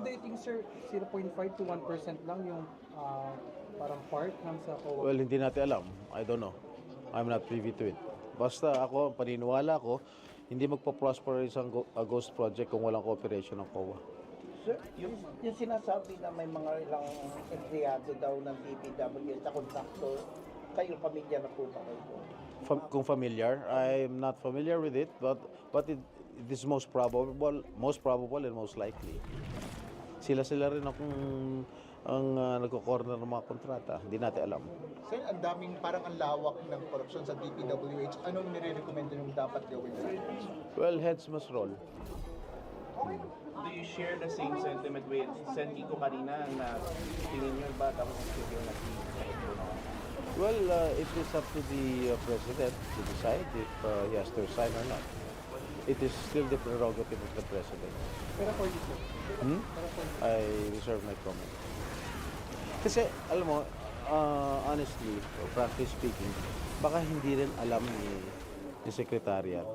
Pero do you think, sir, 0.5 to 1% lang yung parang part ng sa COA? Well, hindi natin alam. I don't know. I'm not privy to it. Basta ako, paniniwala ko, hindi magpa-prosper isang ghost project kung walang cooperation ng COA. Sir, yung sinasabi na may mga ilang empleyado daw ng DPWH na contractor, kayo pamilya na po ba kayo? Kung familiar, I'm not familiar with it, but it is most probable and most likely. Sila rin ang nagko-corner ng mga kontrata. Hindi natin alam. Sir, ang daming parang ang lawak ng korupsyon sa DPWH. Anong nire-recommend yung dapat gawin? Well, heads must roll. Do you share the same sentiment with Sen Kiko kanina na tingin nyo ba dapat yung Well, it is up to the President to decide if he has to resign or not. It is still the prerogative of the President. Pero for you, sir. I reserve my comment. Kasi, alam mo, honestly, frankly speaking, baka hindi rin alam ni Secretariat.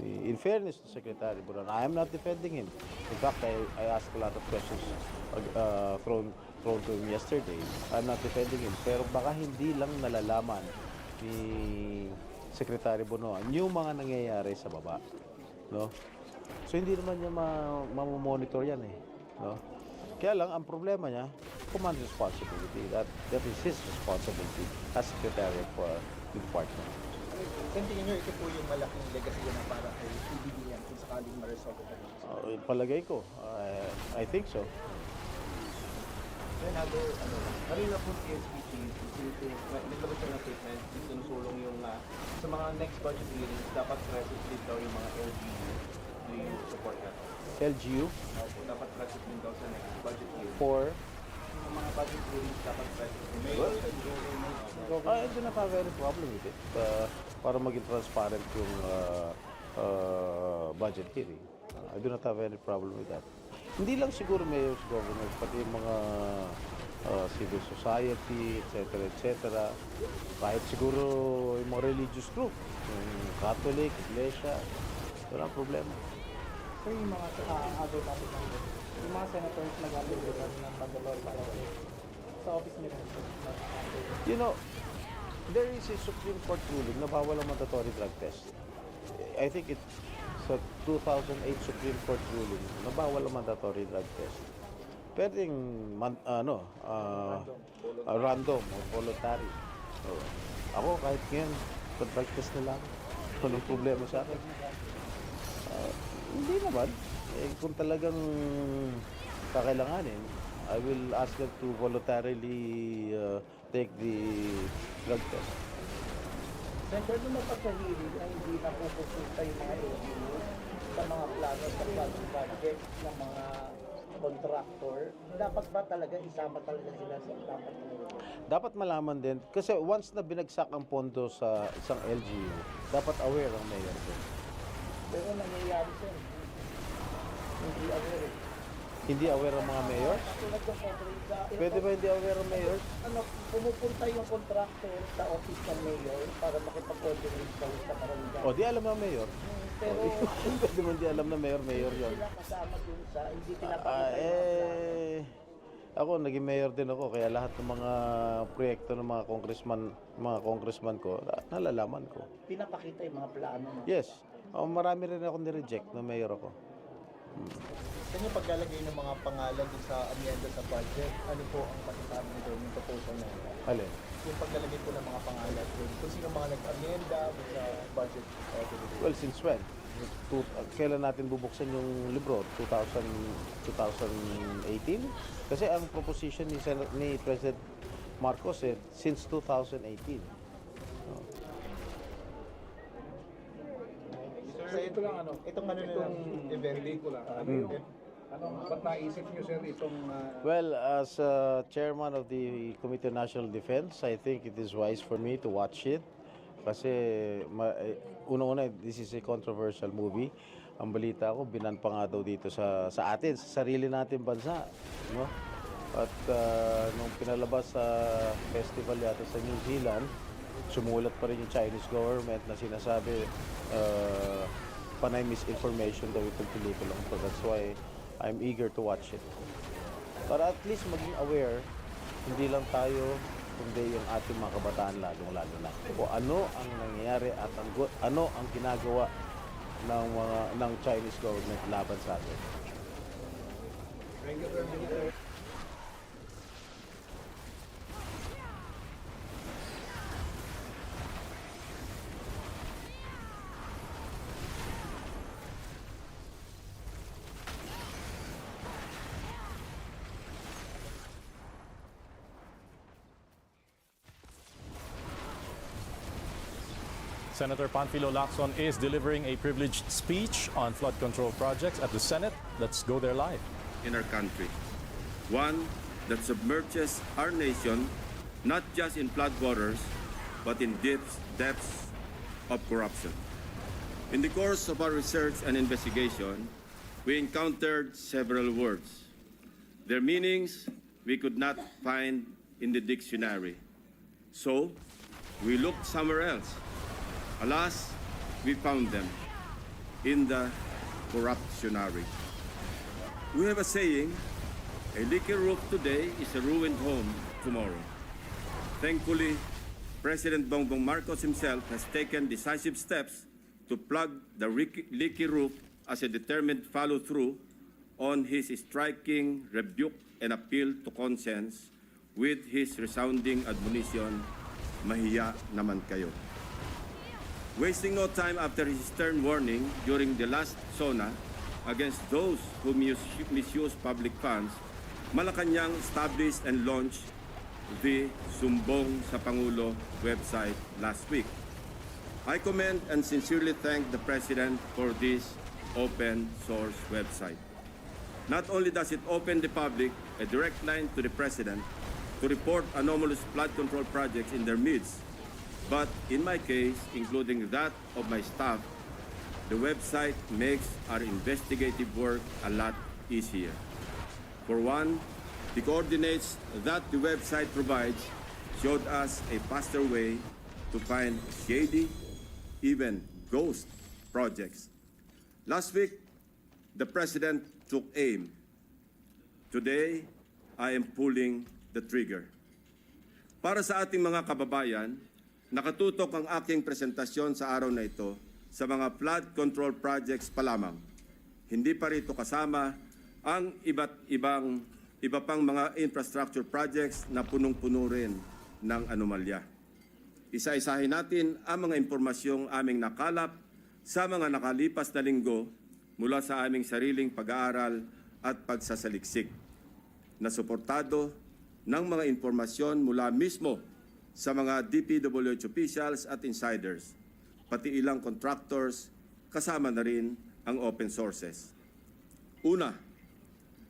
In fairness to Secretary Buran, I am not defending him. In fact, I asked a lot of questions thrown to him yesterday. I'm not defending him. Pero baka hindi lang nalalaman ni Secretary Bonoan yung mga nangyayari sa baba. No? So hindi naman niya mamonitor yan eh. No? Kaya lang, ang problema niya, command responsibility. That is his responsibility as Secretary for the department. Sir, tingin nyo ito po yung malaking legacy na para kay PBBM kung sakaling ma-resolve ito? Palagay ko, I think so. Another, kanina po PSP chief, naglabas siya ng statement, sinusulong yung sa mga next budget hearings, dapat present din daw yung mga LGU. Do you support that? LGU? Opo, dapat present din daw sa next budget hearing. For? Yung mga budget hearings, dapat present din. I do not have any problem with it. Para maging transparent yung budget hearing. I do not have any problem with that. Hindi lang siguro mayors, governors, pati yung mga civil society, etc. Kahit siguro yung mga religious group, yung Catholic, Iglesia, walang problema. Sir, yung mga other topic natin, yung mga senators nag-upload ng Bangalore para sa office nila. You know, there is a Supreme Court ruling na bawal ang mandatory drug test. I think it's sa 2008 Supreme Court ruling na bawal ang mandatory drug test. Pwedeng random o voluntary. So, ako kahit ngayon, drug test na lang. Walang problema sa akin. Hindi naman. Kung talagang kakailanganin, I will ask them to voluntarily take the drug test. Siyempre, nung mapagsahilig na hindi napupupunta yung mga LGU sa mga plano sa budget ng mga contractor, dapat ba talaga isama talaga sila sa dapat talaga? Dapat malaman din, kasi once na binagsak ang pondo sa isang LGU, dapat aware ang mayor din. Pero nangyayari siya. Hindi aware. Hindi aware ang mga mayor? Tulad ng kontrata. Pwede ba hindi aware ang mayor? Pumupunta yung contractor sa office ng mayor para makipag-coordinate sa barangay. O, di alam ng mayor. Pero Pwede mo di alam na mayor yun. sila kasama dun sa hindi pinapakita yung mga plano. Ako, naging mayor din ako, kaya lahat ng mga proyekto ng mga congressman ko, nalalaman ko. Pinapakita yung mga plano. Yes. Marami rin ako ni-reject na mayor ako. Sa inyo paglalagay ng mga pangalan sa amyenda sa budget, ano po ang masasabi nito yung proposal na ito? Alin? Yung paglalagay po ng mga pangalan kung sino mga nag-amyenda sa budget. Well, since when? Kailan natin bubuksan yung libro? 2018? Kasi ang proposition ni President Marcos since 2018. Sir, ito lang Itong event ko lang. Ba't naisip niyo, sir, itong... Well, as chairman of the Committee on National Defense, I think it is wise for me to watch it. Kasi, una-una, this is a controversial movie. Ang balita ko, binan pa nga daw dito sa atin, sa sarili natin bansa. No? At nung pinalabas sa festival yata sa New Zealand, sumulat pa rin yung Chinese government na sinasabi panay misinformation daw itong pelikula. So that's why I'm eager to watch it. Para at least maging aware, hindi lang tayo, kundi yung ating mga kabataan lalong-lalo na. O ano ang nangyayari at ano ang ginagawa ng Chinese government laban sa atin. Senator Panfilo Lacson is delivering a privileged speech on flood control projects at the Senate. Let's go there live. In our country. One that submerges our nation not just in floodwaters, but in depths of corruption. In the course of our research and investigation, we encountered several words. Their meanings we could not find in the dictionary. So, we looked somewhere else. Alas, we found them in the corruptionary. We have a saying, a leaky roof today is a ruined home tomorrow. Thankfully, President Bongbong Marcos himself has taken decisive steps to plug the leaky roof as a determined follow-through on his striking rebuke and appeal to conscience with his resounding admonition, mahiya naman kayo. Wasting no time after his stern warning during the last SONA against those who misuse public funds, Malacanang established and launched the Sumbong sa Pangulo website last week. I commend and sincerely thank the President for this open source website. Not only does it open the public a direct line to the President to report anomalous flood control projects in their midst, but in my case, including that of my staff, the website makes our investigative work a lot easier. For one, the coordinates that the website provides showed us a faster way to find shady, even ghost projects. Last week, the President took aim. Today, I am pulling the trigger. Para sa ating mga kababayan, nakatutok ang aking presentasyon sa araw na ito sa mga flood control projects pa lamang. Hindi pa rito kasama ang iba pang mga infrastructure projects na punong-puno rin ng anomalya. Isa-isahin natin ang mga impormasyong aming nakalap sa mga nakalipas na linggo mula sa aming sariling pag-aaral at pagsasaliksik na suportado ng mga impormasyon mula mismo sa mga DPWH officials at insiders, pati ilang contractors, kasama na rin ang open sources. Una,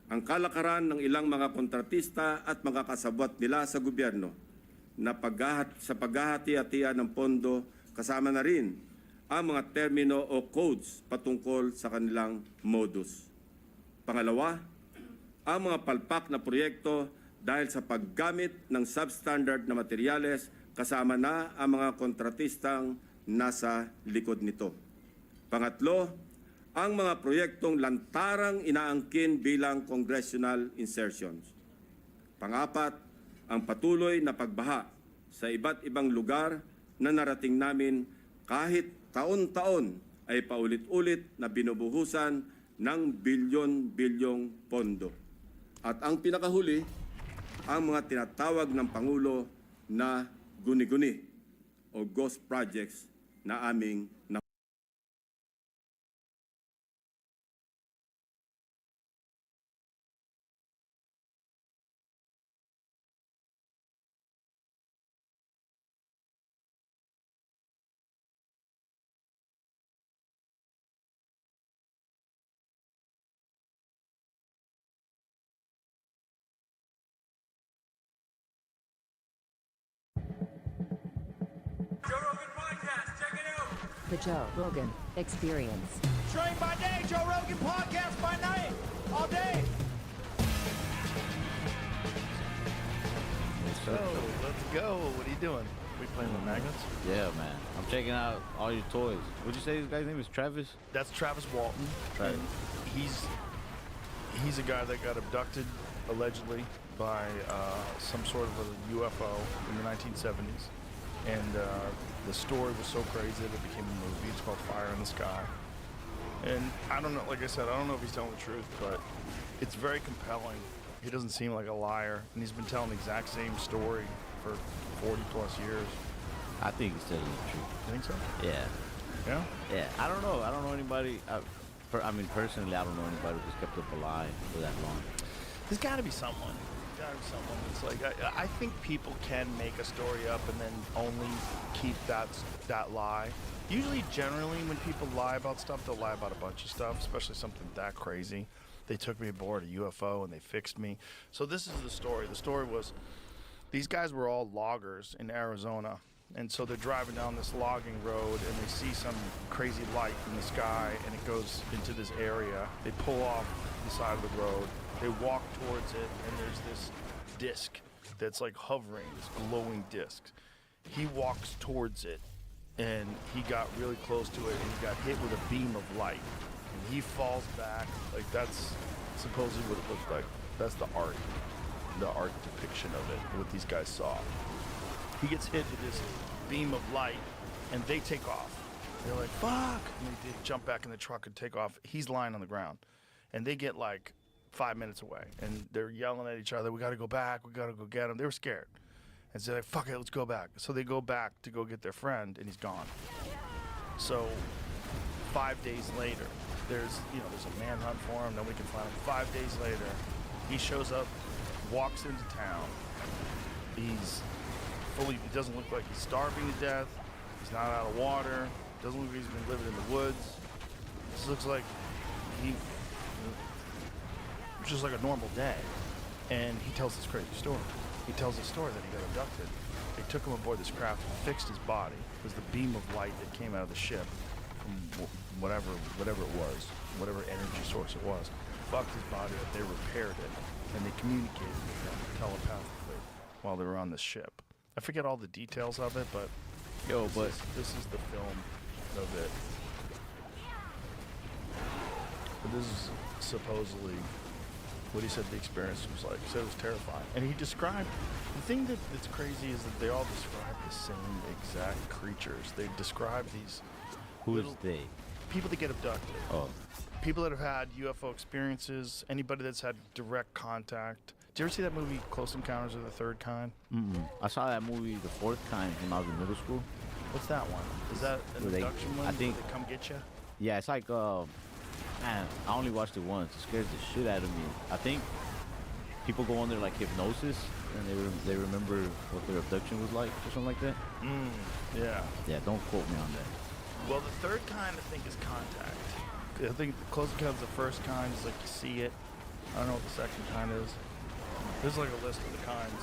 ang kalakaran ng ilang mga kontratista at mga kasabwat nila sa gobyerno na sa paghahati-hatian ng pondo, kasama na rin ang mga termino o codes patungkol sa kanilang modus. Pangalawa, ang mga palpak na proyekto dahil sa paggamit ng substandard na materyales, kasama na ang mga kontratistang nasa likod nito. Pangatlo, ang mga proyektong lantarang inaangkin bilang congressional insertions. Pangapat, ang patuloy na pagbaha sa iba't ibang lugar na narating namin kahit taon-taon ay paulit-ulit na binubuhusan ng bilyon-bilyong pondo. At ang pinakahuli, ang mga tinatawag ng Pangulo na guni-guni o ghost projects na aming The Joe Rogan Experience. Train by day, Joe Rogan podcast by night, all day. So, let's go. What are you doing? We playing with magnets? Yeah, man. I'm checking out all your toys. What'd you say this guy's name is? Travis? That's Travis Walton. Right. He's He's a guy that got abducted, allegedly, by some sort of a UFO in the 1970s. And the story was so crazy that it became a movie. It's called Fire in the Sky. And I don't know, like I said, I don't know if he's telling the truth, but it's very compelling. He doesn't seem like a liar, and he's been telling the exact same story for 40 plus years. I think he's telling the truth. You think so? Yeah. Yeah? Yeah. I don't know. I don't know anybody. I mean, personally, I don't know anybody who's kept up a lie for that long. There's got to be someone. There's got to be someone that's like, I think people can make a story up and then only keep that lie. Usually, generally, when people lie about stuff, they'll lie about a bunch of stuff, especially something that crazy. They took me aboard a UFO and they fixed me. So this is the story. The story was, these guys were all loggers in Arizona. And so they're driving down this logging road and they see some crazy light in the sky and it goes into this area. They pull off the side of the road. They walk towards it and there's this disc that's like hovering, this glowing disc. He walks towards it and he got really close to it and he got hit with a beam of light. And he falls back. Like, that's supposedly what it looked like. That's the art depiction of it, what these guys saw. He gets hit with this beam of light, and they take off. They're like, fuck! And they jump back in the truck and take off. He's lying on the ground. And they get like 5 minutes away, and they're yelling at each other, we gotta go back, we gotta go get him. They were scared. And so they're like, fuck it, let's go back. So they go back to go get their friend, and he's gone. So 5 days later, there's a manhunt for him, then we can find him. 5 days later, he shows up, walks into town. He doesn't look like he's starving to death. He's not out of water. Doesn't look like he's been living in the woods. This looks like just like a normal day. And he tells this crazy story. He tells a story that he got abducted. They took him aboard this craft and fixed his body. It was the beam of light that came out of the ship from whatever it was, whatever energy source it was. Fucked his body up. They repaired it. And they communicated with him telepathically while they were on this ship. I forget all the details of it, but this is the film of it. But this is supposedly what he said the experience was like. He said it was terrifying. And he described, the thing that's crazy is that they all describe the same exact creatures. They describe these Who is they? People that get abducted. Oh. People that have had UFO experiences, anybody that's had direct contact. Did you ever see that movie, Close Encounters of the Third Kind? I saw that movie, The Fourth Kind, when I was in middle school. What's that one? Is that an abduction one? I think. Where they come get you? Yeah, it's like, man, I only watched it once. It scares the shit out of me. I think people go under like hypnosis and they remember what their abduction was like or something like that. Yeah. Yeah, don't quote me on that. Well, the third kind, I think, is contact. I think Close Encounters of the first kind is like you see it. I don't know what the second kind is. There's like a list of the kinds.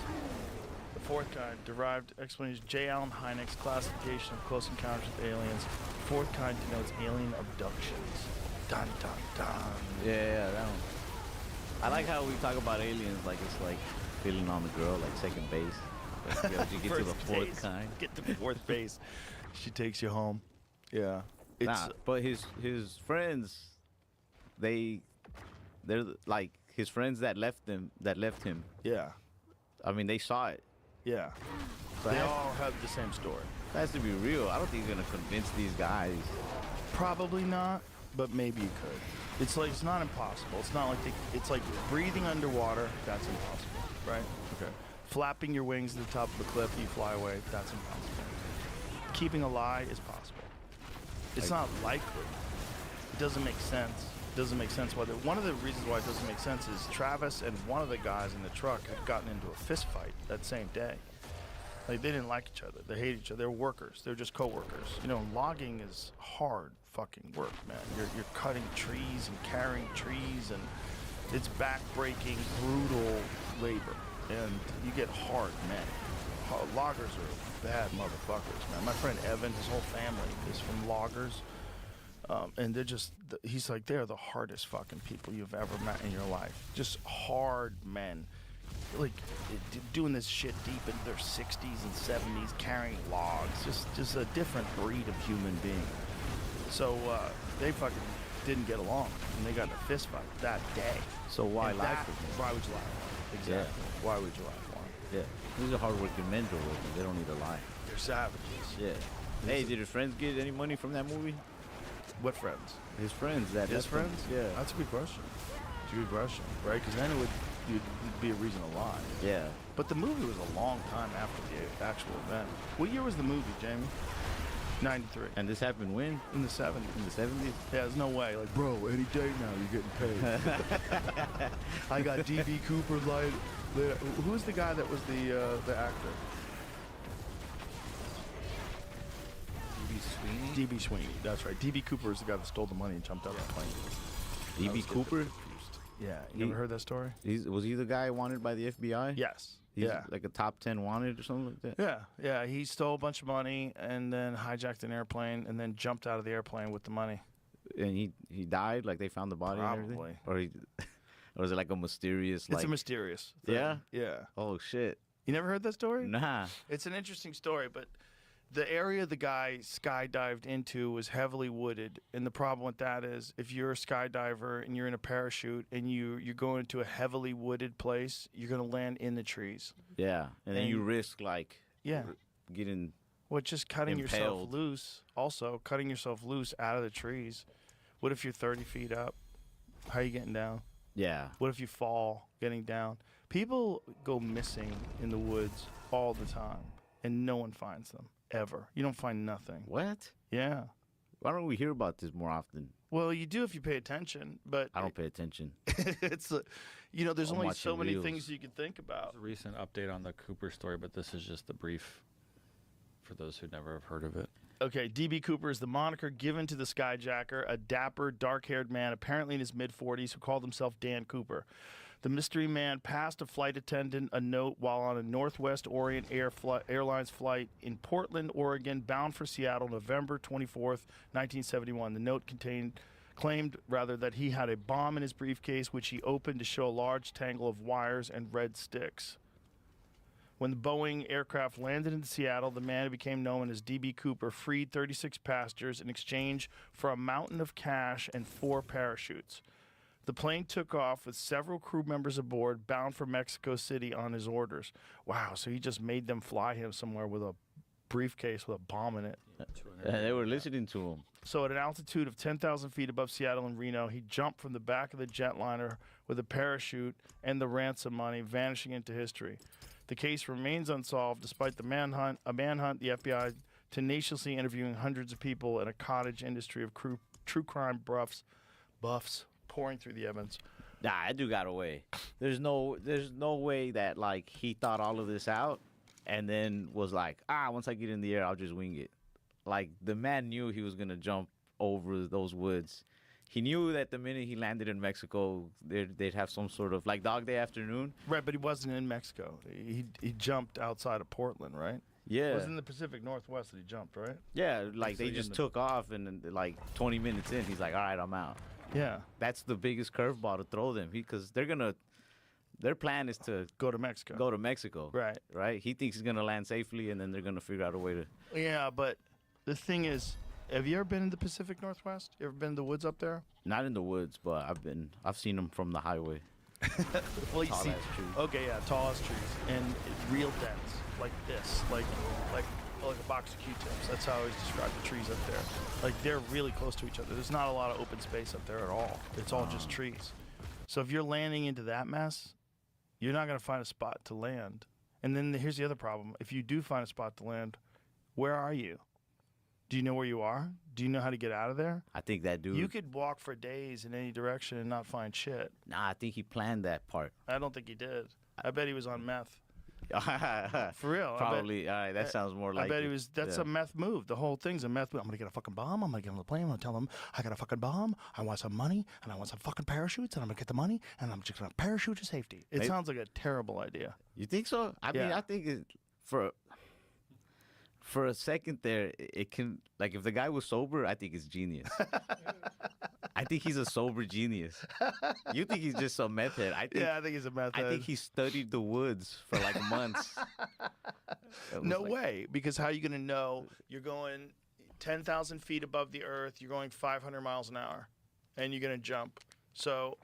The fourth kind, derived explanation, J. Allen Hynek's classification of close encounters with aliens. Fourth kind denotes alien abductions. Dun, dun, dun. Yeah, that one. I like how we talk about aliens like it's like feeling on the girl, like second base. Like, you get to the fourth base. kind. Get to fourth base. She takes you home. Yeah. But his friends, they're like his friends that left him. Yeah. I mean, they saw it. Yeah. So they all have the same story. It has to be real. I don't think you're gonna convince these guys. Probably not, but maybe you could. It's like, it's not impossible. It's not like it's like breathing underwater. That's impossible, right? Okay. Flapping your wings to the top of the cliff, you fly away. That's impossible. Keeping a lie is possible. It's not likely. It doesn't make sense. It doesn't make sense. One of the reasons why it doesn't make sense is Travis and one of the guys in the truck had gotten into a fist fight that same day. Like, they didn't like each other. They hate each other. They're workers. They're just co-workers. You know, logging is hard fucking work, man. You're cutting trees and carrying trees, and it's back-breaking, brutal labor. And you get hard men. Loggers are bad motherfuckers, man. My friend Evan, his whole family is from loggers. And they're just, he's like, they're the hardest fucking people you've ever met in your life. Just hard men. Like, doing this shit deep into their 60s and 70s, carrying logs. Just a different breed of human being. So, they fucking didn't get along, and they got in a fist fight that day. So why And lie that- for him? Why would you lie for him? Exactly. Why would you lie for him? Yeah. These are hardworking men, Joe Rogan. They don't need to lie. They're savages. Yeah. Hey, did his friends get any money from that movie? What friends? His friends. That His left him. friends? Yeah. That's a good question. It's a good question, right? Because then it'd be a reason to lie. Yeah. But the movie was a long time after the actual event. What year was the movie, Jamie? 93. And this happened when? In the 70s. In the 70s? Yeah, there's no way. Like, bro, any day now you're getting paid. I got D.B. Cooper light. Who's the guy that was the actor? D.B. Sweeney? D.B. Sweeney, that's right. D.B. Cooper is the guy that stole the money and jumped out of that plane. D.B. Cooper? Yeah, you never heard that story? Was he the guy wanted by the FBI? Yes. He's yeah. like a top 10 wanted or something like that? Yeah. He stole a bunch of money and then hijacked an airplane and then jumped out of the airplane with the money. And he died? Like they found the body and everything? Probably. Or was it like a mysterious, It's a mysterious thing. Yeah? Yeah. Oh, shit. You never heard that story? Nah. It's an interesting story, but the area the guy skydived into was heavily wooded, and the problem with that is if you're a skydiver and you're in a parachute and you're going into a heavily wooded place, you're going to land in the trees. Yeah. And then you risk like getting just cutting yourself impaled. loose. Also, cutting yourself loose out of the trees. What if you're 30 feet up? How are you getting down? Yeah. What if you fall getting down? People go missing in the woods all the time, and no one finds them, ever. You don't find nothing. What? Yeah. Why don't we hear about this more often? Well, you do if you pay attention, but I don't pay attention. it's there's I'm only so watching many reels. things you can think about. There's a recent update on the Cooper story, but this is just the brief for those who never have heard of it. Okay, D.B. Cooper is the moniker given to the skyjacker, a dapper, dark-haired man, apparently in his mid-40s, who called himself Dan Cooper. The mystery man passed a flight attendant a note while on a Northwest Orient Airlines flight in Portland, Oregon, bound for Seattle, November 24th, 1971. The note claimed that he had a bomb in his briefcase, which he opened to show a large tangle of wires and red sticks. When the Boeing aircraft landed in Seattle, the man who became known as D.B. Cooper freed 36 passengers in exchange for a mountain of cash and 4 parachutes. The plane took off with several crew members aboard, bound for Mexico City on his orders. Wow, so he just made them fly him somewhere with a briefcase with a bomb in it. They were listening to him. So at an altitude of 10,000 feet above Seattle and Reno, he jumped from the back of the jetliner with a parachute and the ransom money, vanishing into history. The case remains unsolved despite the manhunt, the FBI tenaciously interviewing hundreds of people in a cottage industry of true crime buffs pouring through the evidence. Nah, that dude got away. There's no way that like he thought all of this out and then was like, once I get in the air, I'll just wing it. Like the man knew he was gonna jump over those woods. He knew that the minute he landed in Mexico, they'd have some sort of like Dog Day Afternoon. Right, but he wasn't in Mexico. He jumped outside of Portland, right? Yeah. It was in the Pacific Northwest that he jumped, right? Yeah, like they just took off, and then, like 20 minutes in, he's like, all right, I'm out. Yeah. That's the biggest curveball to throw them because their plan is to go to Mexico. Right. Right? He thinks he's going to land safely, and then they're going to figure out a way to. Yeah, but the thing is, have you ever been in the Pacific Northwest? You ever been in the woods up there? Not in the woods, but I've seen them from the highway. Well, you Tall see, ass trees. okay, yeah, tall ass trees and real dense, like this, like a box of Q-tips. That's how I always describe the trees up there. Like they're really close to each other. There's not a lot of open space up there at all. It's all just trees. So if you're landing into that mess, you're not gonna find a spot to land. And then here's the other problem: if you do find a spot to land, where are you? Do you know where you are? Do you know how to get out of there? I think that dude. You could walk for days in any direction and not find shit. Nah, I think he planned that part. I don't think he did. I bet he was on meth. For real. Probably. All right, that sounds more like I bet it. he was. That's Yeah. a meth move. The whole thing's a meth move. I'm going to get a fucking bomb. I'm going to get on the plane. I'm going to tell them I got a fucking bomb. I want some money. And I want some fucking parachutes. And I'm going to get the money. And I'm just going to parachute to safety. It sounds like a terrible idea. You think so? I mean, I think for a second there, it can, like, if the guy was sober, I think it's genius. I think he's a sober genius. You think he's just some meth head. I think he's a meth head. I think he studied the woods for like months. No way. Because how are you going to know you're going 10,000 feet above the earth, you're going 500 miles an hour? and you're gonna jump. So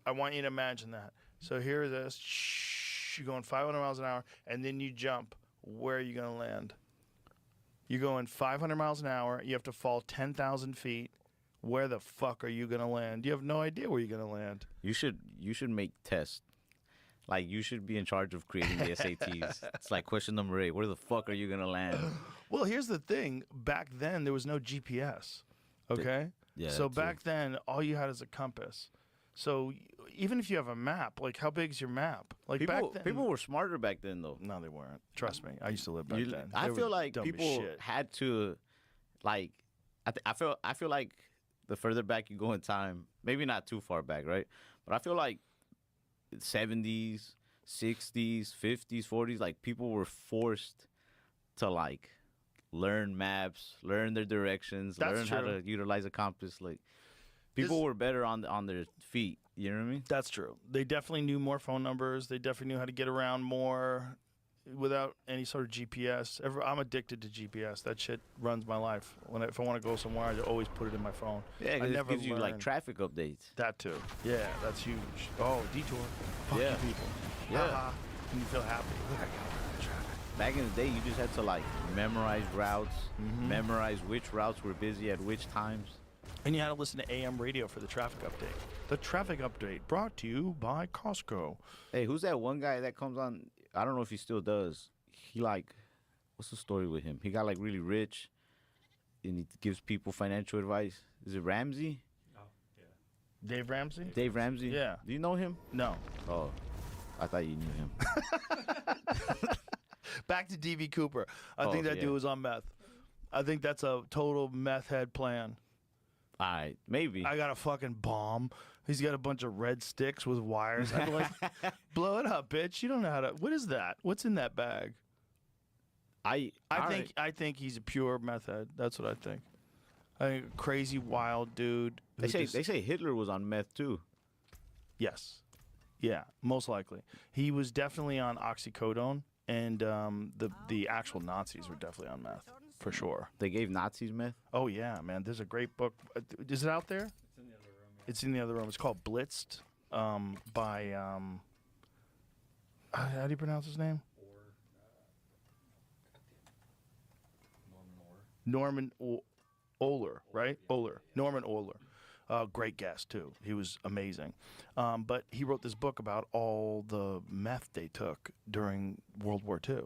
I want you to imagine that. So here it is. You're going 500 miles an hour, and then you jump. Where are you gonna land? You're going 500 miles an hour. You have to fall 10,000 feet. Where the fuck are you gonna land? You have no idea where you're gonna land. You should make tests. Like, you should be in charge of creating the SATs. It's like question number 8. Where the fuck are you gonna land? Well, here's the thing. Back then, there was no GPS. Okay. Yeah. So back then, all you had is a compass. So even if you have a map, like, how big's your map? Like, back then, people were smarter back then, though. No, they weren't. Trust me. I used to live back then. I They feel were like dumb as people shit. had to, like, I feel like the further back you go in time, maybe not too far back, right? But I feel like 70s, 60s, 50s, 40s, like, people were forced to, like, learn maps, learn their directions, learn how to utilize a compass. Like, people were better on their feet. You know what I mean? That's true. They definitely knew more phone numbers. They definitely knew how to get around more without any sort of GPS. I'm addicted to GPS. That shit runs my life. If I want to go somewhere, I always put it in my phone. Yeah, I because never it gives you, like, learn. traffic updates. That too. Yeah, that's huge. Oh, detour. Fuck Yeah. you people. Yeah. Haha. And you feel happy. Look, I got around the traffic. Back in the day, you just had to, like, memorize routes, memorize which routes were busy at which times. And you had to listen to AM radio for the traffic update. The traffic update brought to you by Costco. Hey, who's that one guy that comes on? I don't know if he still does. He, like, what's the story with him? He got, like, really rich, and he gives people financial advice. Is it Ramsey? Oh, yeah. Dave Ramsey? Dave Ramsey? Yeah. Do you know him? No. Oh, I thought you knew him. Back to D.B. Cooper. I think that dude was on meth. I think that's a total meth head plan. All right, maybe. I got a fucking bomb. He's got a bunch of red sticks with wires. I'd be like, blow it up, bitch. You don't know how to. What is that? What's in that bag? I think he's a pure meth head. That's what I think. I think a crazy wild dude. They say Hitler was on meth too. Yes. Yeah, most likely. He was definitely on oxycodone, and the actual Nazis were definitely on meth, for sure. They gave Nazis meth? Oh, yeah, man. There's a great book. Is it out there? It's in the other room. It's called Blitzed by, how do you pronounce his name? Norman Ohler, right? Ohler. Norman Ohler. Great guest, too. He was amazing. But he wrote this book about all the meth they took during World War II.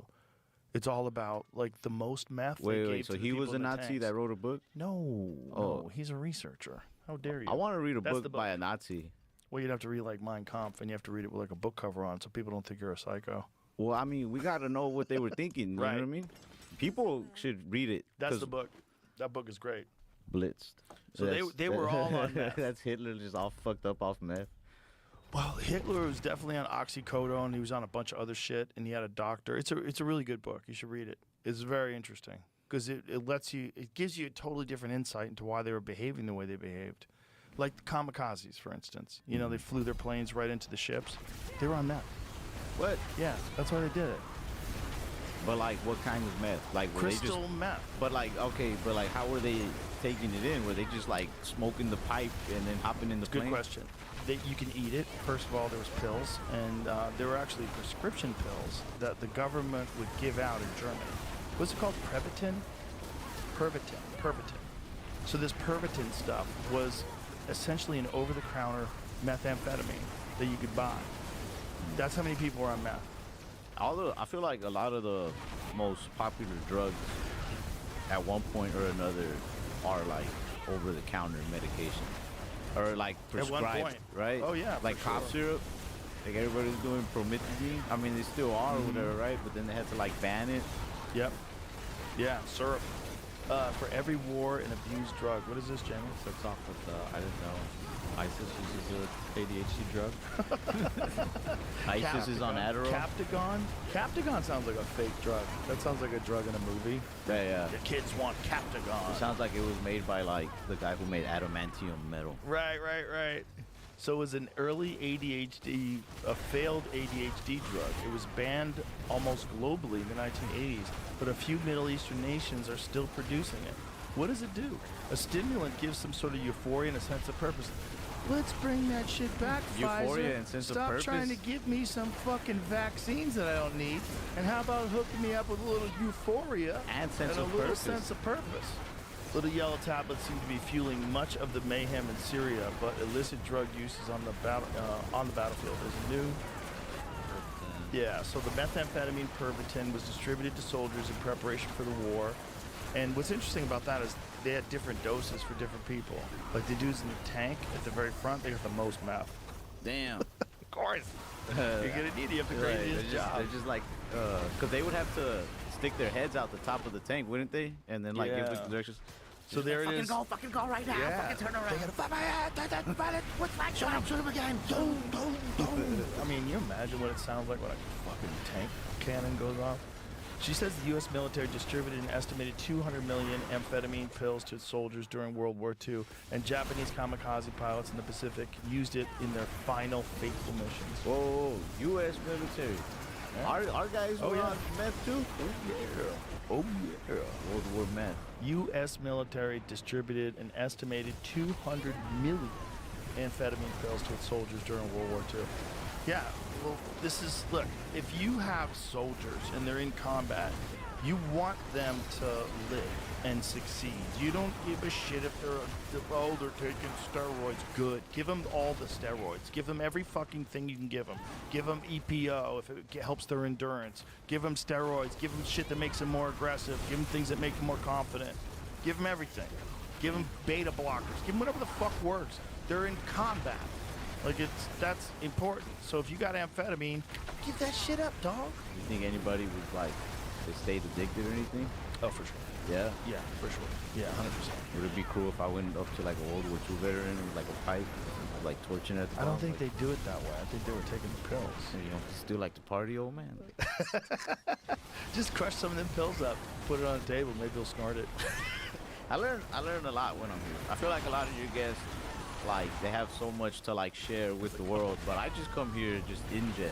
It's all about, like, the most meth they gave so to the he people was a in the Nazi tanks. that wrote a book? No, he's a researcher. How dare you? I want to read a That's book the by a Nazi. Well, you'd have to read, like, Mein Kampf, and you have to read it with, like, a book cover on so people don't think you're a psycho. Well, I mean, we got to know what they were thinking. You know what I mean? People should read it. That's the book. That book is great. Blitzed. So they were all on meth. That's Hitler just all fucked up off meth. Well, Hitler was definitely on oxycodone. He was on a bunch of other shit, and he had a doctor. It's a really good book. You should read it. It's very interesting because it gives you a totally different insight into why they were behaving the way they behaved. Like the kamikazes, for instance. You know, they flew their planes right into the ships. They were on meth. What? Yeah, that's why they did it. But, like, what kind of meth? Like, were Crystal they just, meth. But, like, okay, but, like, how were they taking it in? Were they just, like, smoking the pipe and then hopping in the plane? Good question. You can eat it. First of all, there was pills, and there were actually prescription pills that the government would give out in Germany. What's it called? Pervitin? Pervitin. So this Pervitin stuff was essentially an over-the-counter methamphetamine that you could buy. That's how many people were on meth. I feel like a lot of the most popular drugs at one point or another are, like, over-the-counter medication. Or, like, prescribed, At one point. right? Oh, yeah, like for cough sure. syrup. Like, everybody's doing promethazine. I mean, they still are or whatever, right? But then they had to, like, ban it. Yep. Yeah, syrup. For every war and abused drug. What is this, Jamie? Starts off with, I didn't know, ISIS uses a ADHD drug. ISIS is on Adderall. Captagon? Captagon sounds like a fake drug. That sounds like a drug in a movie. Yeah. The kids want Captagon. It sounds like it was made by, like, the guy who made adamantium metal. Right. So it was an early ADHD, a failed ADHD drug. It was banned almost globally in the 1980s, but a few Middle Eastern nations are still producing it. What does it do? A stimulant gives some sort of euphoria and a sense of purpose. Let's bring that shit back, Euphoria Pfizer. and sense of Stop purpose? trying to give me some fucking vaccines that I don't need. And how about hooking me up with a little euphoria And sense a of little purpose. sense of purpose? Little yellow tablets seem to be fueling much of the mayhem in Syria, but illicit drug use is on the battlefield. There's a new. Yeah, so the methamphetamine Pervitin was distributed to soldiers in preparation for the war. And what's interesting about that is they had different doses for different people. Like the dudes in the tank at the very front, they got the most meth. Damn. Of course. You're gonna need it. You have the greatest job. They're just like, because they would have to stick their heads out the top of the tank, wouldn't they? And then like give the directions. So there it is. Fucking go right now. Yeah. Fucking turn around. Shoot him again. I mean, you imagine what it sounds like when a fucking tank cannon goes off? She says the U.S. military distributed an estimated 200 million amphetamine pills to its soldiers during World War II, and Japanese kamikaze pilots in the Pacific used it in their final fateful missions. Whoa, U.S. military. Yeah. Our guys were on meth too? Oh yeah. World War meth. U.S. military distributed an estimated 200 million amphetamine pills to its soldiers during World War II. Yeah, well, look, if you have soldiers and they're in combat, you want them to live and succeed. You don't give a shit if they're taking steroids. Good. Give them all the steroids. Give them every fucking thing you can give them. Give them EPO if it helps their endurance. Give them steroids. Give them shit that makes them more aggressive. Give them things that make them more confident. Give them everything. Give them beta blockers. Give them whatever the fuck works. They're in combat. Like, that's important. So if you got amphetamine, give that shit up, dog. You think anybody would like, they stayed addicted or anything? Oh, for sure. Yeah? Yeah, for sure. Yeah, 100%. Would it be cool if I went up to like a World War II veteran with like a pipe, like torching at the I don't bottom, think like, they do it that way. I think they were taking the pills. you know, still like to party, old man. Just crush some of them pills up, put it on the table, maybe they'll snort it. I learned a lot when I'm here. I feel like a lot of your guests, like, they have so much to like share with the world, but I just come here to just ingest.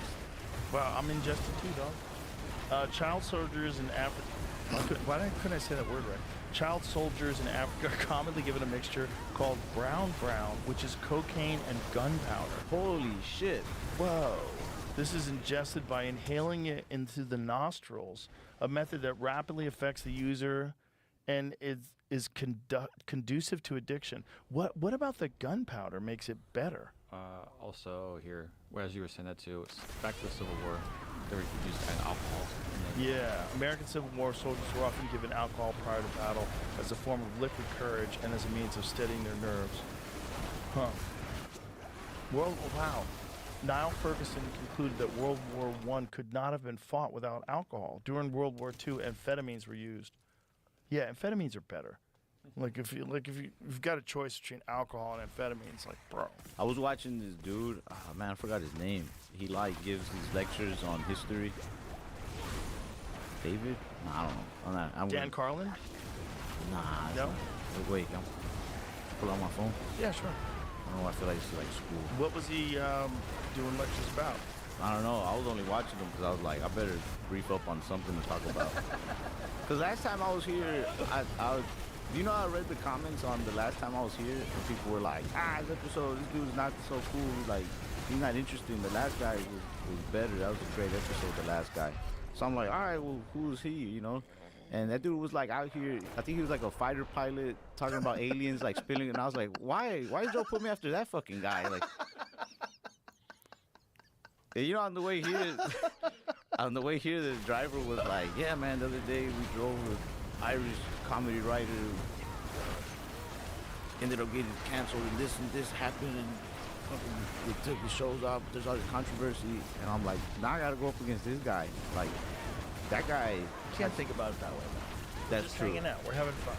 Well, I'm ingested too, dog. Child soldiers in Africa. Couldn't I say that word right? Child soldiers in Africa are commonly given a mixture called brown, which is cocaine and gunpowder. Holy shit. Whoa. This is ingested by inhaling it into the nostrils, a method that rapidly affects the user and is conducive to addiction. What about the gunpowder makes it better? Also here, as you were saying that too, it's back to the Civil War, they were used as alcohol. Yeah, American Civil War soldiers were often given alcohol prior to battle as a form of liquid courage and as a means of steadying their nerves. Huh. Wow. Niall Ferguson concluded that World War I could not have been fought without alcohol. During World War II, amphetamines were used. Yeah, amphetamines are better. If you've got a choice between alcohol and amphetamines, like, bro. I was watching this dude, man, I forgot his name. He like gives these lectures on history. David? Nah, I don't know. I'm Dan Carlin? Nah. No? Wait, I'm pull out my phone. Yeah, sure. I don't know, I feel like it's like school. What was he doing lectures about? I don't know. I was only watching them because I was like, I better brief up on something to talk about. Because last time I was here, you know, I read the comments on the last time I was here, and people were like, this episode, this dude's not so cool. Like, he's not interesting. The last guy was better. That was a great episode, the last guy. So I'm like, all right, well, who's he, you know? And that dude was like out here, I think he was like a fighter pilot talking about aliens, like spilling. And I was like, why did y'all put me after that fucking guy? Like, and you know, on the way here, the driver was like, yeah, man, the other day we drove with Irish comedy writer, ended up getting canceled and this happened and they took the shows off. There's all this controversy. And I'm like, now I got to go up against this guy. Like, that guy. You can't think about it that way, man. That's just true. Hanging out. We're having fun.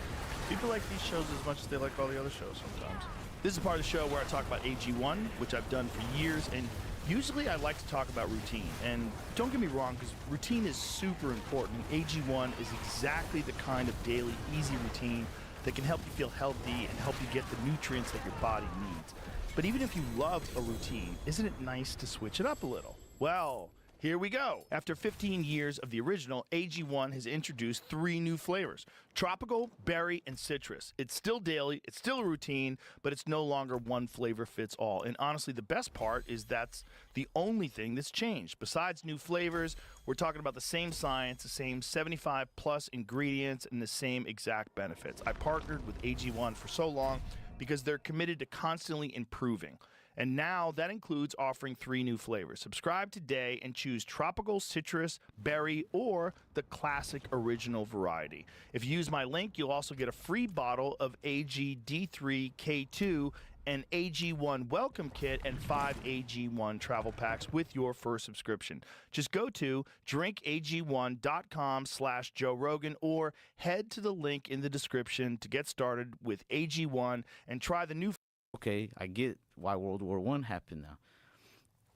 People like these shows as much as they like all the other shows sometimes. This is part of the show where I talk about AG1, which I've done for years, and usually I like to talk about routine. And don't get me wrong, because routine is super important. AG1 is exactly the kind of daily, easy routine that can help you feel healthy and help you get the nutrients that your body needs. But even if you love a routine, isn't it nice to switch it up a little? Well, Here we go. After 15 years of the original, AG1 has introduced 3 new flavors: tropical, berry, and citrus. It's still daily, it's still a routine, but it's no longer one flavor fits all. And honestly, the best part is that's the only thing that's changed. Besides new flavors, we're talking about the same science, the same 75 plus ingredients, and the same exact benefits. I partnered with AG1 for so long because they're committed to constantly improving. And now that includes offering 3 new flavors. Subscribe today and choose tropical, citrus, berry, or the classic original variety. If you use my link, you'll also get a free bottle of AG-D3K2, an AG1 welcome kit, and 5 AG1 travel packs with your first subscription. Just go to drinkag1.com/Joe Rogan or head to the link in the description to get started with AG1 and try the new. Okay, I get why World War I happened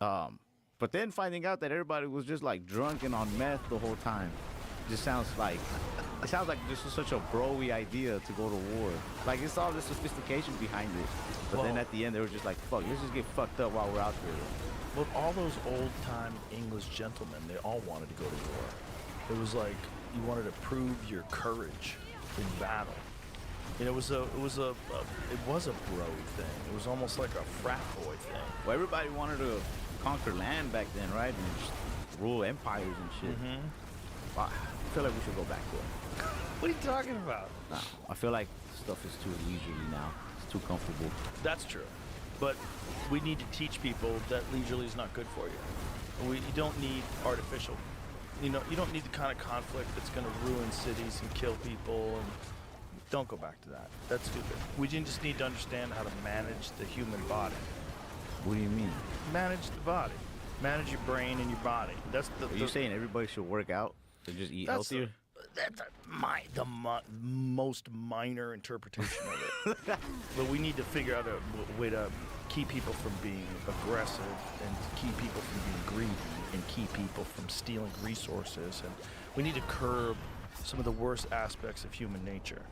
now. But then finding out that everybody was just like drunk and on meth the whole time, just sounds like this was such a bro-y idea to go to war. Like, it's all the sophistication behind it. But then at the end they were just like, fuck, let's just get fucked up while we're out there. Well, all those old-time English gentlemen, they all wanted to go to war. It was like you wanted to prove your courage in battle. And it was a bro thing. It was almost like a frat boy thing. Well, everybody wanted to conquer land back then, right? And just rule empires and shit. Wow, I feel like we should go back to it. What are you talking about? No, I feel like stuff is too leisurely now. It's too comfortable. That's true. But we need to teach people that leisurely is not good for you. You don't need artificial. You don't need the kind of conflict that's going to ruin cities and kill people. And don't go back to that. That's stupid. We just need to understand how to manage the human body. What do you mean? Manage the body. Manage your brain and your body. That's the. Are you saying everybody should work out and just eat healthier? That's the most minor interpretation of it. But we need to figure out a way to keep people from being aggressive and keep people from being greedy and keep people from stealing resources. And we need to curb some of the worst aspects of human nature.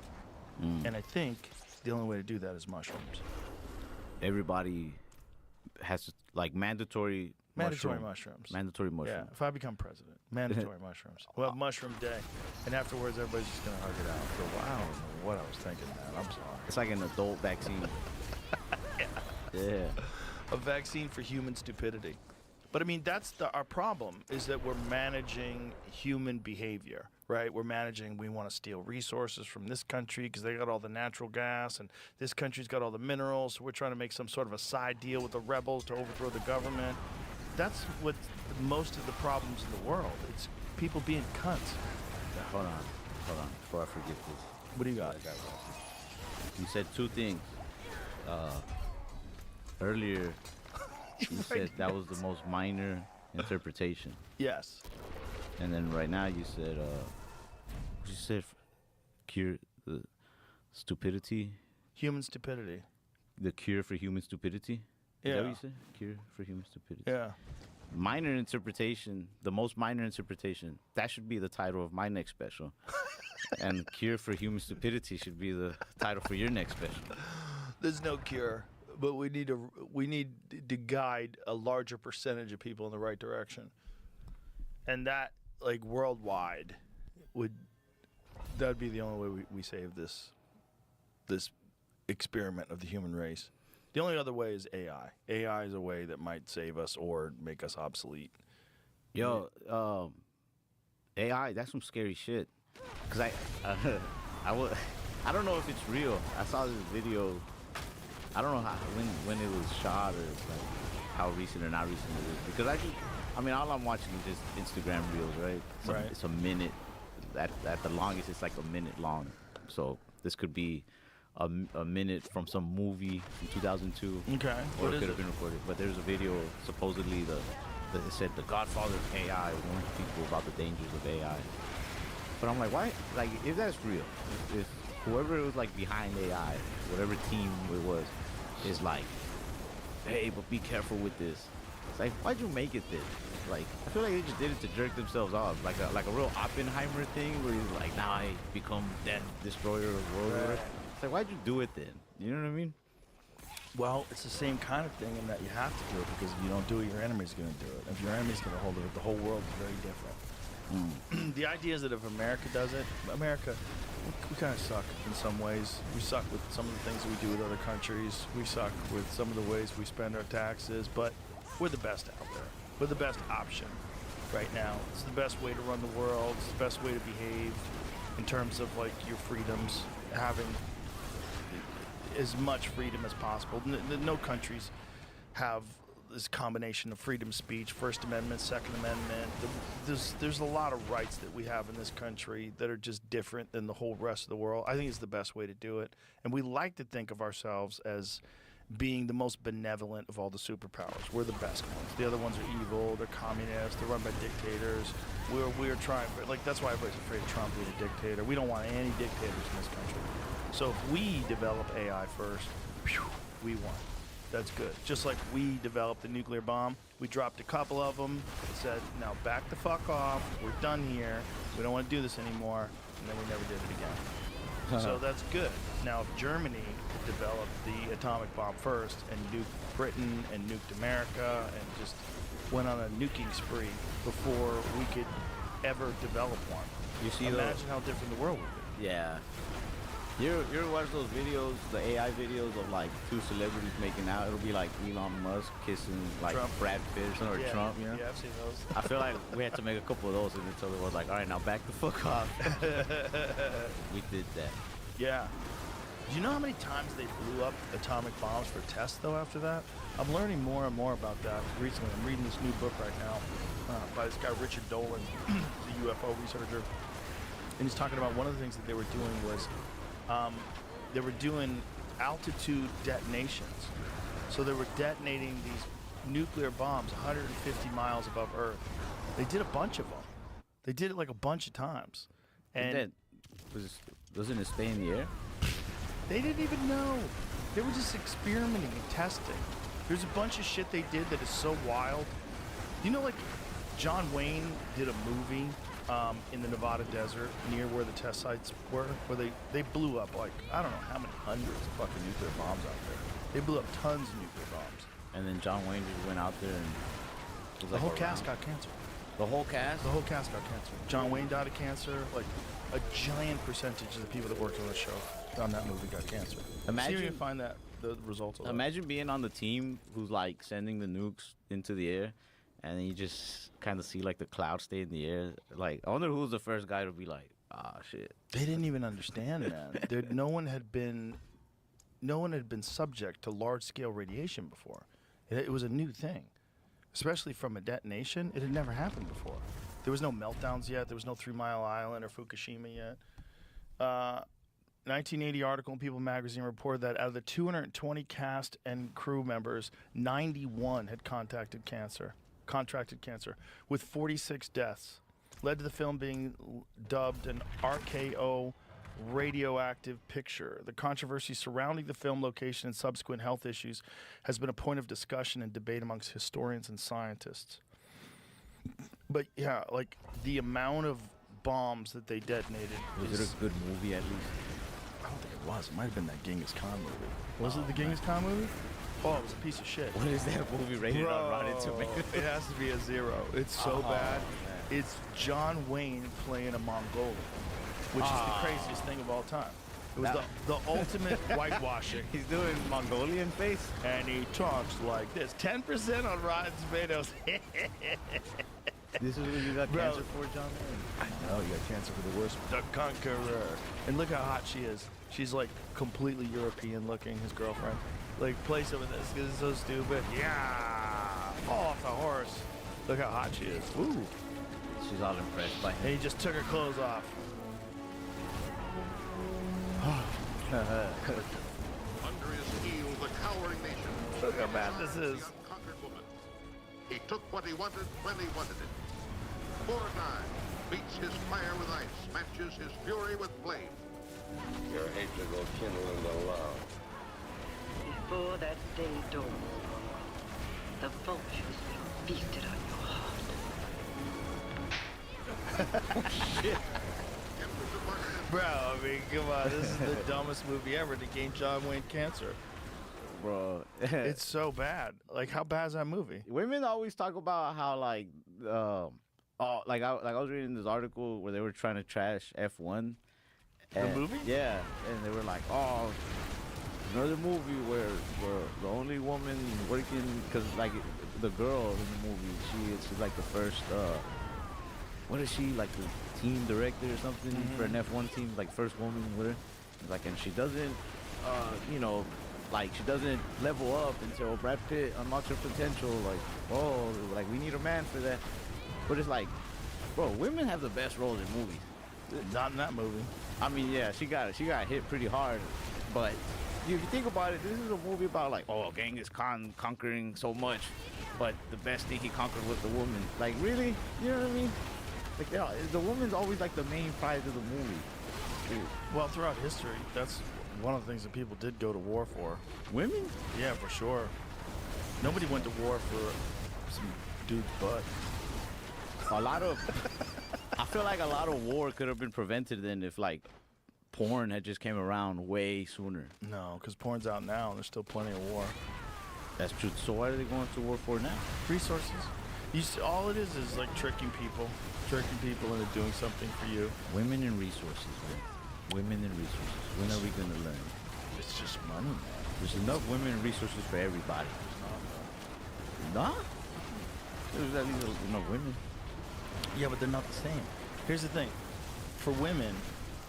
And I think the only way to do that is mushrooms. Everybody has like mandatory mushrooms. Mandatory mushrooms. Yeah, if I become president, mandatory mushrooms. We'll have mushroom day, and afterwards everybody's just gonna hug it out. So, wow, I don't know what I was thinking, man. I'm sorry. It's like an adult vaccine. Yeah. A vaccine for human stupidity. But I mean, that's our problem, is that we're managing human behavior, right? We want to steal resources from this country because they got all the natural gas, and this country's got all the minerals, so we're trying to make some sort of a side deal with the rebels to overthrow the government. That's what most of the problems in the world. It's people being cunts. Hold on, before I forget this. What do you got? You said 2 things. Earlier, you said that was the most minor interpretation. Yes. And then right now you said, cure the stupidity? Human stupidity. The cure for human stupidity? Yeah. Is that what you said? Cure for human stupidity. Yeah. Minor interpretation, the most minor interpretation, that should be the title of my next special. And cure for human stupidity should be the title for your next special. There's no cure, but we need to guide a larger percentage of people in the right direction. And that, like, worldwide, that'd be the only way we save this experiment of the human race. The only other way is AI. AI is a way that might save us or make us obsolete. Yo, AI, that's some scary shit. Cause I don't know if it's real. I saw this video. I don't know when it was shot or like how recent or not recent it is. Because I mean, all I'm watching is just Instagram reels, right? Right. It's a minute. At the longest, it's like a minute long. So this could be a minute from some movie from 2002. Okay. Or it could have been recorded. But there's a video, supposedly, it said the Godfather of AI warns people about the dangers of AI. But I'm like, why? Like, if that's real, if whoever was like behind AI, whatever team it was, is like, hey, but be careful with this. It's like, why'd you make it then? Like, I feel like they just did it to jerk themselves off, like a real Oppenheimer thing, where he's like, now I become death destroyer of the world. Right. It's like, why'd you do it then? You know what I mean? Well, it's the same kind of thing in that you have to do it because if you don't do it, your enemy's going to do it. If your enemy's going to hold it, the whole world is very different. The idea is that if America does it, America, we kind of suck in some ways. We suck with some of the things that we do with other countries. We suck with some of the ways we spend our taxes, but we're the best out there. We're the best option right now. It's the best way to run the world. It's the best way to behave in terms of like your freedoms, having as much freedom as possible. No countries have this combination of freedom of speech, First Amendment, Second Amendment. There's a lot of rights that we have in this country that are just different than the whole rest of the world. I think it's the best way to do it. And we like to think of ourselves as being the most benevolent of all the superpowers. We're the best ones. The other ones are evil, they're communists, they're run by dictators. We're trying, like that's why everybody's afraid of Trump being a dictator. We don't want any dictators in this country. So if we develop AI first, we won. That's good. Just like we developed the nuclear bomb, we dropped a couple of them, said, now back the fuck off, we're done here, we don't want to do this anymore, and then we never did it again. So that's good. Now if Germany developed the atomic bomb first and nuked Britain and nuked America and just went on a nuking spree before we could ever develop one, You see imagine how different the world would be. Yeah. You ever watch those videos, the AI videos of like two celebrities making out? It'll be like Elon Musk kissing like Trump. Brad Pitt or Yeah, Trump, you know? Yeah, I've seen those. I feel like we had to make a couple of those and until it was like, all right, now back the fuck off. We did that. Yeah. Do you know how many times they blew up atomic bombs for tests, though, after that? I'm learning more and more about that recently. I'm reading this new book right now by this guy, Richard Dolan, the UFO researcher. And he's talking about one of the things that they were doing was they were doing altitude detonations. So they were detonating these nuclear bombs 150 miles above Earth. They did a bunch of them. They did it like a bunch of times. And doesn't it stay in the air? they didn't even know. They were just experimenting and testing. There's a bunch of shit they did that is so wild. You know, like John Wayne did a movie in the Nevada desert near where the test sites were, where they blew up like, I don't know how many hundreds of fucking nuclear bombs out there. They blew up tons of nuclear bombs. And then John Wayne just went out there and was The like whole around. cast got cancer. The whole cast? The whole cast got cancer. John Wayne died of cancer. Like a giant percentage of the people that worked on the show on that movie got cancer. Imagine- See if you can find that the results of that. Imagine being on the team who's like sending the nukes into the air, and then you just kind of see like the clouds stay in the air. Like, I wonder who's the first guy to be like, ah, shit. They didn't even understand, man. No one had been subject to large-scale radiation before. It was a new thing, especially from a detonation. It had never happened before. There was no meltdowns yet. There was no 3 Mile Island or Fukushima yet. 1980 article in People magazine reported that out of the 220 cast and crew members, 91 had contracted cancer, with 46 deaths. Led to the film being dubbed an RKO radioactive picture. The controversy surrounding the film location and subsequent health issues has been a point of discussion and debate amongst historians and scientists. But yeah, like the amount of bombs that they detonated. Was it a good movie at least? I don't think it was. It might have been that Genghis Khan movie. Was it the Genghis Khan movie? Oh, it was a piece of shit. What is that movie rated on Rotten Tomatoes? It has to be a 0. It's so bad. Man. It's John Wayne playing a Mongolian, which is the craziest thing of all time. It was the ultimate whitewashing. He's doing Mongolian face? And he talks like this. 10% on Rotten Tomatoes. This is what you got Bro. cancer for, John Wayne? I know, you got cancer for the worst. The Conqueror. And look how hot she is. She's like completely European looking, his girlfriend. Like, play some of this because it's so stupid. Yeah! Fall off the horse. Look how hot she is. Ooh. She's all impressed by And him. he just took her clothes off. Under his heel, the cowering nation. Look how bad this is. The unconquered woman. He took what he wanted when he wanted it. 4 times meets his fire with ice, matches his fury with flame. Your hatred will kindle into love. Before that day dawns, the vultures will feast it on your heart. Shit. Bro, I mean, come on. This is the dumbest movie ever to gain John Wayne cancer. bro. It's so bad. Like, how bad is that movie? Women always talk about how like, like I was reading this article where they were trying to trash F1. The movie? Yeah, and they were like, oh, another movie where the only woman working, because like the girl in the movie, she's like the first, what is she, like the team director or something for an F1 team, like first woman with her. Like, and she doesn't, you know, like she doesn't level up until Brad Pitt unlocks her potential. Like, oh, like we need a man for that. But it's like, bro, women have the best roles in movies. Not in that movie. I mean, yeah, she got hit pretty hard, but if you think about it, this is a movie about like, oh, Genghis Khan conquering so much, but the best thing he conquered was the woman. Like, really? You know what I mean? Like, yeah, the woman's always like the main prize of the movie. Dude. Well, throughout history, that's one of the things that people did go to war for. Women? Yeah, for sure. Nobody went to war for some dude's butt. A lot of, I feel like a lot of war could have been prevented then if like porn had just came around way sooner. No, because porn's out now and there's still plenty of war. That's true. So why are they going to war for now? Resources. You see, all it is like tricking people into doing something for you. Women and resources, man. Women and resources. When are we going to learn? It's just money, man. There's enough women and resources for everybody. Nah? There's at least enough women. Yeah, but they're not the same. Here's the thing. For women,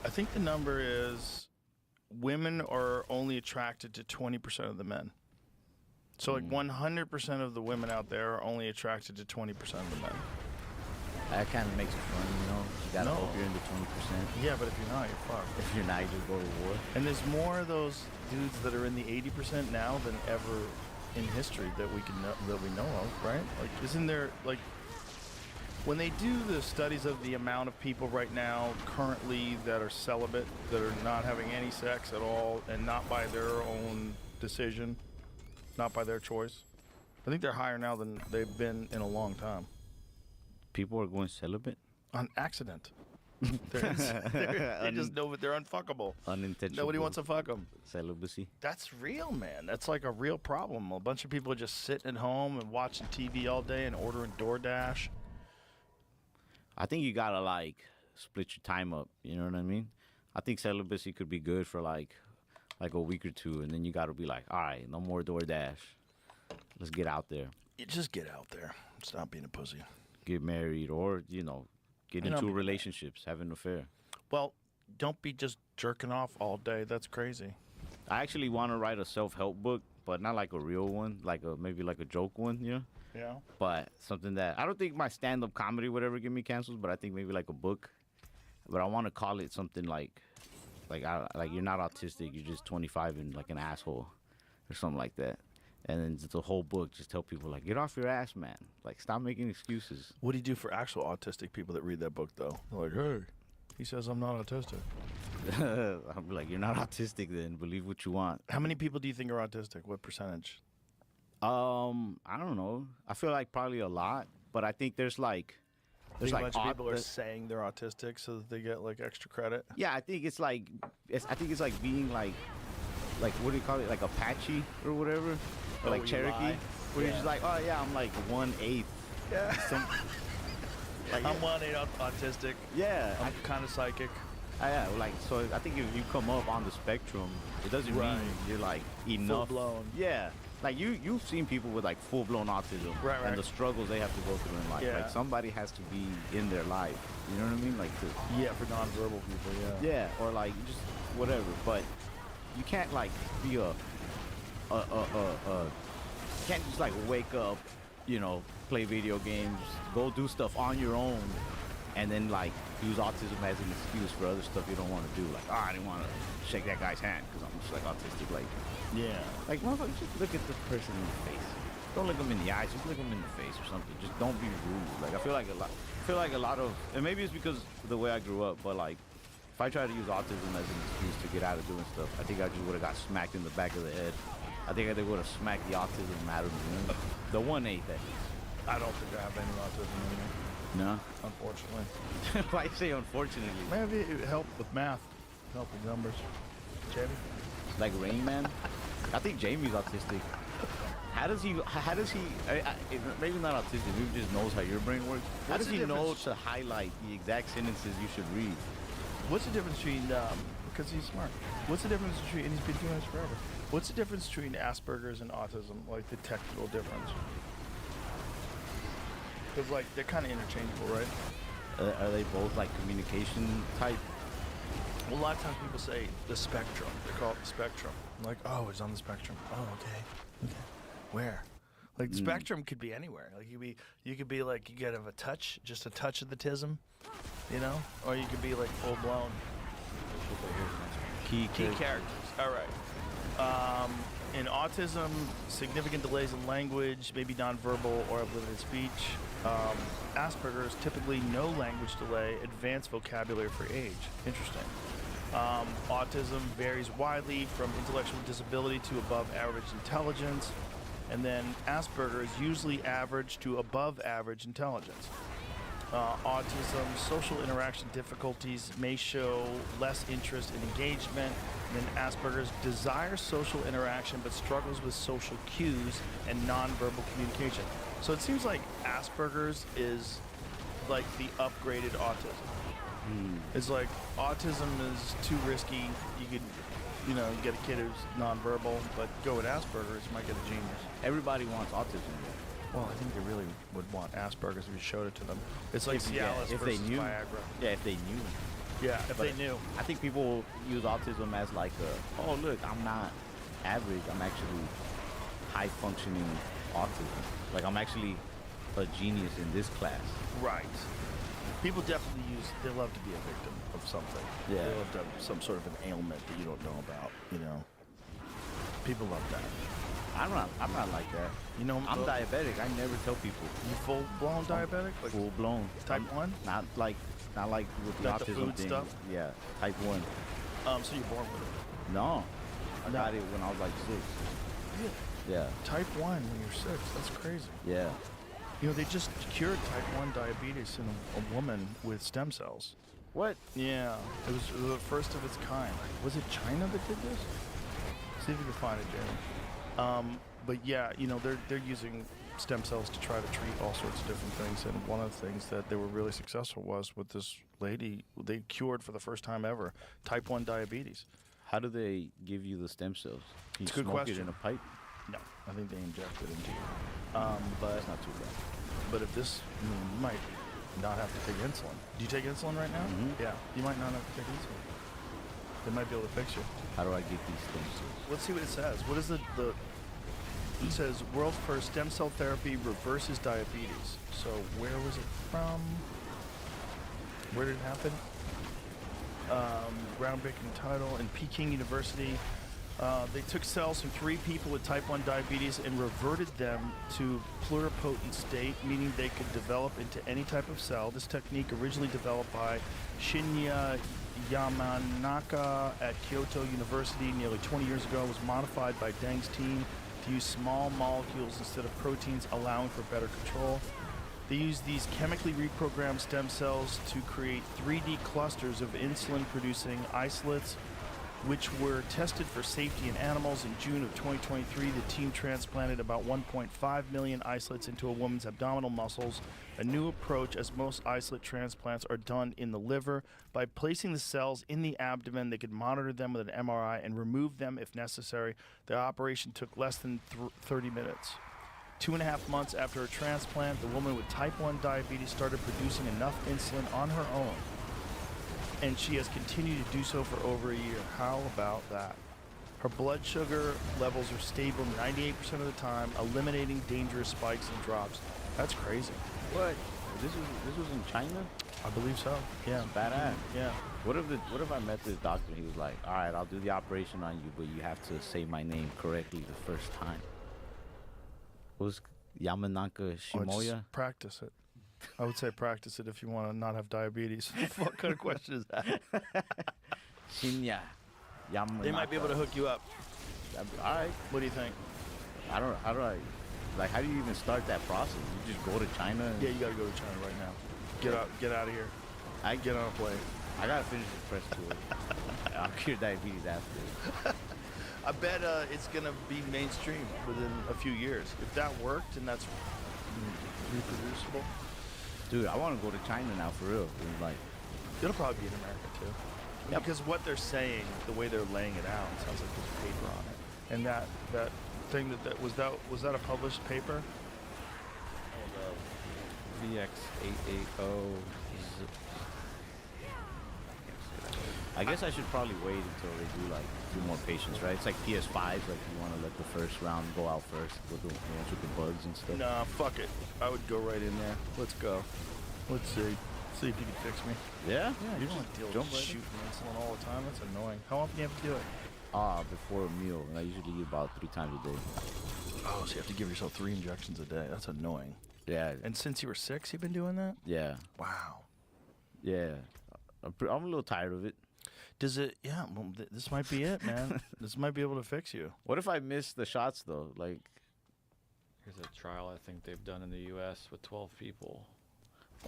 I think the number is women are only attracted to 20% of the men. So like 100% of the women out there are only attracted to 20% of the men. That kind of makes it fun, you know? You gotta hope you're in the 20%. Yeah, but if you're not, you're fucked. If you're not, you just go to war. And there's more of those dudes that are in the 80% now than ever in history that we know of, right? Like, isn't there, like, when they do the studies of the amount of people right now currently that are celibate, that are not having any sex at all, and not by their own decision, not by their choice, I think they're higher now than they've been in a long time. People are going celibate? On accident. They just know that they're unfuckable. Unintentional. Nobody wants to fuck them. Celibacy. That's real, man. That's like a real problem. A bunch of people are just sitting at home and watching TV all day and ordering DoorDash. I think you gotta like split your time up. You know what I mean? I think celibacy could be good for like a week or two, and then you gotta be like, all right, no more DoorDash. Let's get out there. You just get out there. Stop being a pussy. Get married, or get into relationships, have an affair. Well, don't be just jerking off all day. That's crazy. I actually want to write a self-help book, but not like a real one, maybe like a joke one, you know? Yeah. But something that I don't think my stand-up comedy would ever get me canceled, but I think maybe like a book. But I want to call it something like you're not autistic, you're just 25 and like an asshole, or something like that. And then it's a whole book, just tell people like, get off your ass, man. Like, stop making excuses. What do you do for actual autistic people that read that book, though? They're like, hey, he says I'm not autistic. I'll be like, you're not autistic then. Believe what you want. How many people do you think are autistic? What percentage? I don't know. I feel like probably a lot, but I think there's like a bunch of people are saying they're autistic so that they get like extra credit. Yeah, I think it's like being like what do you call it? Like Apache or whatever, or like Cherokee, where you're just like, oh yeah, I'm like 1/8. Yeah. Like, I'm 1/8 autistic. Yeah. I'm kind of psychic. Yeah, like, so I think if you come up on the spectrum, it doesn't mean you're like enough. Full blown. Yeah. Like you've seen people with like full blown autism and the struggles they have to go through in life. Yeah. Like somebody has to be in their life. You know what I mean? Like for nonverbal people, yeah. Yeah, or like just whatever. But you can't like be you can't just like wake up, you know, play video games, go do stuff on your own, and then like use autism as an excuse for other stuff you don't want to do. Like, I didn't want to shake that guy's hand because I'm just like autistic. Like, yeah, like motherfucker, just look at the person in the face. Don't look them in the eyes. Just look them in the face or something. Just don't be rude. Like I feel like a lot of, and maybe it's because of the way I grew up, but like if I tried to use autism as an excuse to get out of doing stuff, I think I just would have got smacked in the back of the head. I think they would have smacked the autism out of me. You know? The 1/8 that is. I don't think I have any autism in me. No? Unfortunately. Why say unfortunately? Maybe it helped with math. Helped with numbers. Chevy? Like Rain Man? I think Jamie's autistic. How does he, maybe not autistic, maybe he just knows how your brain works. How What's does the he know difference? to highlight the exact sentences you should read? What's the difference between, because he's smart, what's the difference between, and he's been doing this forever, what's the difference between Asperger's and autism, like the technical difference? Because, like, they're kind of interchangeable, right? Are they both like communication type? Well, a lot of times people say the spectrum. They call it the spectrum. I'm like, oh, it's on the spectrum. Oh, okay. Where? Like, the spectrum could be anywhere. Like, you could be like, you could have a touch, just a touch of the tism, you know? Or you could be like full blown. Key characters. All right. In autism, significant delays in language, maybe nonverbal or limited speech. Asperger's, typically no language delay, advanced vocabulary for age. Interesting. Autism varies widely from intellectual disability to above average intelligence. And then Asperger is usually average to above average intelligence. Autism, social interaction difficulties may show less interest in engagement than Asperger's, desires social interaction but struggles with social cues and nonverbal communication. So it seems like Asperger's is like the upgraded autism. It's like autism is too risky. You could, you know, get a kid who's nonverbal, but go with Asperger's, you might get a genius. Everybody wants autism. Well, I think they really would want Asperger's if you showed it to them. It's like Cialis if versus they knew. Viagra. Yeah, if they knew. Yeah, if But they knew. I think people use autism as like a, oh look, I'm not average. I'm actually high functioning autism. Like I'm actually a genius in this class. Right. People definitely they love to be a victim of something. Yeah. They love to have some sort of an ailment that you don't know about, you know. People love that. I'm not like that. You know, I'm diabetic. I never tell people. You full blown diabetic? Like full blown. Type 1? Not like with the Like the autism food thing. stuff? Yeah, type 1. So you're born with it? No. I got it when I was like 6. Really? Yeah. Type 1 when you're 6. That's crazy. Yeah. You know, they just cured type 1 diabetes in a woman with stem cells. What? Yeah. It was the first of its kind. Was it China that did this? See if you can find it, Jamie. But yeah, you know, they're using stem cells to try to treat all sorts of different things. And one of the things that they were really successful was with this lady, they cured for the first time ever type 1 diabetes. How do they give you the stem cells? Can It's a you good smoke question. it in a pipe? No, I think they inject it into you. But it's not too bad. But if this, I mean, you might not have to take insulin. Do you take insulin right now? Mhm. Yeah, you might not have to take insulin. They might be able to fix you. How do I get these stem cells? Let's see what it says. What is it says world's first stem cell therapy reverses diabetes. So where was it from? Where did it happen? Groundbreaking title in Peking University. They took cells from 3 people with type 1 diabetes and reverted them to pluripotent state, meaning they could develop into any type of cell. This technique, originally developed by Shinya Yamanaka at Kyoto University nearly 20 years ago, was modified by Deng's team to use small molecules instead of proteins, allowing for better control. They use these chemically reprogrammed stem cells to create 3D clusters of insulin-producing isolates, which were tested for safety in animals. In June of 2023, the team transplanted about 1.5 million isolates into a woman's abdominal muscles, a new approach as most isolate transplants are done in the liver. By placing the cells in the abdomen, they could monitor them with an MRI and remove them if necessary. The operation took less than 30 minutes. 2.5 months after her transplant, the woman with type 1 diabetes started producing enough insulin on her own, and she has continued to do so for over a year. How about that? Her blood sugar levels are stable 98% of the time, eliminating dangerous spikes and drops. That's crazy. What? This was in China? I believe so. Yeah. Badass. Yeah. What if I met this doctor and he was like, all right, I'll do the operation on you, but you have to say my name correctly the first time. What was Yamanaka Shimoya? Just practice it. I would say practice it if you want to not have diabetes. What kind of question is that? Shinya Yamanaka. They might be able to hook you up. All right. What do you think? How do you even start that process? You just go to China? Yeah, you got to go to China right now. Get out of here. Get on a plane. I got to finish this press tour. I'll cure diabetes after. I bet it's gonna be mainstream within a few years. If that worked and that's reproducible, Dude, I want to go to China now for real. It's like, it'll probably be in America too. Yep. Because what they're saying, the way they're laying it out, it sounds like there's paper on it. And that thing was that a published paper? VX880. I guess I should probably wait until they do like a few more patients, right? It's like PS5s, like you want to let the first round go out first with the bugs and stuff. Nah, fuck it. I would go right in there. Let's go. Let's see. See if you can fix me. Yeah? Yeah, you don't want to deal with shooting insulin all the time. That's annoying. How often do you have to do it? Before a meal, and I usually eat about 3 times a day. Oh, so you have to give yourself 3 injections a day. That's annoying. Yeah. And since you were 6, you've been doing that? Yeah. Wow. Yeah. I'm a little tired of it. Does it? Yeah. Well, this might be it, man. This might be able to fix you. What if I miss the shots though? Like, Here's a trial I think they've done in the U.S. with 12 people.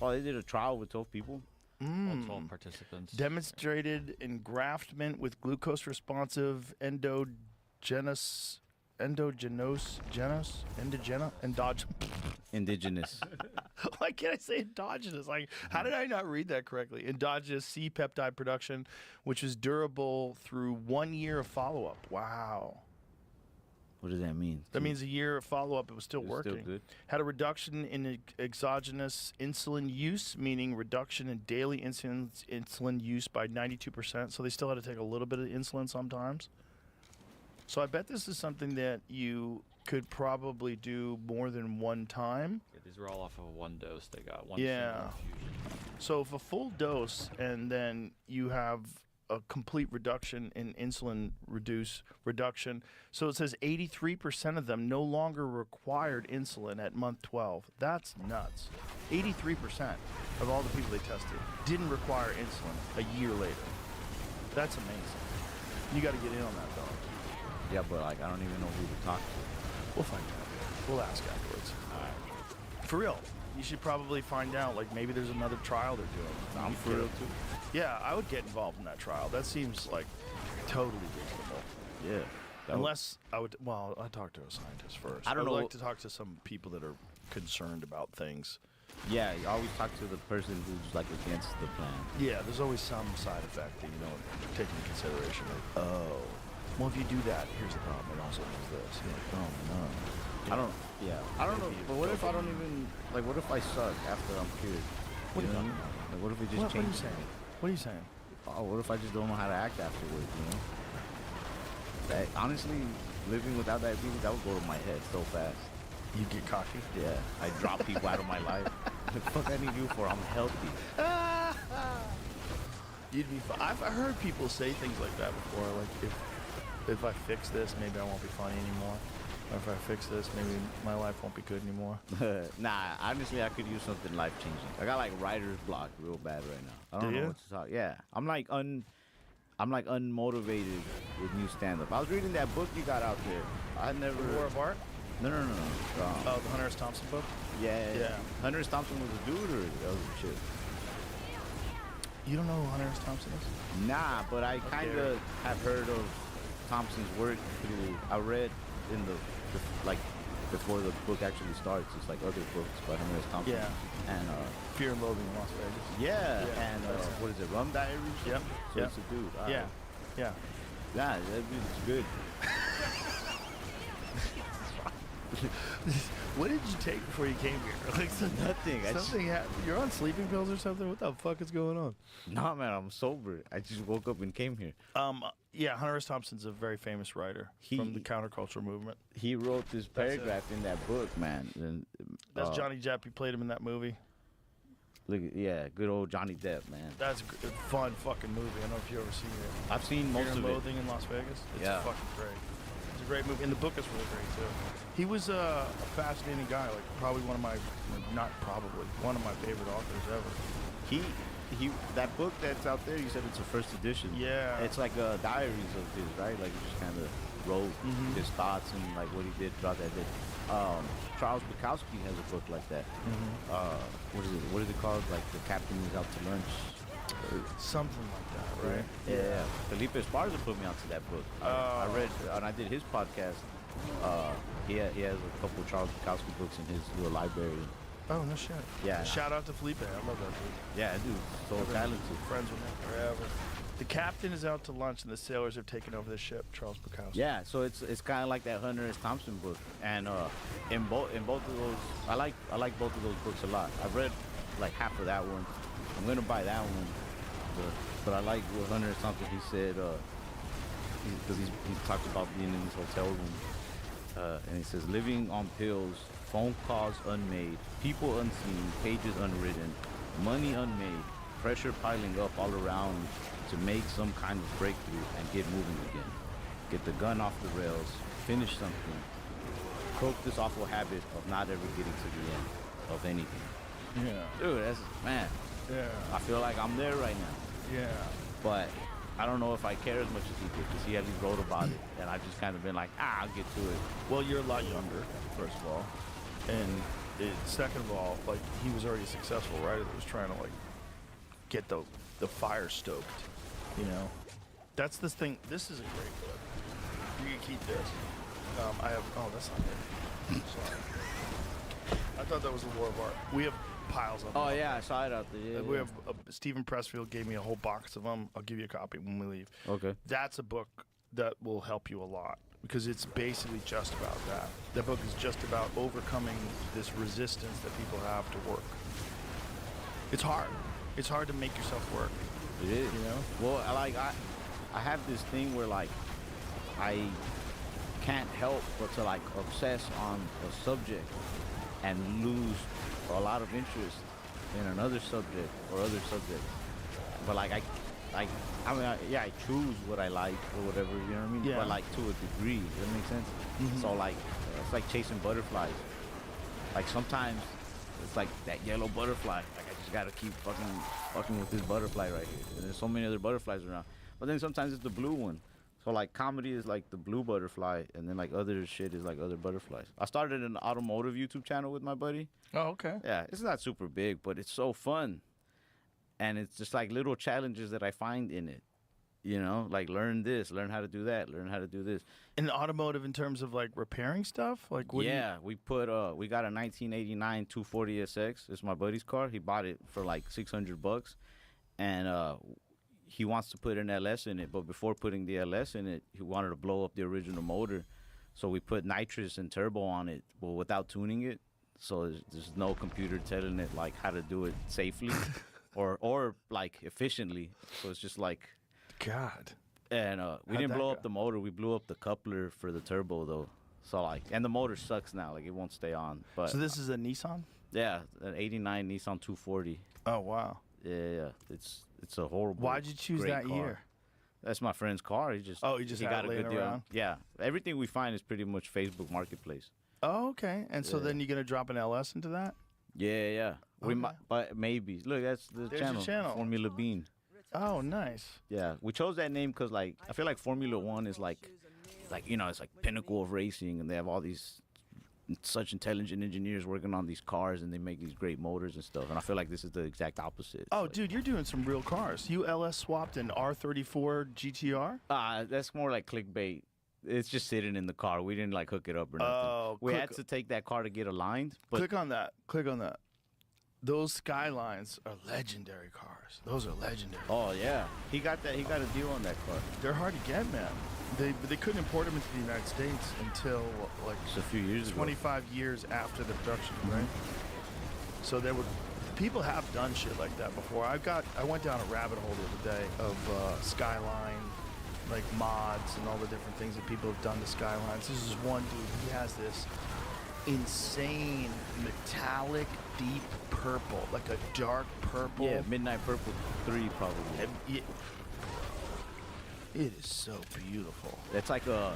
Oh, they did a trial with 12 people? Well, 12 participants. Demonstrated engraftment with glucose-responsive endogenous. Indigenous. Why can't I say endogenous? Like, how did I not read that correctly? Endogenous C-peptide production, which is durable through 1 year of follow-up. Wow. What does that mean? That means a year of follow-up, it was still working. Still good. Had a reduction in exogenous insulin use, meaning reduction in daily insulin use by 92%. So they still had to take a little bit of insulin sometimes. So I bet this is something that you could probably do more than one time. Yeah, these were all off of one dose they got. One Yeah. single infusion. So if a full dose and then you have a complete reduction in insulin reduction. So it says 83% of them no longer required insulin at month 12. That's nuts. 83% of all the people they tested didn't require insulin a year later. That's amazing. You got to get in on that though. Yeah, but like I don't even know who to talk to. We'll find out. We'll ask afterwards. All right. For real. You should probably find out, like maybe there's another trial they're doing. I'm for real too. Yeah, I would get involved in that trial. That seems like totally reasonable. Yeah. Unless I would, well, I talk to a scientist first. I don't know. I'd like to talk to some people that are concerned about things. Yeah, you always talk to the person who's like against the plan. Yeah, there's always some side effect that you don't take into consideration. Like, oh, well, if you do that, here's the problem. It also does this. You're like, oh no. I don't. Yeah. I don't know. But what if I don't even like? What if I suck after I'm cured? What are you know? talking about? Like, what if we just What are change? you saying? What are you saying? Oh, what if I just don't know how to act afterwards? You know. That, honestly, living without diabetes, that would go to my head so fast. You get cocky? Yeah. I drop people out of my life. What the fuck I need you for? I'm healthy. You'd be. I've heard people say things like that before. Like if I fix this, maybe I won't be funny anymore. Or if I fix this, maybe my life won't be good anymore. Nah, honestly, I could use something life changing. I got like writer's block real bad right now. I don't Do know you? what to talk. Yeah, I'm like unmotivated with new stand-up. I was reading that book you got out there. I never. War of Art? No. Oh, the Hunter S. Thompson book? Yeah. Yeah. Hunter S. Thompson was a dude or that was a chick? You don't know who Hunter S. Thompson is? Nah, but I kind of have heard of Thompson's work through. I read in the like before the book actually starts. It's like other books by Hunter S. Thompson. Yeah. And Fear and Loathing in Las Vegas. yeah, Yeah, and that's it. what is it? Rum Diaries? Yep. So Yep. it's a dude. Yeah. Yeah. Yeah, that dude's good. What did you take before you came here? Like Nothing. Something happened. You're on sleeping pills or something? What the fuck is going on? Nah, man, I'm sober. I just woke up and came here. Yeah, Hunter S. Thompson's a very famous writer from the counterculture movement. He wrote this paragraph in that book, man. And, That's Johnny Depp. He played him in that movie. Look, yeah, good old Johnny Depp, man. That's a fun fucking movie. I don't know if you've ever seen it. I've seen most Fear of and it. Loathing in Las Vegas. It's Yeah. fucking great. It's a great movie, and the book is really great too. He was a fascinating guy, like probably one of my favorite authors ever. He that book that's out there, you said it's a first edition. Yeah. It's like diaries of his, right? Like he just kind of wrote his thoughts and like what he did throughout that day. Charles Bukowski has a book like that. What is it called? Like the captain is out to lunch. Something like that, right? Yeah. Felipe Esparza put me onto that book. I read, and I did his podcast. He has a couple of Charles Bukowski books in his little library. Oh, no shit. Yeah. Shout out to Felipe. I love that dude. Yeah, dude, so talented. Friends with him forever. The captain is out to lunch, and the sailors have taken over the ship. Charles Bukowski. Yeah, so it's kind of like that Hunter S. Thompson book, and in both of those, I like both of those books a lot. I've read like half of that one. I'm gonna buy that one, but I like what Hunter S. Thompson. He said because he talked about being in this hotel room, and he says living on pills, phone calls unmade, people unseen, pages unwritten, money unmade, pressure piling up all around to make some kind of breakthrough and get moving again. Get the gun off the rails, finish something, croak this awful habit of not ever getting to the end of anything. Yeah. Dude, that's, man. Yeah. I feel like I'm there right now. Yeah. But I don't know if I care as much as he did, because he at least wrote about it, and I've just kind of been like, I'll get to it. Well, you're a lot younger, first of all. And second of all, like, he was already a successful writer that was trying to, like, get the fire stoked, you know? That's the thing. This is a great book. You can keep this. I have, oh, that's not it. Sorry. I thought that was the War of Art. We have piles of them. Oh, yeah, I saw it out there. Yeah, We have, Stephen Pressfield gave me a whole box of them. I'll give you a copy when we leave. Okay. That's a book that will help you a lot, because it's basically just about that. That book is just about overcoming this resistance that people have to work. It's hard. It's hard to make yourself work. It is. You know? Well, I have this thing where, like, I can't help but to, like, obsess on a subject and lose a lot of interest in another subject or other subjects. But, like, I choose what I like or whatever, you know what I mean? Yeah. But, like, to a degree, does that make sense? Mhm. So, like, it's like chasing butterflies. Like, sometimes it's like that yellow butterfly. Like, I just gotta keep fucking with this butterfly right here. And there's so many other butterflies around. But then sometimes it's the blue one. So, like, comedy is like the blue butterfly, and then, like, other shit is like other butterflies. I started an automotive YouTube channel with my buddy. Oh, okay. Yeah, it's not super big, but it's so fun. And it's just like little challenges that I find in it. You know, like learn this, learn how to do that, learn how to do this. In automotive, in terms of like repairing stuff, like what? We got a 1989 240 SX. It's my buddy's car. He bought it for like $600, and he wants to put an LS in it. But before putting the LS in it, he wanted to blow up the original motor. So we put nitrous and turbo on it, but without tuning it. So there's no computer telling it like how to do it safely or like efficiently. So it's just like, God. And we didn't blow up the motor. We blew up the coupler for the turbo though. So like, and the motor sucks now. Like it won't stay on. But so this is a Nissan? Yeah, an '89 Nissan 240. Oh wow. Yeah. It's a horrible. Why'd you choose great that car. year? That's my friend's car. He just had got it a laying good deal. around? Yeah, everything we find is pretty much Facebook Marketplace. Oh, okay. And so then you're gonna drop an LS into that? Yeah. We Okay. might, but maybe. Look, that's the There's your channel. Formula Bean. Oh, nice. Yeah, we chose that name because like I feel like Formula One is like you know, it's like pinnacle of racing, and they have all these such intelligent engineers working on these cars, and they make these great motors and stuff. And I feel like this is the exact opposite. Oh, dude, you're doing some real cars. You LS swapped an R34 GTR? That's more like clickbait. It's just sitting in the car. We didn't like hook it up or nothing. Oh, we had to take that car to get aligned. But Click on that. Click on that. Those Skylines are legendary cars. Those are legendary. Oh yeah, he got that. He got a deal on that car. They're hard to get, man. They couldn't import them into the United States until like just a few years ago. 25 years after the production, right? So people have done shit like that before. I went down a rabbit hole the other day of Skyline, like mods and all the different things that people have done to Skylines. This is one dude. He has this insane metallic deep purple, like a dark purple. Yeah, Midnight Purple 3 probably. It is so beautiful. It's like a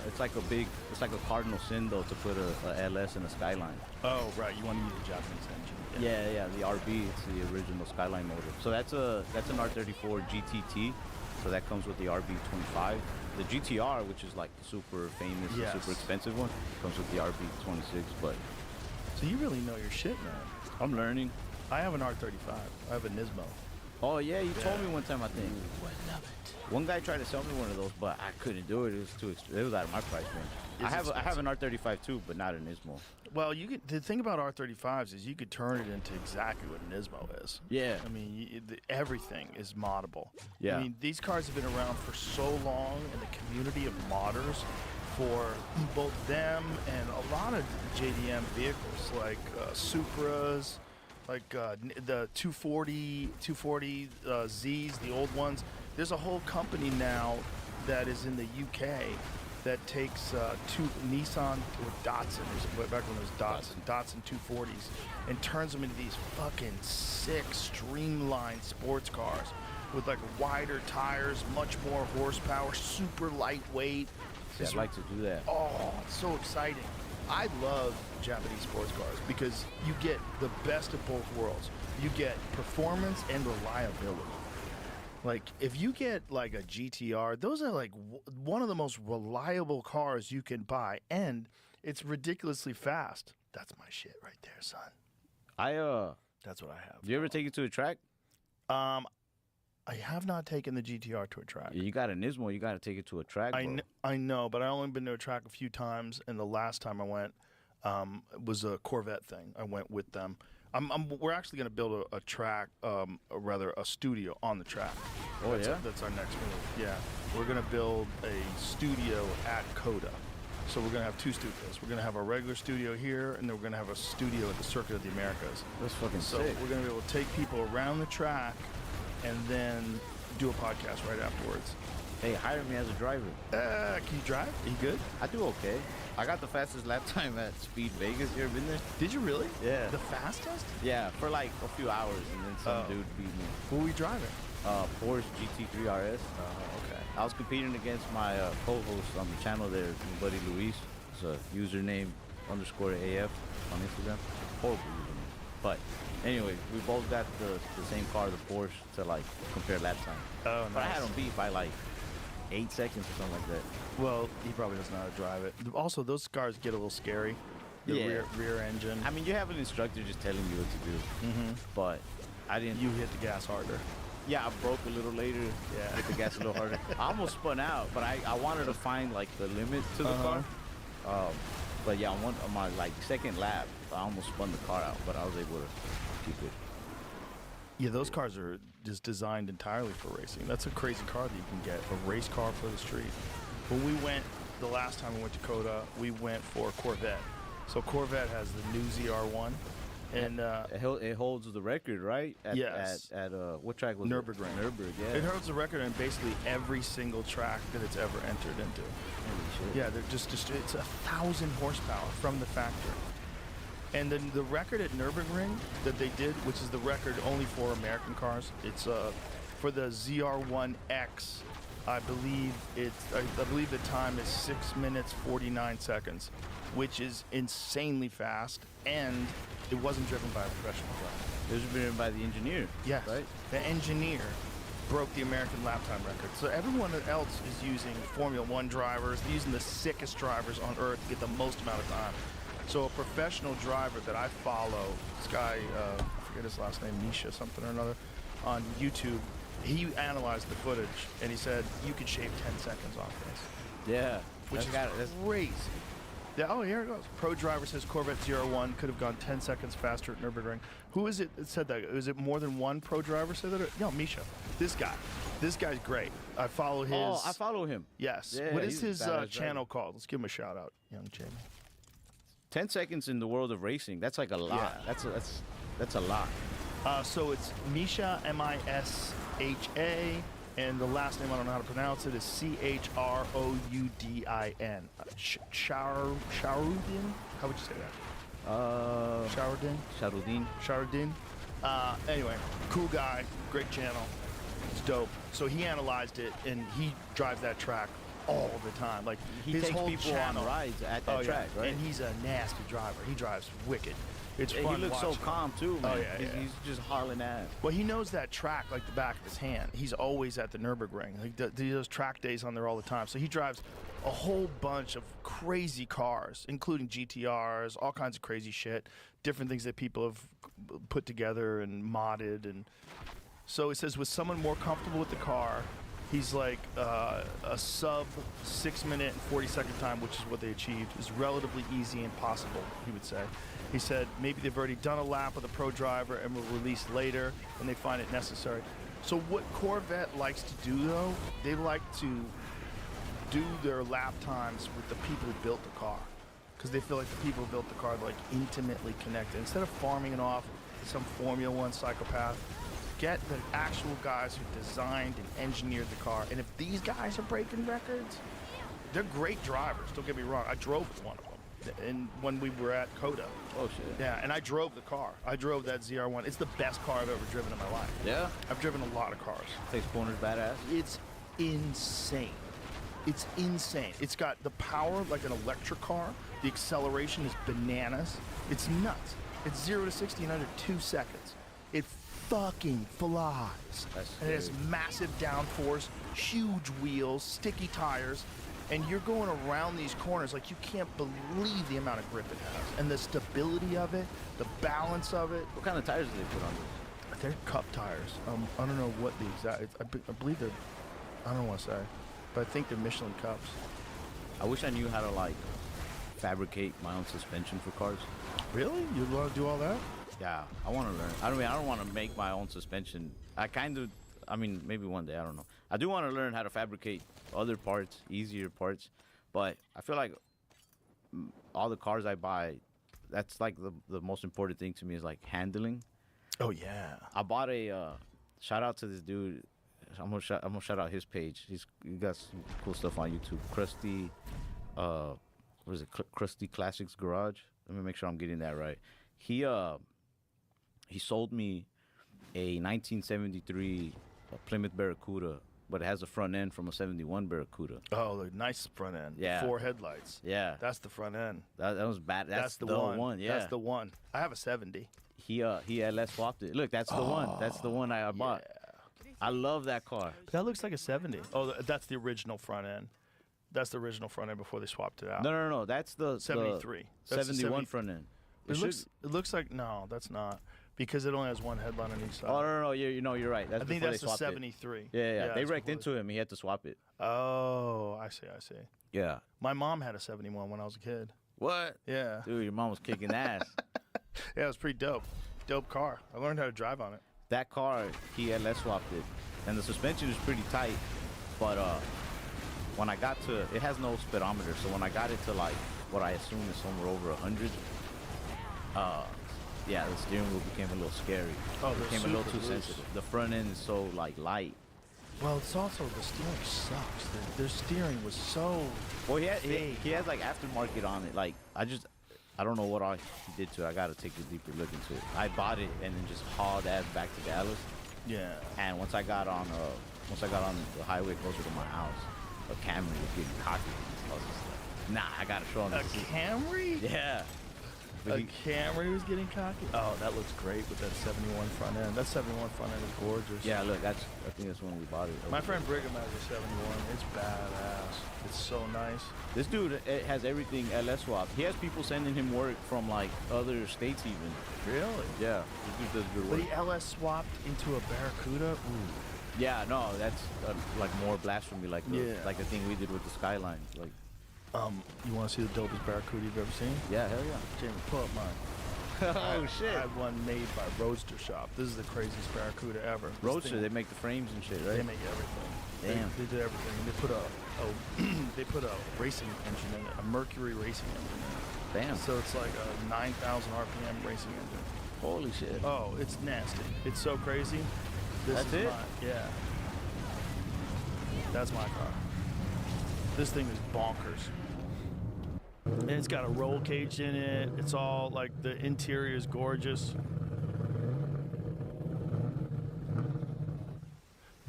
cardinal sin though to put a LS in a Skyline. Oh right, you want to use the Japanese engine. Yeah, the RB. It's the original Skyline motor. So that's an R34 GTT. So that comes with the RB25. The GTR, which is like the super famous, Yes. super expensive one, comes with the RB26. But so you really know your shit, man. I'm learning. I have an R35. I have a Nismo. Oh yeah, you told me one time, I think. One guy tried to sell me one of those, but I couldn't do it. It was too it was out of my price range. I have an R35 too, but not an Ismo. Well, the thing about R35s is you could turn it into exactly what an Ismo is. Yeah. I mean, everything is moddable. Yeah. I mean, these cars have been around for so long in the community of modders for both them and a lot of JDM vehicles like Supras, like the 240 Zs, the old ones. There's a whole company now that is in the UK that takes two Nissan or Datsun, back when it was Datsun 240s, and turns them into these fucking sick, streamlined sports cars with like wider tires, much more horsepower, super lightweight. See, I'd like to do that. Oh, it's so exciting. I love Japanese sports cars because you get the best of both worlds. You get performance and reliability. Like, if you get, like, a GTR, those are, like, one of the most reliable cars you can buy, and it's ridiculously fast. That's my shit right there, son. That's what I have. You ever take it to a track? I have not taken the GTR to a track. Yeah, you got an Ismo, you got to take it to a track, bro. I know, but I've only been to a track a few times, and the last time I went was a Corvette thing. I went with them. We're actually going to build a track, or rather a studio on the track. Oh, That's yeah? That's our next move. Yeah. We're going to build a studio at Coda. So we're going to have two studios. We're going to have a regular studio here, and then we're going to have a studio at the Circuit of the Americas. That's fucking so sick. We're going to be able to take people around the track and then do a podcast right afterwards. Hey, hire me as a driver. Can you drive? Are you good? I do okay. I got the fastest lap time at Speed Vegas. You ever been there? Did you really? Yeah. The fastest? Yeah, for like a few hours, and then some dude beat me. Who were you driving? Porsche GT3 RS. Okay. I was competing against my co-host on the channel there, my buddy Luis. It's a username _AF on Instagram. Horrible username. But anyway, we both got the same car, the Porsche, to like compare lap time. Oh, nice. But I had him beat by like 8 seconds or something like that. Well, he probably doesn't know how to drive it. Also, those cars get a little scary. The rear engine. I mean, you have an instructor just telling you what to do. Mm-hmm. But I didn't. You hit the gas harder. Yeah, I broke a little later. Yeah. Hit the gas a little harder. I almost spun out, but I wanted to find like the limit to the car. But yeah, on my like second lap, I almost spun the car out, but I was able to keep it. Yeah, those cars are just designed entirely for racing. That's a crazy car that you can get, a race car for the street. When we went, the last time we went to Coda, we went for Corvette. So Corvette has the new ZR1. And it holds the record, right? Yes. At what track was Nürburgring. it? Nürburgring, yeah. It holds the record in basically every single track that it's ever entered into. Holy shit. Yeah, they're just it's 1,000 horsepower from the factory. And then the record at Nürburgring that they did, which is the record only for American cars, it's for the ZR1X. I believe the time is 6 minutes 49 seconds, which is insanely fast, and it wasn't driven by a professional driver. It was driven by the engineer. Yes, right. The engineer broke the American lap time record. So everyone else is using Formula One drivers, using the sickest drivers on earth to get the most amount of time. So a professional driver that I follow, this guy, I forget his last name, Misha something or another, on YouTube, he analyzed the footage and he said you could shave 10 seconds off this. Yeah, which is crazy. Yeah, oh, here it goes. Pro driver says Corvette ZR1 could have gone 10 seconds faster at Nürburgring. Who is it that said that? Is it more than one pro driver said that? No, Misha. This guy. This guy's great. I follow his. Oh, I follow him. Yes. Yeah, what is his badass channel called? Let's give him a shout out, young Jamie. 10 seconds in the world of racing. That's like a lot. Yeah. That's a lot. So it's Misha, Misha, and the last name I don't know how to pronounce it is Chroudin. Chroudin? How would you say that? Chroudin. Anyway, cool guy, great channel. It's dope. So he analyzed it and he drives that track all the time. Like He his takes whole people channel, on rides at that track, right? And he's a nasty driver. He drives wicked. It's And fun he looks so watching. calm too, man. Oh yeah, He's just hauling ass. Well, he knows that track like the back of his hand. He's always at the Nürburgring. He does track days on there all the time. So he drives a whole bunch of crazy cars, including GTRs, all kinds of crazy shit, different things that people have put together and modded. And So he says with someone more comfortable with the car, he's like a sub 6 minute and 40-second time, which is what they achieved, is relatively easy and possible, he would say. He said maybe they've already done a lap with a pro driver and will release later when they find it necessary. So what Corvette likes to do, though, they like to do their lap times with the people who built the car, because they feel like the people who built the car are like intimately connected. Instead of farming it off to some Formula One psychopath, get the actual guys who designed and engineered the car. And if these guys are breaking records, they're great drivers, don't get me wrong. I drove with one of them and when we were at Coda. Oh, shit. Yeah, and I drove the car. I drove that ZR1. It's the best car I've ever driven in my life. Yeah? I've driven a lot of cars. Takes corners badass. It's insane. It's insane. It's got the power like an electric car. The acceleration is bananas. It's nuts. It's 0 to 60 in under 2 seconds. It fucking flies. And it has massive downforce, huge wheels, sticky tires, and you're going around these corners like you can't believe the amount of grip it has. And the stability of it, the balance of it. What kind of tires do they put on this? They're cup tires. I don't know what the exact, I believe they're, I don't want to say, but I think they're Michelin cups. I wish I knew how to like fabricate my own suspension for cars. Really? You'd want to do all that? Yeah, I want to learn. I don't want to make my own suspension. I mean, maybe one day, I don't know. I do want to learn how to fabricate other parts, easier parts, but I feel like all the cars I buy, that's like the most important thing to me is like handling. Oh yeah. I bought a shout out to this dude. I'm gonna shout out his page. He got some cool stuff on YouTube. Krusty, what is it? Krusty Classics Garage. Let me make sure I'm getting that right. He sold me a 1973 Plymouth Barracuda, but it has a front end from a 71 Barracuda. Oh, the nice front end. Yeah. 4 headlights. Yeah. That's the front end. That was bad. That's the one. Yeah. That's the one. I have a 70. He LS swapped it. Look, that's the one. That's the one I bought. I love that car. That looks like a 70. Oh, that's the original front end. That's the original front end before they swapped it out. No. That's the 73. That's 71 front end. It looks like, no, that's not. Because it only has one headline on each side. Oh, no. You're right. That's I think before that's they the swapped 73. It. Yeah. They wrecked into him. He had to swap it. Oh, I see. Yeah. My mom had a 71 when I was a kid. What? Yeah. Dude, your mom was kicking ass. Yeah, it was pretty dope. Dope car. I learned how to drive on it. That car, he LS swapped it. And the suspension is pretty tight. But when I got to, it has no speedometer. So when I got it to like what I assume is somewhere over 100, yeah, the steering wheel became a little scary. Oh, it became a little too sensitive. The front end is so like light. Well, it's also the steering sucks. Their steering was so. Well, he has like aftermarket on it. Like I don't know what all he did to it. I gotta take a deeper look into it. I bought it and then just hauled ass back to Dallas. Yeah. And once I got on the highway closer to my house, a Camry was getting cocky. I was just like, nah, I gotta show him. A Camry? Yeah. A Camry was getting cocky? Oh, that looks great with that 71 front end. That 71 front end is gorgeous. Yeah, look, I think that's when we bought it. My friend Brigham has a 71. It's badass. It's so nice. This dude has everything LS swapped. He has people sending him work from like other states even. Really? Yeah. This dude does good But work. he LS swapped into a Barracuda? Ooh. Yeah, no, that's like more blasphemy, like the thing we did with the Skyline. Like, you want to see the dopest Barracuda you've ever seen? Yeah, hell yeah. Jamie, pull up mine. Oh, shit. I had one made by Roadster Shop. This is the craziest Barracuda ever. Roadster, they make the frames and shit, right? They make everything. Damn. They did everything. And they put a racing engine in it, a Mercury racing engine in it. Damn. So it's like a 9,000 RPM racing engine. Holy shit. Oh, it's nasty. It's so crazy. That's it? Yeah. That's my car. This thing is bonkers. And it's got a roll cage in it. It's all like the interior is gorgeous.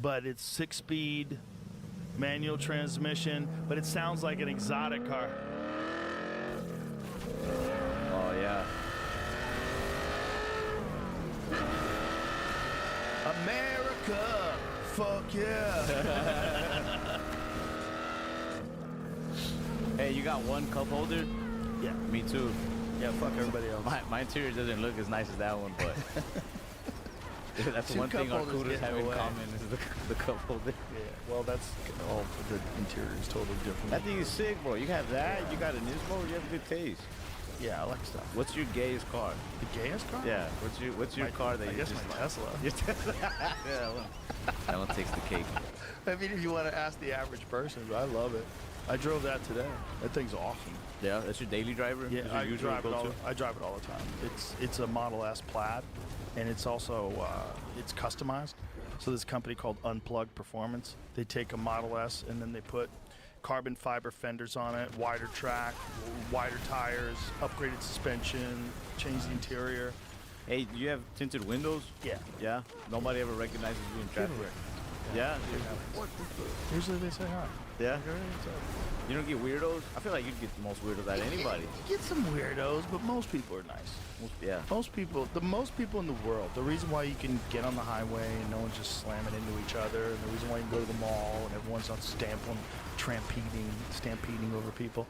But it's 6-speed manual transmission, but it sounds like an exotic car. Oh, yeah. America, fuck yeah. Hey, you got one cup holder? Yeah. Me too. Yeah, fuck everybody else. My interior doesn't look as nice as that one, but That's Two one cup thing our holders coolers getting have in away. common is the cup holder. Yeah, well, that's all. The interior is totally different. That thing is sick, bro. You have that. You got an Nismo. You have good taste. Yeah, I like stuff. What's your gayest car? The gayest car? Yeah. What's your car that I you guess just my like? Tesla. Your Tesla. Yeah, well, that one takes the cake. I mean, if you want to ask the average person, I love it. I drove that today. That thing's awesome. Yeah, that's your daily driver. Yeah, Is your usual go-to? I drive it all the time. It's a Model S Plaid, and it's also it's customized. So this company called Unplugged Performance, they take a Model S and then they put carbon fiber fenders on it, wider track, wider tires, upgraded suspension, changed the interior. Hey, do you have tinted windows? Yeah. Yeah? Nobody ever recognizes you in traffic? Yeah? Usually they say hi. Yeah? You don't get weirdos? I feel like you'd get the most weirdos out of anybody. You get some weirdos, but most people are nice. Yeah. Most people in the world, the reason why you can get on the highway and no one's just slamming into each other, and the reason why you can go to the mall and everyone's not stampeding over people,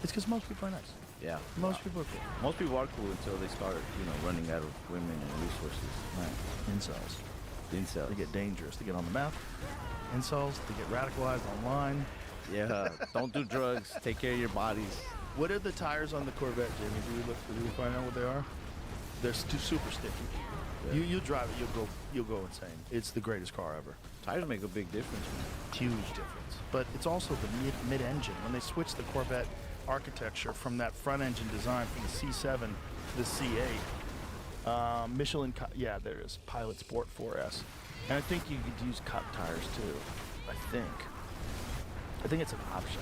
it's because most people are nice. Yeah. Most people are cool. Most people are cool until they start, running out of women and resources. Right. Incels. Incels. They get dangerous. They get on the map. Incels. They get radicalized online. Yeah. Don't do drugs. Take care of your bodies. What are the tires on the Corvette, Jamie? Do we find out what they are? They're super sticky. Yeah. You drive it, you'll go insane. It's the greatest car ever. Tires make a big difference, man. Huge difference. But it's also the mid-engine. When they switched the Corvette architecture from that front engine design from the C7 to the C8, Michelin, there it is, Pilot Sport 4S. And I think you could use cup tires too. I think it's an option.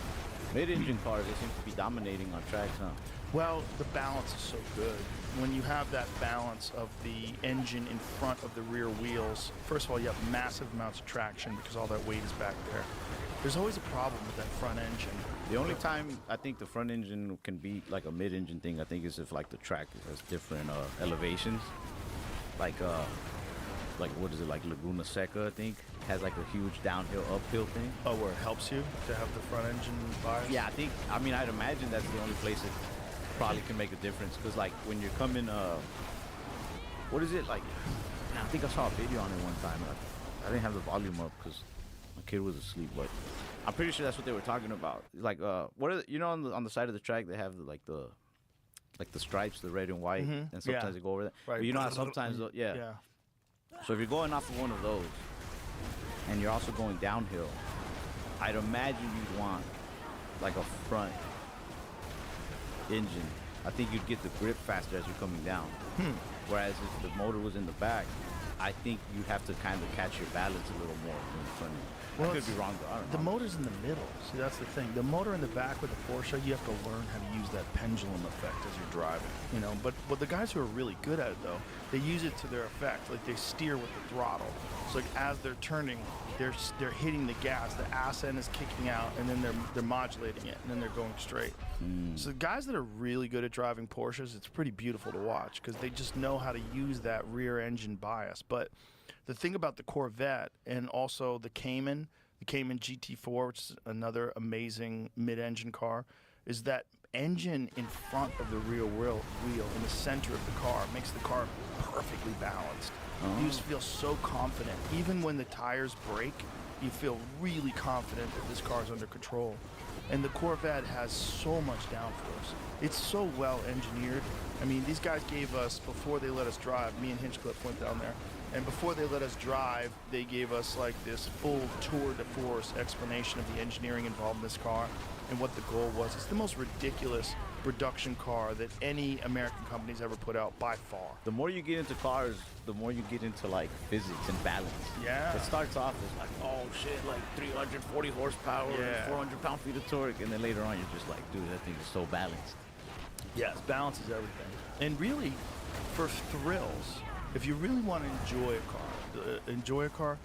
Mid-engine cars, they seem to be dominating on tracks, huh? Well, the balance is so good. When you have that balance of the engine in front of the rear wheels, first of all, you have massive amounts of traction because all that weight is back there. There's always a problem with that front engine. The only time I think the front engine can be like a mid-engine thing, I think, is if like the track has different elevations. Like what is it, like Laguna Seca, I think, has like a huge downhill, uphill thing. Oh, where it helps you to have the front engine bias? Yeah, I'd imagine that's the only place it probably can make a difference. Because like when you're coming, what is it like? I think I saw a video on it one time. I didn't have the volume up because my kid was asleep, but I'm pretty sure that's what they were talking about. Like, what are on the side of the track they have the stripes, the red and white, and sometimes they go over that. Right. But you know how sometimes, yeah. So if you're going off of one of those, and you're also going downhill, I'd imagine you'd want like a front engine. I think you'd get the grip faster as you're coming down. Whereas if the motor was in the back, I think you'd have to kind of catch your balance a little more in the front end. Well, I could be wrong, though. I don't know. The motor's in the middle. See, that's the thing. The motor in the back with the Porsche, you have to learn how to use that pendulum effect as you're driving. But the guys who are really good at it, though, they use it to their effect. Like they steer with the throttle. So like as they're turning, they're hitting the gas. The ass end is kicking out, and then they're modulating it, and then they're going straight. So the guys that are really good at driving Porsches, it's pretty beautiful to watch because they just know how to use that rear engine bias. But the thing about the Corvette and also the Cayman GT4, which is another amazing mid-engine car, is that engine in front of the rear wheel in the center of the car makes the car perfectly balanced. You just feel so confident. Even when the tires break, you feel really confident that this car is under control. And the Corvette has so much downforce. It's so well engineered. I mean, these guys gave us, before they let us drive, me and Hinchcliffe went down there, and before they let us drive, they gave us like this full tour de force explanation of the engineering involved in this car and what the goal was. It's the most ridiculous production car that any American company's ever put out by far. The more you get into cars, the more you get into like physics and balance. Yeah. It starts off as like, oh shit, like 340 horsepower, and 400 pound-feet of torque, and then later on you're just like, dude, that thing is so balanced. Yes, balance is everything. And really, for thrills, if you really want to enjoy a car,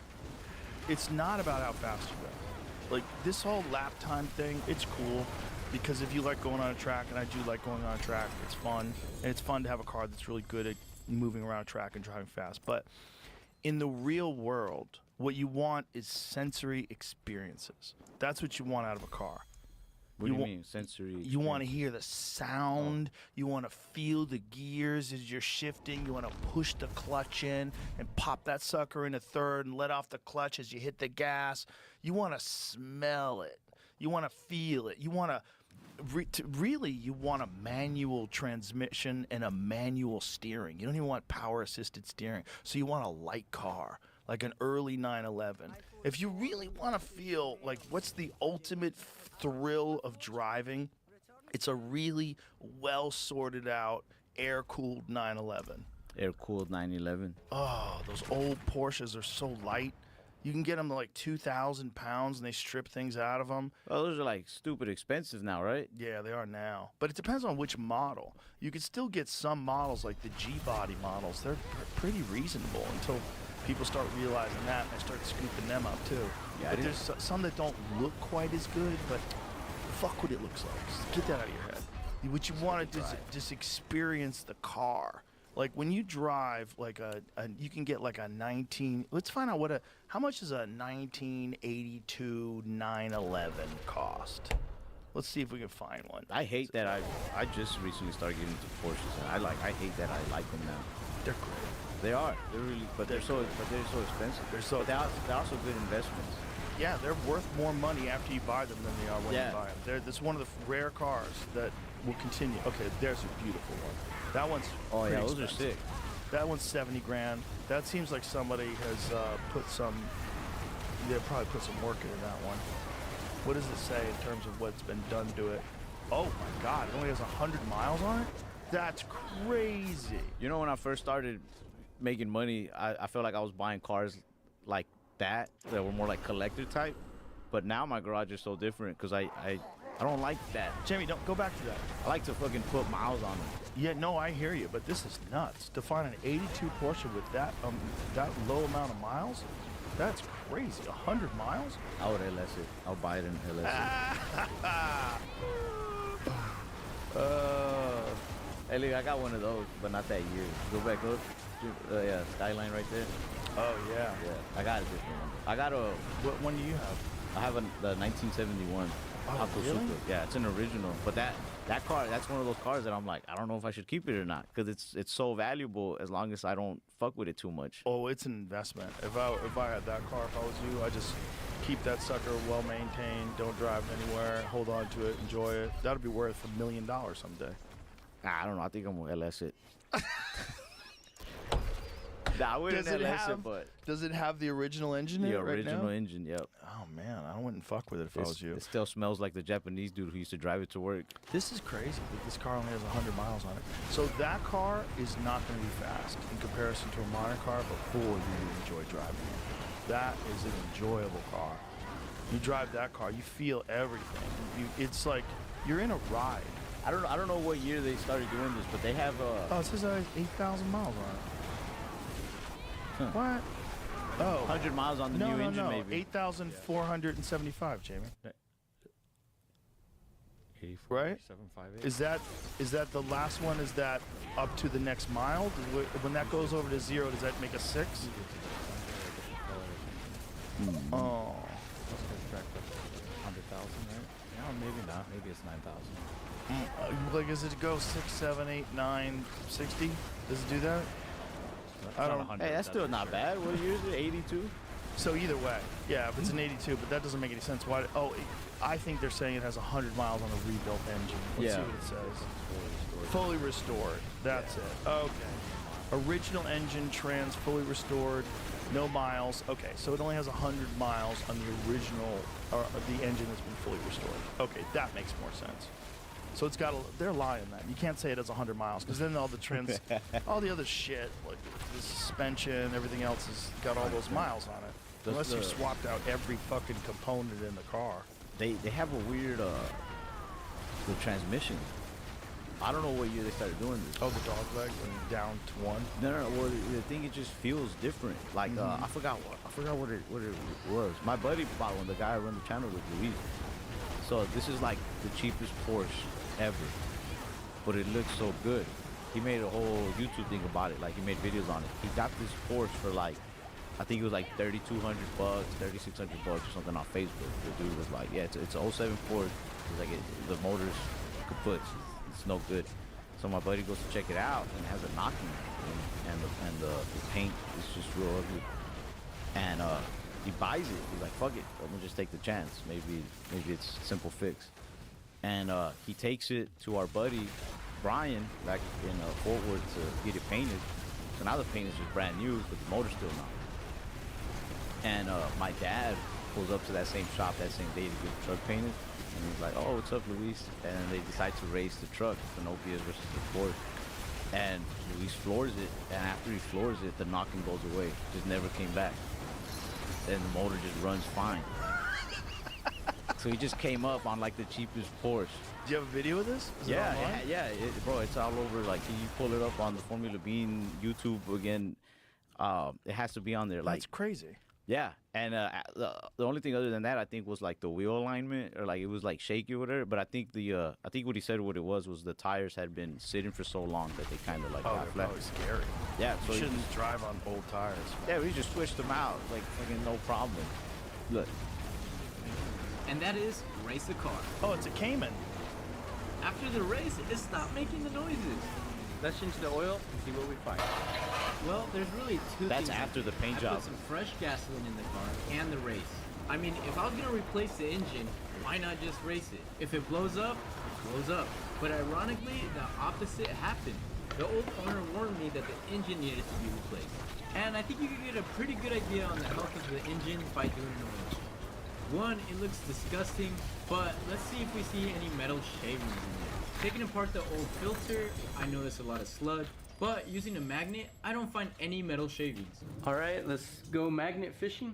it's not about how fast you go. Like this whole lap time thing, it's cool because if you like going on a track, and I do like going on a track, it's fun. And it's fun to have a car that's really good at moving around a track and driving fast. But in the real world, what you want is sensory experiences. That's what you want out of a car. What do you mean, sensory? You want to hear the sound. You want to feel the gears as you're shifting. You want to push the clutch in and pop that sucker into third and let off the clutch as you hit the gas. You want to smell it. You want to feel it. You want to really, you want a manual transmission and a manual steering. You don't even want power-assisted steering. So you want a light car, like an early 911. If you really want to feel like what's the ultimate thrill of driving, it's a really well sorted out air-cooled 911. Air-cooled 911. Oh, those old Porsches are so light. You can get them to like 2,000 pounds, and they strip things out of them. Oh, those are like stupid expensive now, right? Yeah, they are now. But it depends on which model. You can still get some models, like the G-body models. They're pretty reasonable until people start realizing that, and they start scooping them up too. Yeah, but there's some that don't look quite as good, but fuck what it looks like. Just get that out of your head. What you want to do is just experience the car. Like when you drive, like you can get like a 19. Let's find out how much does a 1982 911 cost? Let's see if we can find one. I hate that I just recently started getting into Porsches. And I hate that I like them now. They're great. They are. They're really, but they're so expensive. They're also good investments. Yeah, they're worth more money after you buy them than they are when you buy them. That's one of the rare cars that will continue. Okay, there's a beautiful one. That one's pretty those expensive. are sick. That one's 70 grand. That seems like somebody has they probably put some work into that one. What does it say in terms of what's been done to it? Oh my God, it only has 100 miles on it? That's crazy. You know, when I first started making money, I felt like I was buying cars like that were more like collector type. But now my garage is so different because I don't like that. Jamie, don't go back to that. I like to fucking put miles on them. Yeah, no, I hear you, but this is nuts. To find an 82 Porsche with that low amount of miles, that's crazy. 100 miles? I would LS it. I'll buy it and LS it. Hey, look, I got one of those, but not that year. Go back up. Yeah, Skyline right there. Oh, yeah. Yeah, I got a different one. I got a... What one do you have? I have the 1971. Oh, really? Super. Yeah, it's an original. But that car, that's one of those cars that I'm like, I don't know if I should keep it or not, because it's so valuable as long as I don't fuck with it too much. Oh, it's an investment. If I had that car, if I was you, I just keep that sucker well maintained, don't drive it anywhere, hold on to it, enjoy it. That'll be worth $1 million someday. Nah, I don't know. I think I'm gonna LS it. Nah, I wouldn't LS it, but does it have the original engine in it right now? The original engine, yep. Oh man, I wouldn't fuck with it if I was you. It still smells like the Japanese dude who used to drive it to work. This is crazy that this car only has 100 miles on it. So that car is not going to be fast in comparison to a modern car, but boy, you enjoy driving it. That is an enjoyable car. You drive that car, you feel everything. It's like you're in a ride. I don't know what year they started doing this, but they have oh, it says 8,000 miles on it. Huh. What? Oh, 100 miles on the new engine, maybe. 8,475, Jamie. 84, right? 758. Is that the last one? Is that up to the next mile? When that goes over to 0, does that make a 6? Oh. 100,000, right? No, maybe not. Maybe it's 9,000. Like, does it go 6, 7, 8, 9, 60? Does it do that? I don't. Hey, that's still not bad. What year is it? 82. So either way, yeah, if it's an 82, but that doesn't make any sense. Why? I think they're saying it has 100 miles on a rebuilt engine. Let's see what it says. Fully restored. That's it. Okay. Original engine, trans, fully restored, no miles. Okay, so it only has 100 miles on the original, or the engine that's been fully restored. Okay, that makes more sense. So it's got they're lying that. You can't say it has 100 miles, because then all the all the other shit, like the suspension, everything else has got all those miles on it. Unless you swapped out every fucking component in the car. They have a weird the transmission. I don't know what year they started doing this. Oh, the dog leg and down to 1. No. Well, the thing, it just feels different. Like I forgot what it was. My buddy bought one. The guy I run the channel with, Luis. So this is like the cheapest Porsche ever, but it looks so good. He made a whole YouTube thing about it. Like, he made videos on it. He got this Porsche for like, I think it was like $3,200, $3,600 or something on Facebook. The dude was like, yeah, it's an 07 Porsche. He's like, the motor's kaput. It's no good. So my buddy goes to check it out and it has a knocking, and the paint is just real ugly. And he buys it. He's like, fuck it, I'm gonna just take the chance. Maybe it's a simple fix. And he takes it to our buddy Brian back in Fort Worth to get it painted. So now the paint is just brand new, but the motor's still not. And my dad pulls up to that same shop that same day to get the truck painted. And he's like, oh, what's up, Luis? And then they decide to race the truck, Finopias versus the Ford. And Luis floors it, and after he floors it, the knocking goes away. Just never came back. And the motor just runs fine. So he just came up on like the cheapest Porsche. Do you have a video of this? Is it online? Yeah, bro, it's all over. Like, you pull it up on the Formula Bean YouTube again. It has to be on there. Like, That's crazy. yeah, and the only thing other than that, I think, was like the wheel alignment, or like it was like shaky or whatever. But I think I think what he said what it was the tires had been sitting for so long that they kind of like got they're flat. probably scary. Yeah, so You he shouldn't just- drive on old tires. Yeah, we just switched them out like fucking no problem. Look, And that is race the car. Oh, it's a Cayman. After the race, it stopped making the noises. Let's change the oil and see what we find. Well, there's really two That's things. after the paint I job. put some fresh gasoline in the car and the race. I mean, if I was gonna replace the engine, why not just race it? If it blows up, it blows up. But ironically, the opposite happened. The old owner warned me that the engine needed to be replaced. And I think you can get a pretty good idea on the health of the engine by doing an oil change. One, it looks disgusting, but let's see if we see any metal shavings in there. Taking apart the old filter, I noticed a lot of sludge, but using a magnet, I don't find any metal shavings. All right, let's go magnet fishing.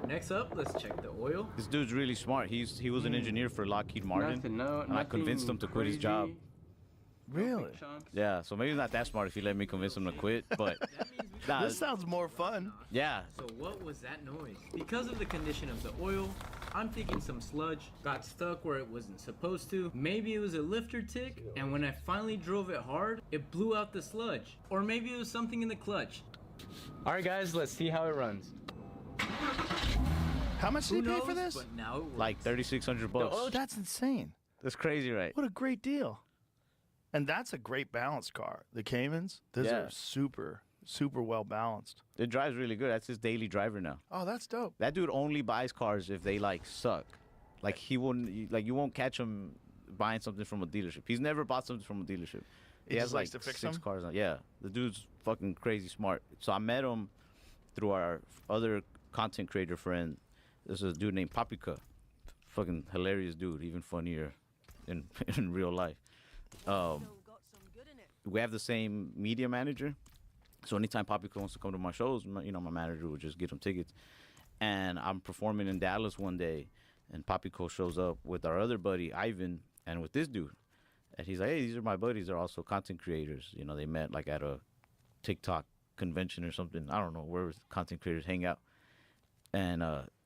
Next up, let's check the oil. this dude's really smart. He was an engineer for Lockheed Martin, Nothing, no, and I convinced him to quit his crazy. job. Really? Yeah, so maybe not that smart if he let me convince him to quit, but nah, This sounds more fun. yeah. So what was that noise? Because of the condition of the oil, I'm thinking some sludge got stuck where it wasn't supposed to. Maybe it was a lifter tick, and when I finally drove it hard, it blew out the sludge. Or maybe it was something in the clutch. All right, guys, let's see how it runs. How much Who did he pay for knows? this? But now it works. Like 3,600 bucks. Oh, that's insane. That's crazy, right? What a great deal. And that's a great balanced car. The Caymans, those Yeah. are super, super well balanced. It drives really good. That's his daily driver now. Oh, that's dope. That dude only buys cars if they like suck. Like he wouldn't, like you won't catch him buying something from a dealership. He's never bought something from a dealership. He He just has like likes to fix 6 them? cars. Yeah, the dude's fucking crazy smart. So I met him through our other content creator friend. There's a dude named Paprika. Fucking hilarious dude, even funnier in in real life. We have the same media manager. So anytime Paprika wants to come to my shows, my manager would just get him tickets. And I'm performing in Dallas one day, and Papico shows up with our other buddy, Ivan, and with this dude. And he's like, hey, these are my buddies. They're also content creators. You know, they met like at a TikTok convention or something. I don't know, where content creators hang out. And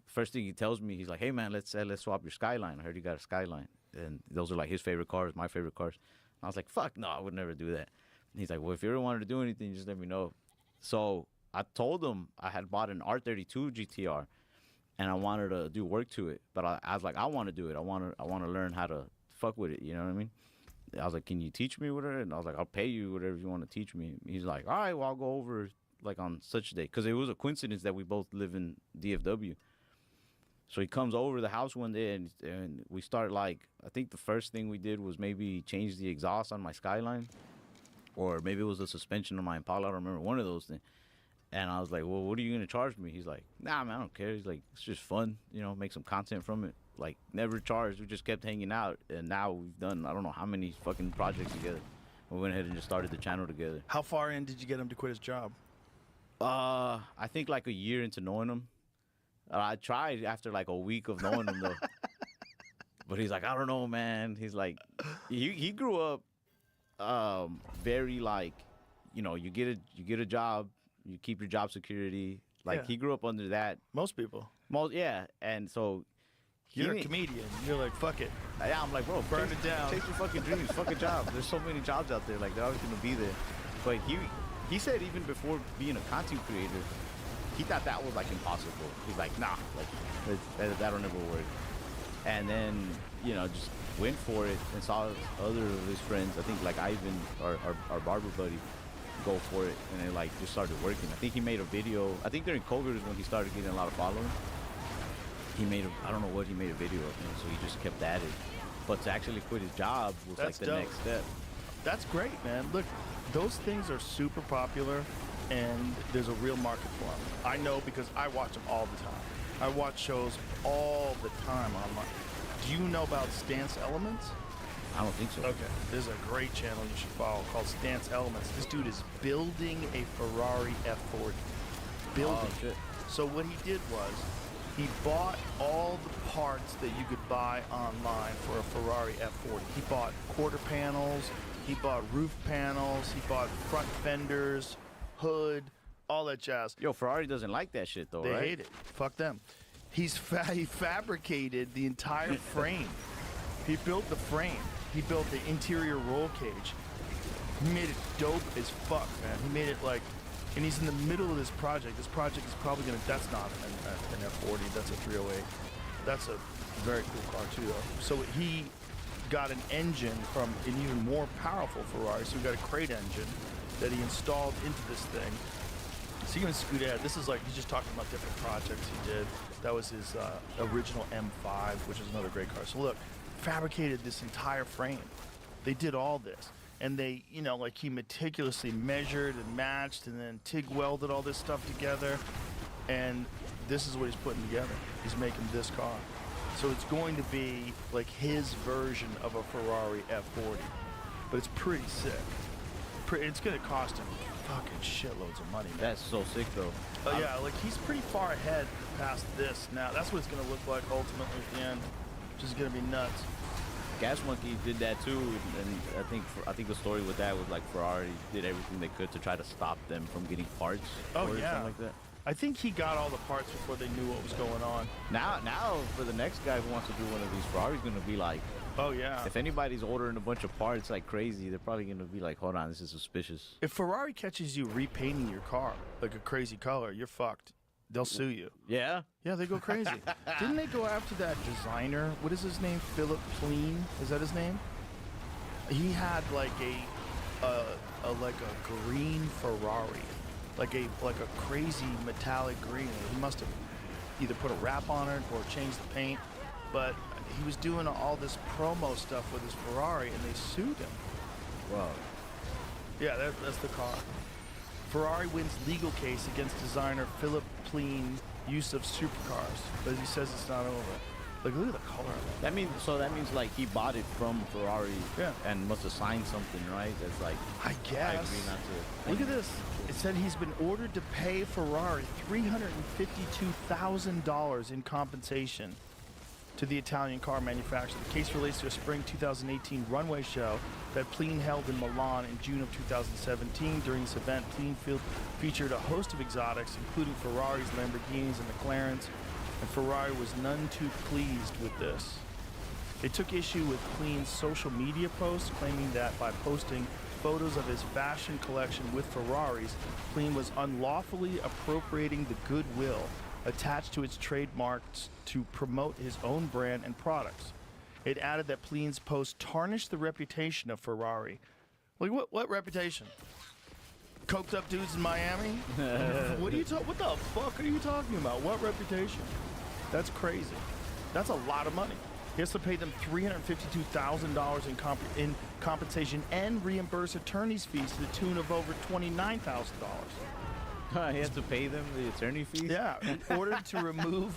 first thing he tells me, he's like, hey, man, let's swap your Skyline. I heard you got a Skyline. And those are like his favorite cars, my favorite cars. And I was like, fuck, no, I would never do that. And he's like, well, if you ever wanted to do anything, just let me know. So I told him I had bought an R32 GTR, and I wanted to do work to it. But I was like, I want to do it. I want to learn how to fuck with it. You know what I mean? I was like, can you teach me with it? And I was like, I'll pay you whatever you want to teach me. He's like, all right, well, I'll go over like on such a day. Because it was a coincidence that we both live in DFW. So he comes over the house one day, and we start like, I think the first thing we did was maybe change the exhaust on my Skyline. Or maybe it was the suspension on my Impala. I don't remember, one of those things. And I was like, well, what are you going to charge me? He's like, nah, man, I don't care. He's like, it's just fun, make some content from it. Like, never charged. We just kept hanging out. And now we've done, I don't know how many fucking projects together. We went ahead and just started the channel together. How far in did you get him to quit his job? I think like a year into knowing him. I tried after like a week of knowing him, though. But he's like, I don't know, man. He's like, he grew up very like, you get a job, you keep your job security. Like Yeah. he grew up under that. Most people. Yeah, and so You're a comedian. You're like, fuck it. Yeah, I'm like, bro, Burn it down. Take your fucking dreams, fuck a job. There's so many jobs out there, like they're always gonna be there. But he said even before being a content creator, he thought that was like impossible. He's like, nah, like that'll never work. and then just went for it and saw other of his friends. I think like Ivan, our barber buddy, go for it, and it like just started working. I think he made a video. I think during COVID was when he started getting a lot of following. He made I don't know what he made a video of, so he just kept at it. But to actually quit his job was That's like the dope. next step. That's great, man. Look, those things are super popular, and there's a real market for them. I know because I watch them all the time. I watch shows all the time online. Do you know about Stance Elements? I don't think so. Okay, there's a great channel you should follow called Stance Elements. This dude is building a Ferrari F40. Building. Oh, shit. So what he did was, he bought all the parts that you could buy online for a Ferrari F40. He bought quarter panels, he bought roof panels, he bought front fenders, hood, all that jazz. Yo, Ferrari doesn't like that shit though, They right? hate it. Fuck them. He fabricated the entire frame. He built the frame. He built the interior roll cage. He made it dope as fuck, man. He made it like, and he's in the middle of this project. This project is probably gonna, that's not an F40, that's a 308. That's a very cool car too though. So he got an engine from an even more powerful Ferrari. So he got a crate engine that he installed into this thing. So even Scuderia, this is like, he's just talking about different projects he did. That was his original M5, which is another great car. So look, fabricated this entire frame. They did all this. And they, like he meticulously measured and matched and then TIG welded all this stuff together. And this is what he's putting together. He's making this car. So it's going to be like his version of a Ferrari F40. But it's pretty sick. It's going to cost him fucking shitloads of money, man. That's so sick though. Oh yeah, like he's pretty far ahead past this now. That's what it's gonna look like ultimately at the end, which is gonna be nuts. Gas Monkey did that too, and I think the story with that was like Ferrari did everything they could to try to stop them from getting parts. Oh or yeah, something like that. I think he got all the parts before they knew what was going on. Now for the next guy who wants to do one of these, Ferrari's gonna be like, oh yeah. if anybody's ordering a bunch of parts like crazy, they're probably gonna be like, hold on, this is suspicious. If Ferrari catches you repainting your car like a crazy color, you're fucked. They'll sue you. Yeah? Yeah, they go crazy. Didn't they go after that designer? What is his name? Philip Plein? Is that his name? He had like a green Ferrari, like a crazy metallic green. He must have either put a wrap on it or changed the paint, but he was doing all this promo stuff with his Ferrari, and they sued him. Wow. Yeah, that's the car. Ferrari wins legal case against designer Philip Plein use of supercars, but he says it's not over. Like, look at the color of it. That means like he bought it from Ferrari, yeah, and must have signed something, right? That's like, I guess. I agree not to. Look at this. It said he's been ordered to pay Ferrari $352,000 in compensation to the Italian car manufacturer. The case relates to a spring 2018 runway show that Plein held in Milan in June of 2017. During this event, Plein featured a host of exotics, including Ferraris, Lamborghinis, and McLarens, and Ferrari was none too pleased with this. They took issue with Plein's social media posts, claiming that by posting photos of his fashion collection with Ferraris, Plein was unlawfully appropriating the goodwill attached to its trademarks to promote his own brand and products. It added that Plein's post tarnished the reputation of Ferrari. Like, what reputation? Coked up dudes in Miami? What the fuck are you talking about? What reputation? That's crazy. That's a lot of money. He has to pay them $352,000 in compensation and reimburse attorney's fees to the tune of over $29,000. He has to pay them the attorney fees? Yeah, in order to remove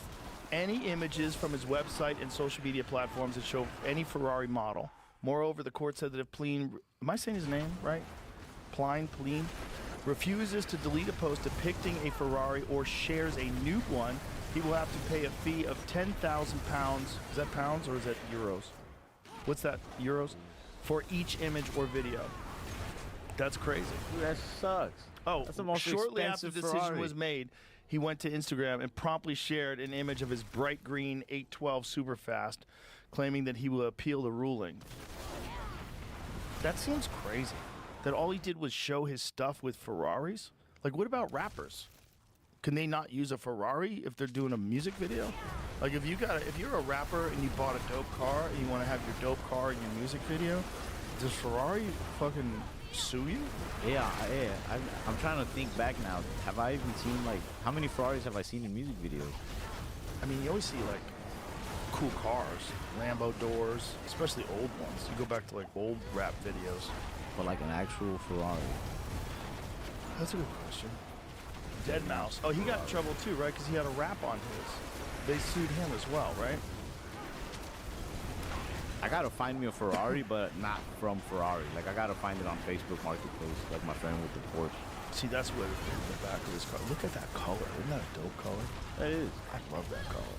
any images from his website and social media platforms that show any Ferrari model. Moreover, the court said that if Plein, am I saying his name right? Plein, refuses to delete a post depicting a Ferrari or shares a nude one, he will have to pay a fee of £10,000. Is that pounds or is that euros? What's that, euros? For each image or video. That's crazy. Dude, that sucks. Oh, that's the most shortly after the decision Ferrari was made, he went to Instagram and promptly shared an image of his bright green 812 Superfast, claiming that he will appeal the ruling. That seems crazy. That all he did was show his stuff with Ferraris? Like, what about rappers? Can they not use a Ferrari if they're doing a music video? Like if you're a rapper and you bought a dope car and you want to have your dope car in your music video, does Ferrari fucking sue you? Yeah. I'm trying to think back now. Have I even seen like how many Ferraris have I seen in music videos? I mean, you always see like cool cars, Lambo doors, especially old ones. You go back to like old rap videos. But like an actual Ferrari. That's a good question. Deadmau5. Oh, he got in trouble too, right? Because he had a rap on his. They sued him as well, right? I gotta find me a Ferrari, but not from Ferrari. Like I gotta find it on Facebook Marketplace, like my friend with the Porsche. See, that's what the back of this car. Look at that color. Isn't that a dope color? That is. I love that color.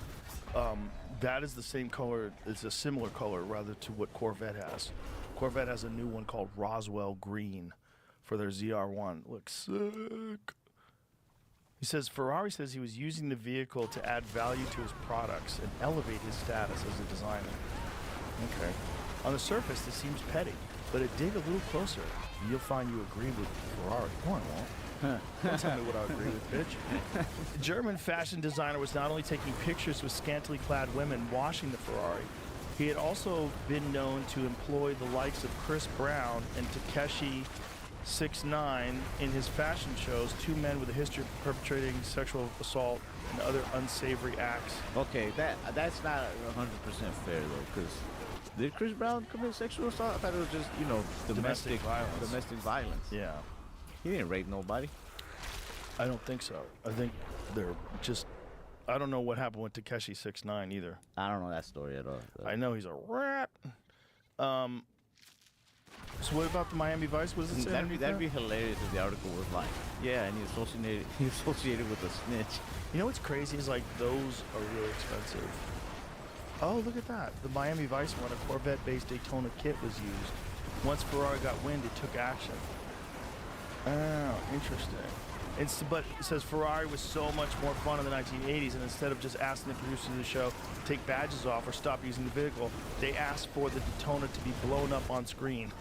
That is the same color. It's a similar color, rather, to what Corvette has. Corvette has a new one called Roswell Green for their ZR1. Looks sick. He says Ferrari says he was using the vehicle to add value to his products and elevate his status as a designer. Okay. On the surface, this seems petty, but dig a little closer, and you'll find you agree with Ferrari. No, I won't. Don't tell me what I agree with, bitch. The German fashion designer was not only taking pictures with scantily clad women washing the Ferrari, he had also been known to employ the likes of Chris Brown and Takeshi 6ix9ine in his fashion shows, two men with a history of perpetrating sexual assault and other unsavory acts. Okay, that's not 100% fair though, because did Chris Brown commit sexual assault? I thought it was just, domestic violence. Domestic violence. Yeah. He didn't rape nobody. I don't think so. I think they're just. I don't know what happened with Takeshi 6ix9ine either. I don't know that story at all. I know he's a rat. So what about the Miami Vice? What does it say? That'd be hilarious if the article was like, yeah, and he's associated with a snitch. You know what's crazy is like those are really expensive. Oh, look at that. The Miami Vice one, a Corvette-based Daytona kit was used. Once Ferrari got wind, it took action. Oh, interesting. But it says Ferrari was so much more fun in the 1980s, and instead of just asking the producers of the show to take badges off or stop using the vehicle, they asked for the Daytona to be blown up on screen.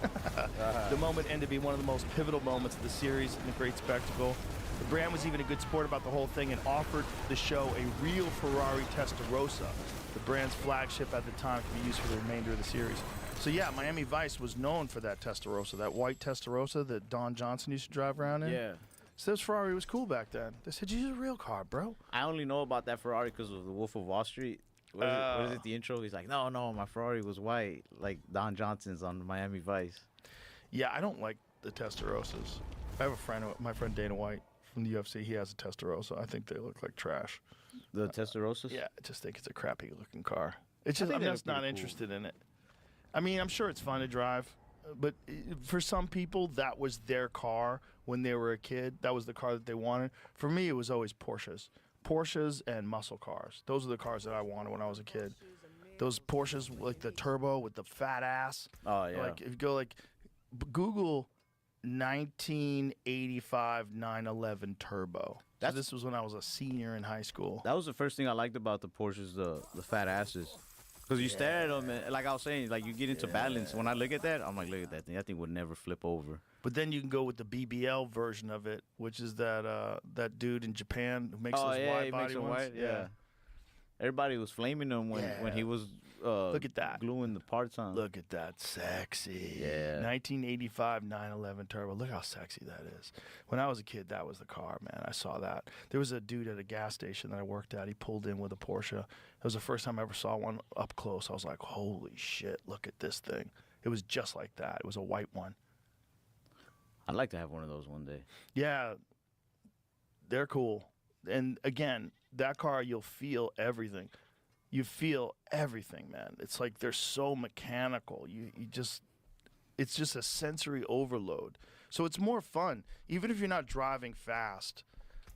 The moment ended to be one of the most pivotal moments of the series and a great spectacle. The brand was even a good sport about the whole thing and offered the show a real Ferrari Testarossa, the brand's flagship at the time, to be used for the remainder of the series. So yeah, Miami Vice was known for that Testarossa, that white Testarossa that Don Johnson used to drive around in. Yeah. So this Ferrari was cool back then. They said, use a real car, bro. I only know about that Ferrari because of the Wolf of Wall Street. What is it, the intro? He's like, no, my Ferrari was white, like Don Johnson's on Miami Vice. Yeah, I don't like the Testarossas. I have a friend, my friend Dana White from the UFC. He has a Testarossa. I think they look like trash. The Testarossas? Yeah, I just think it's a crappy looking car. It's just, I'm just not interested in it. I mean, I'm sure it's fun to drive, but for some people, that was their car when they were a kid. That was the car that they wanted. For me, it was always Porsches. Porsches and muscle cars. Those are the cars that I wanted when I was a kid. Those Porsches, like the turbo with the fat ass. Oh, yeah. Like, if you go, like, Google 1985 911 turbo. So this was when I was a senior in high school. That was the first thing I liked about the Porsches, the fat asses. Because you stare at them, and like I was saying, like you get into balance. When I look at that, I'm like, look at that thing. That thing would never flip over. But then you can go with the BBL version of it, which is that dude in Japan who makes those wide body ones. Yeah. Everybody was flaming him when he was look at that, gluing the parts on. Look at that, sexy. Yeah. 1985 911 turbo. Look how sexy that is. When I was a kid, that was the car, man. I saw that. There was a dude at a gas station that I worked at. He pulled in with a Porsche. It was the first time I ever saw one up close. I was like, holy shit, look at this thing. It was just like that. It was a white one. I'd like to have one of those one day. Yeah, they're cool. And again, that car, you'll feel everything. You feel everything, man. It's like they're so mechanical. It's just a sensory overload. So it's more fun, even if you're not driving fast.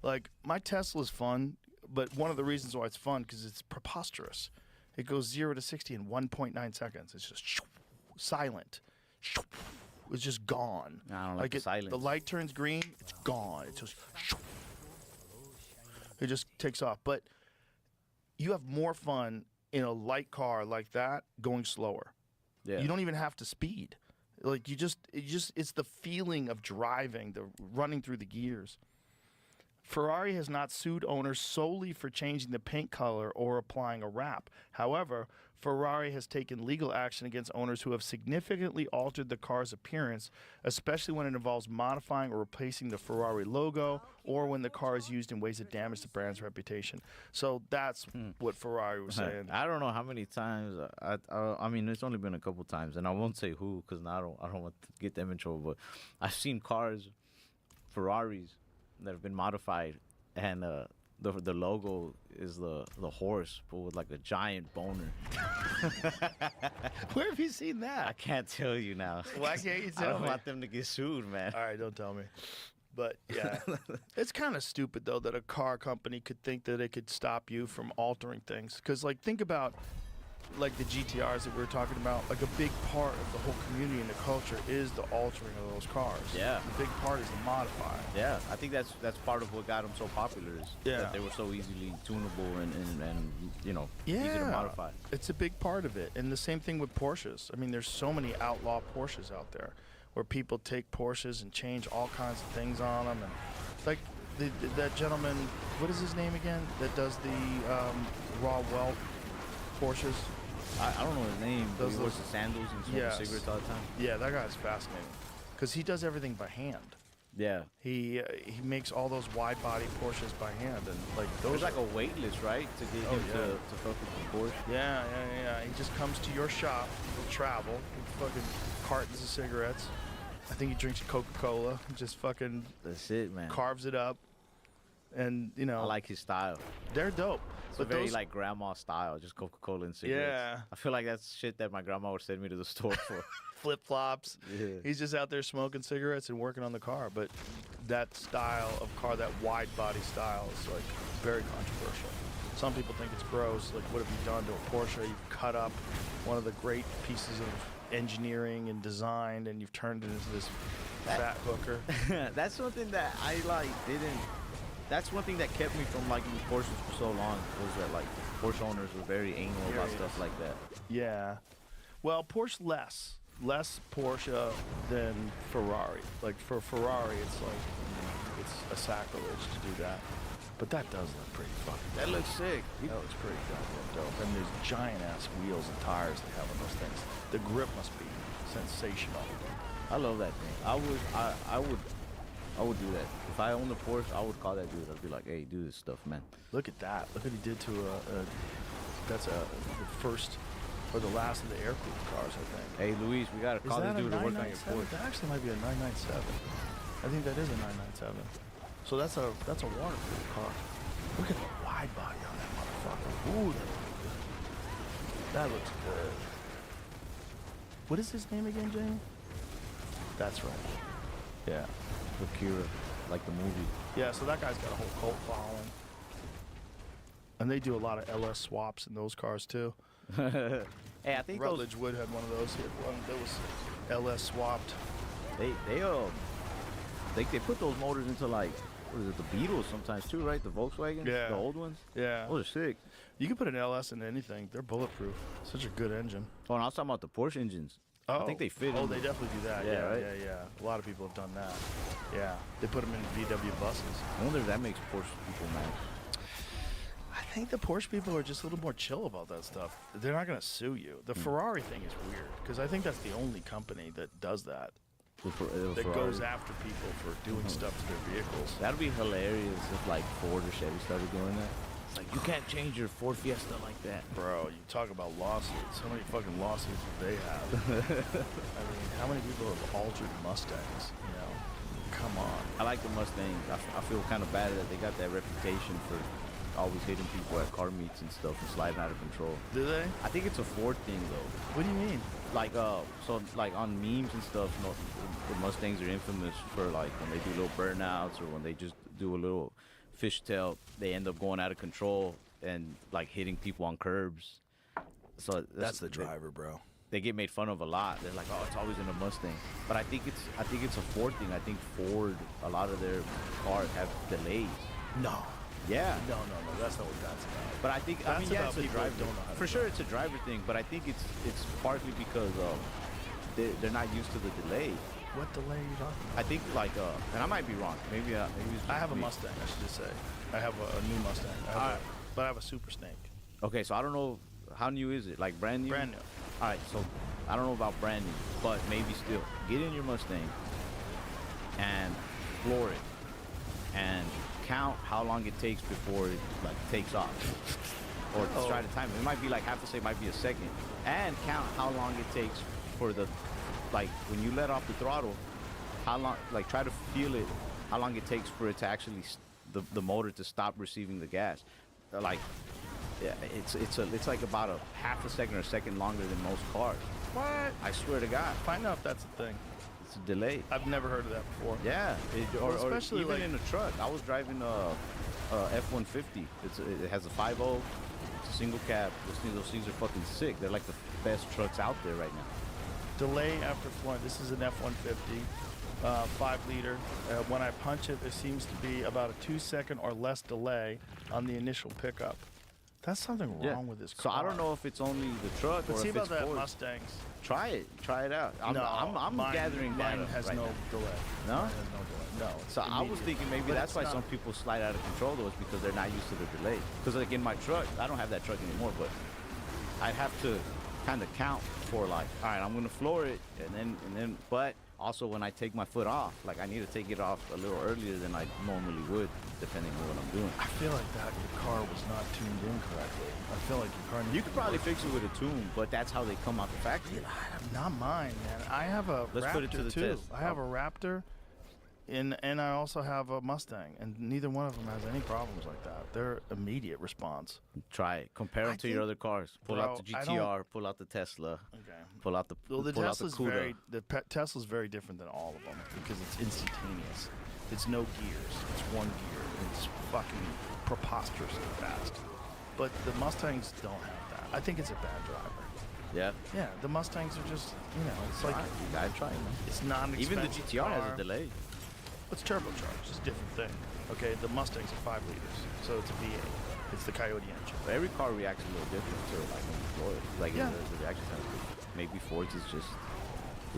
Like, my Tesla's fun, but one of the reasons why it's fun, because it's preposterous. It goes 0 to 60 in 1.9 seconds. It's just silent. It's just gone. I don't like the silence. The light turns green, it's gone. It just takes off. But you have more fun in a light car like that going slower. Yeah. You don't even have to speed. Like it's the feeling of driving, the running through the gears. Ferrari has not sued owners solely for changing the paint color or applying a wrap. However, Ferrari has taken legal action against owners who have significantly altered the car's appearance, especially when it involves modifying or replacing the Ferrari logo or when the car is used in ways that damage the brand's reputation. So that's what Ferrari was saying. I don't know how many times. I mean, it's only been a couple times, and I won't say who because I don't want to get them in trouble. But I've seen cars, Ferraris, that have been modified, and the logo is the horse, but with like a giant boner. Where have you seen that? I can't tell you now. Why can't you tell I don't me? want them to get sued, man. All right, don't tell me. But yeah, it's kind of stupid though that a car company could think that it could stop you from altering things. Because like, think about like the GTRs that we were talking about. Like a big part of the whole community and the culture is the altering of those cars. Yeah, a big part is the modifying. Yeah, I think that's part of what got them so popular is that they were so easily tunable and you know easy to modify. It's a big part of it, and the same thing with Porsches. I mean, there's so many outlaw Porsches out there, where people take Porsches and change all kinds of things on them, and like that gentleman, what is his name again? That does the raw welt Porsches. I don't know his name. But he wears the sandals and smokes cigarettes all the time. Yeah, that guy's fascinating because he does everything by hand. Yeah, he makes all those wide body Porsches by hand, and like those. There's like a wait list, right, to get him to fuck with the Porsche. Yeah. He just comes to your shop, he'll travel, with fucking cartons of cigarettes. I think he drinks Coca-Cola. Just fucking. That's it, man. Carves it up, and you know. I like his style. They're dope. It's but a very those, like grandma style, just Coca-Cola and cigarettes. Yeah. I feel like that's shit that my grandma would send me to the store for. Flip-flops. Yeah. He's just out there smoking cigarettes and working on the car. But that style of car, that wide body style, is like very controversial. Some people think it's gross. Like, what have you done to a Porsche? You've cut up one of the great pieces of engineering and design, and you've turned it into this fat hooker. That's something that I didn't. That's one thing that kept me from liking Porsches for so long, was that like Porsche owners were very anal about stuff like that. Yeah. Well, Porsche less Porsche than Ferrari. Like for Ferrari, it's like it's a sacrilege to do that. But that does look pretty fucking. That looks sick. That looks pretty goddamn dope. And there's giant ass wheels and tires they have on those things. The grip must be sensational. I love that thing. I would do that. If I owned a Porsche, I would call that dude. I'd be like, hey, do this stuff, man. Look at that. Look what he did to the first or the last of the air-cooled cars, I think. Hey, Luis, we got to call this dude to work on your Porsche. That actually might be a 997. I think that is a 997. So that's a waterproof car. Look at the wide body on that motherfucker. Ooh, that looks good. What is his name again, Jamie? That's right. Yeah. Akira, like the movie. Yeah, so that guy's got a whole cult following. And they do a lot of LS swaps in those cars too. Hey, I think Rutledge Wood had one of those. He had one that was LS swapped. They put those motors into like, what is it, the Beetles sometimes too, right? The Volkswagens, the old ones. Yeah, those are sick. You can put an LS into anything. They're bulletproof. Such a good engine. Oh, and I was talking about the Porsche engines. I think they fit. Oh, they definitely do that. Yeah, right? Yeah. A lot of people have done that. Yeah, they put them in VW buses. I wonder if that makes Porsche people mad. I think the Porsche people are just a little more chill about that stuff. They're not going to sue you. The Ferrari thing is weird because I think that's the only company that does that. That goes after people for doing stuff to their vehicles. That'd be hilarious if like Ford or Chevy started doing that. It's like, you can't change your Ford Fiesta like that. Bro, you talk about lawsuits. How many fucking lawsuits do they have? I mean, how many people have altered Mustangs? You know, come on. I like the Mustangs. I feel kind of bad that they got that reputation for always hitting people at car meets and stuff and sliding out of control. Do they? I think it's a Ford thing though. What do you mean? Like so like on memes and stuff, you know, the Mustangs are infamous for like when they do little burnouts or when they just do a little fishtail, they end up going out of control and like hitting people on curbs. So that's the driver, bro. They get made fun of a lot. They're like, oh, it's always in a Mustang. But I think it's a Ford thing. I think Ford, a lot of their cars have delays. No. Yeah. No, that's not what that's about. But I think that's it's a driver. don't know how to for sure, it's a driver thing. But I think it's partly because they're not used to the delay. What delay are you talking about? I think like and I might be wrong. Maybe it's I have a me. Mustang. I should just say. I have a new Mustang. But I have a Super Snake. Okay, so I don't know how new is it? Like brand new? Brand new. All right, so I don't know about brand new, but maybe still. Get in your Mustang and floor it, and count how long it takes before it like takes off, or try to time it. It might be like have to say it might be a second, and count how long it takes for the like when you let off the throttle, how long like try to feel it, how long it takes for it to actually the motor to stop receiving the gas, like. Yeah, it's like about a half a second or a second longer than most cars. What? I swear to God. Find out if that's a thing. It's a delay. I've never heard of that before. Yeah, Well, or especially even like- in a truck. I was driving a F-150. It has a 5.0. It's a single cab. Those things are fucking sick. They're like the best trucks out there right now. Delay after flooring. This is an F-150, 5 liter. When I punch it, there seems to be about a 2-second or less delay on the initial pickup. That's something wrong with this car. So I don't know if it's only the truck Let's or see if about it's that Ford. Mustangs. Try it out. I'm mine, gathering mine data has right no now. delay. No? Mine has no delay. No. it's So I was immediate. thinking maybe But that's it's why not. some people slide out of control though, is because they're not used to the delay. Because like in my truck, I don't have that truck anymore, but I'd have to kind of count for like, all right, I'm gonna floor it, and then, but also when I take my foot off, like I need to take it off a little earlier than I normally would, depending on what I'm doing. I feel like that your car was not tuned in correctly. I feel like your car. You could probably fix it with a tune, but that's how they come out the factory. Not mine, man. I have a Let's Raptor put it to the too. test. I have a Raptor, and I also have a Mustang, and neither one of them has any problems like that. They're immediate response. Try it. Compare them to your other cars. Pull out the Bro, I GTR. Pull out the Tesla. Okay. Pull out the Well, the pull out the Tesla's Cuda. Tesla's very different than all of them because it's instantaneous. It's no gears. It's one gear. It's fucking preposterously fast. But the Mustangs don't have that. I think it's a bad driver. Yeah. Yeah, the Mustangs are just, it's like You gotta try it, man. it's not an Even the expensive GTR has car. a delay. It's turbocharged. It's a different thing. Okay, the Mustangs are 5 liters, so it's a V8. It's the Coyote engine. But every car reacts a little different too. Like when you floor it. Like Yeah. the reaction time. Maybe Ford's is just.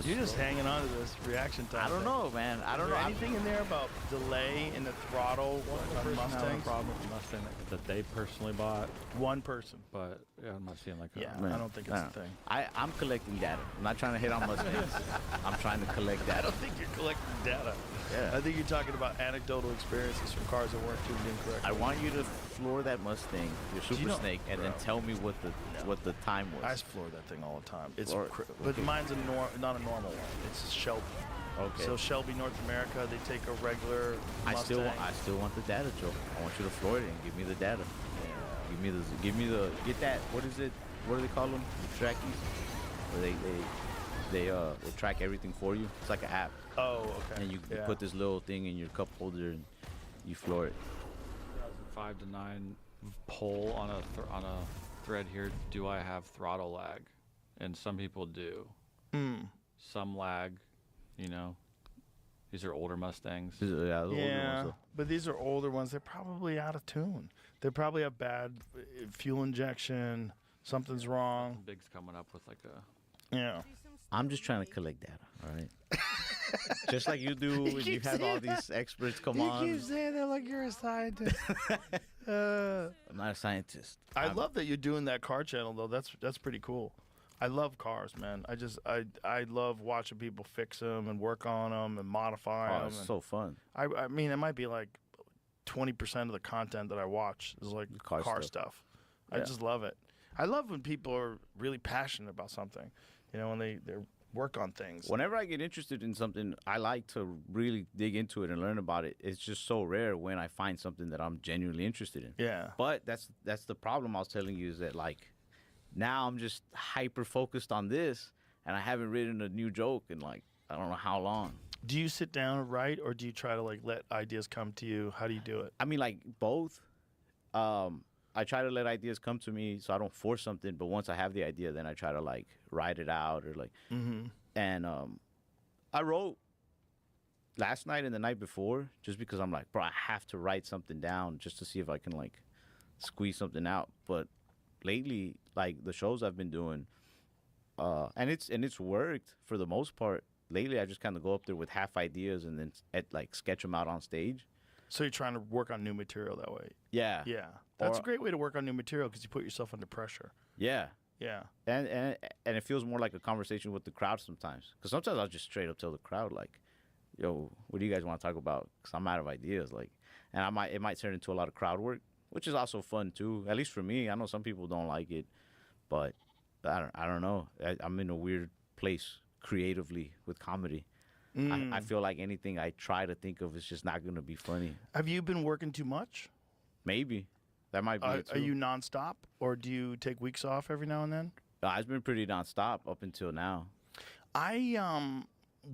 You're just hanging on to this reaction time. I don't thing. know, man. I don't Is know. there anything in there about delay in the throttle on Mustangs? problem with the Mustang that they personally bought, One person. but yeah, I'm not seeing like Yeah, a, I don't think it's a thing. I'm collecting data. I'm not trying to hit on Mustangs. I'm trying to collect I data. don't think you're collecting data. Yeah. I think you're talking about anecdotal experiences from cars that weren't tuned in correctly. I want you to floor that Mustang, your Super know- Snake, and then Bro. tell me what the time was. I floor that thing all the time. It's Or- but okay. mine's not a normal one. It's Shelby. Okay. So Shelby North America, they take a regular I Mustang. still want the data, Joe. I want you to floor it and give me the data. Give me the get that. What is it? What do they call them? The trackies. Where they track everything for you. It's like an app. Oh, okay. And you Yeah. put this little thing in your cup holder and you floor it. 2005 to 9 poll on a thread here. Do I have throttle lag? And some people do. Some lag. These are older Mustangs. Yeah, the older ones. Though. But these are older ones. They're probably out of tune. They probably have bad fuel injection. Something's wrong. Big's coming up with like a. Yeah. I'm just trying to collect data, all right? Just like you do when you have all these experts come on. You keep saying that like you're a scientist. I'm not a scientist. I love that you're doing that car channel though. That's pretty cool. I love cars, man. I love watching people fix them and work on them and modify them. Oh, it's so fun. I mean, it might be like 20% of the content that I watch is like car stuff. I Yeah. just love it. I love when people are really passionate about something. When they work on things. Whenever I get interested in something, I like to really dig into it and learn about it. It's just so rare when I find something that I'm genuinely interested in. Yeah. But that's the problem I was telling you is that like now I'm just hyper focused on this and I haven't written a new joke in like I don't know how long. Do you sit down and write or do you try to like let ideas come to you? How do you do it? I mean like both. I try to let ideas come to me so I don't force something, but once I have the idea, then I try to like write it out or like. And I wrote last night and the night before just because I'm like, bro, I have to write something down just to see if I can like squeeze something out. But lately, like the shows I've been doing, and it's worked for the most part. lately I just kind of go up there with half ideas and then like sketch them out on stage. So you're trying to work on new material that way. Yeah. Yeah. That's Or- a great way to work on new material because you put yourself under pressure. Yeah. Yeah. And it feels more like a conversation with the crowd sometimes. Because sometimes I'll just straight up tell the crowd, like, yo, what do you guys want to talk about? Because I'm out of ideas. Like, and it might turn into a lot of crowd work, which is also fun too. At least for me. I know some people don't like it, but I don't know. I'm in a weird place creatively with comedy. I feel like anything I try to think of is just not going to be funny. Have you been working too much? Maybe. That might be it too. Are you nonstop, or do you take weeks off every now and then? It's been pretty nonstop up until now. I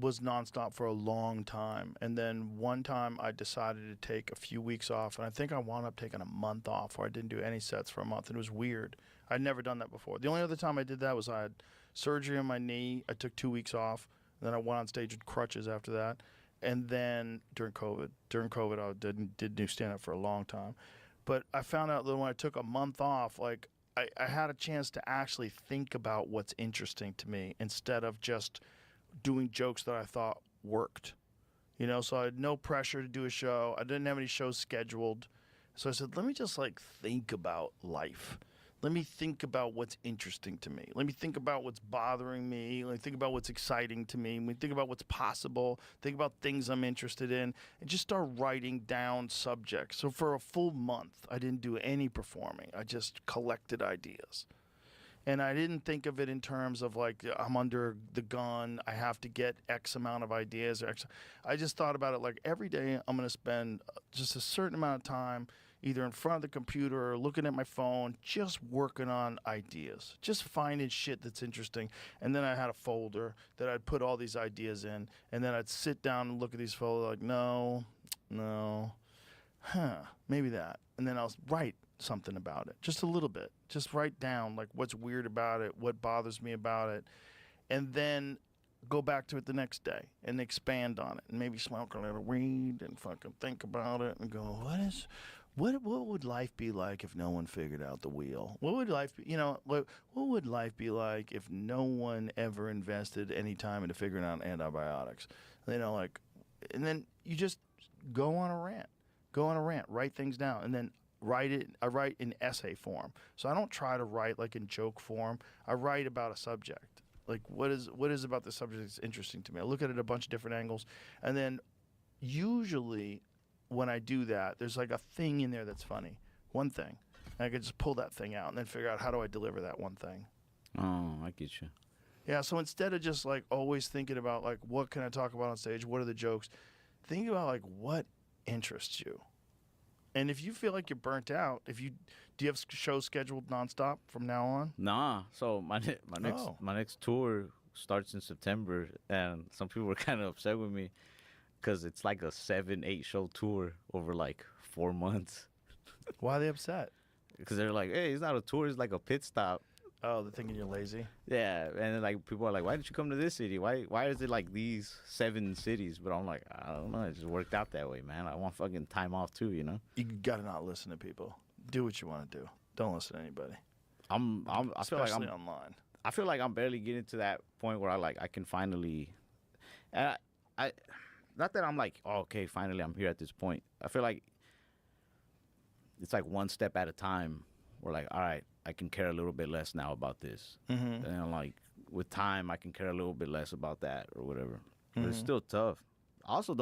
was nonstop for a long time, and then one time I decided to take a few weeks off, and I think I wound up taking a month off where I didn't do any sets for a month, and it was weird. I'd never done that before. The only other time I did that was I had surgery on my knee. I took 2 weeks off, and then I went on stage with crutches after that, and then during COVID I did do stand-up for a long time. But I found out that when I took a month off, like I had a chance to actually think about what's interesting to me instead of just doing jokes that I thought worked. You know, so I had no pressure to do a show. I didn't have any shows scheduled. So I said, let me just like think about life. Let me think about what's interesting to me. Let me think about what's bothering me. Let me think about what's exciting to me. Let me think about what's possible. Think about things I'm interested in. And just start writing down subjects. So for a full month, I didn't do any performing. I just collected ideas. And I didn't think of it in terms of like, I'm under the gun, I have to get X amount of ideas. I just thought about it like every day I'm going to spend just a certain amount of time either in front of the computer or looking at my phone, just working on ideas, just finding shit that's interesting. And then I had a folder that I'd put all these ideas in, and then I'd sit down and look at these folders like, no, maybe that. And then I'll write something about it, just a little bit. Just write down like what's weird about it, what bothers me about it, and then go back to it the next day and expand on it, and maybe smoke a little weed and fucking think about it and go, what would life be like if no one figured out the wheel? What would life be, what would life be like if no one ever invested any time into figuring out antibiotics? And then you just go on a rant, write things down, and then I write in essay form. So I don't try to write like in joke form. I write about a subject. Like what is about the subject that's interesting to me? I look at it a bunch of different angles, and then usually when I do that, there's like a thing in there that's funny. One thing. And I could just pull that thing out and then figure out how do I deliver that one thing. Oh, I get you. Yeah, so instead of just like always thinking about like what can I talk about on stage, what are the jokes, think about like what interests you. And if you feel like you're burnt out, do you have shows scheduled nonstop from now on? Nah. So my next tour starts in September, and some people were kind of upset with me because it's like a 7-8 show tour over like 4 months. Why are they upset? Because they're like, hey, it's not a tour, it's like a pit stop. Oh, they're thinking you're lazy? Yeah, and then like people are like, why didn't you come to this city? Why is it like these 7 cities? But I'm like, I don't know, it just worked out that way, man. I want fucking time off too, you know? You gotta not listen to people. Do what you want to do. Don't listen to anybody. I feel like I'm online. I feel like I'm barely getting to that point where I can finally, and I not that I'm like, oh, okay, finally I'm here at this point. I feel like it's like one step at a time. We're like, all right, I can care a little bit less now about this. Mm-hmm. And I'm like, with time, I can care a little bit less about that or whatever. But it's still tough. I also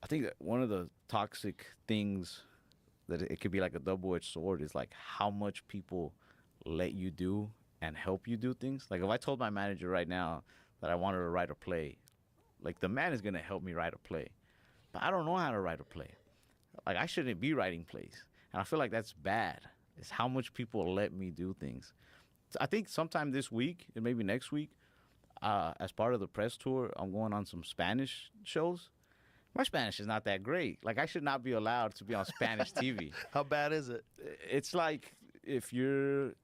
I think that one of the toxic things that it could be like a double-edged sword is like how much people let you do and help you do things. Like if I told my manager right now that I wanted to write a play, like the man is going to help me write a play. But I don't know how to write a play. Like I shouldn't be writing plays. And I feel like that's bad. It's how much people let me do things. I think sometime this week and maybe next week, as part of the press tour, I'm going on some Spanish shows. My Spanish is not that great. Like I should not be allowed to be on Spanish TV. How bad is it? It's like if your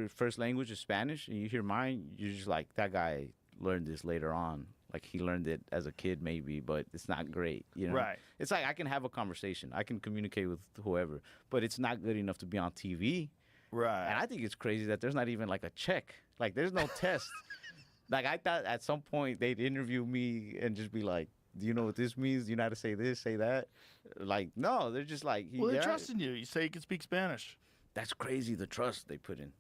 first language is Spanish and you hear mine, you're just like, that guy learned this later on. Like he learned it as a kid maybe, but it's not great, you know? Right. It's like I can have a conversation. I can communicate with whoever, but it's not good enough to be on TV. Right. And I think it's crazy that there's not even like a check. Like there's no test. Like I thought at some point they'd interview me and just be like, do you know what this means? Do you know how to say this, say that? Like, no, they're just like, Well, they're trusting you. You say you can speak Spanish. That's crazy, the trust they put in.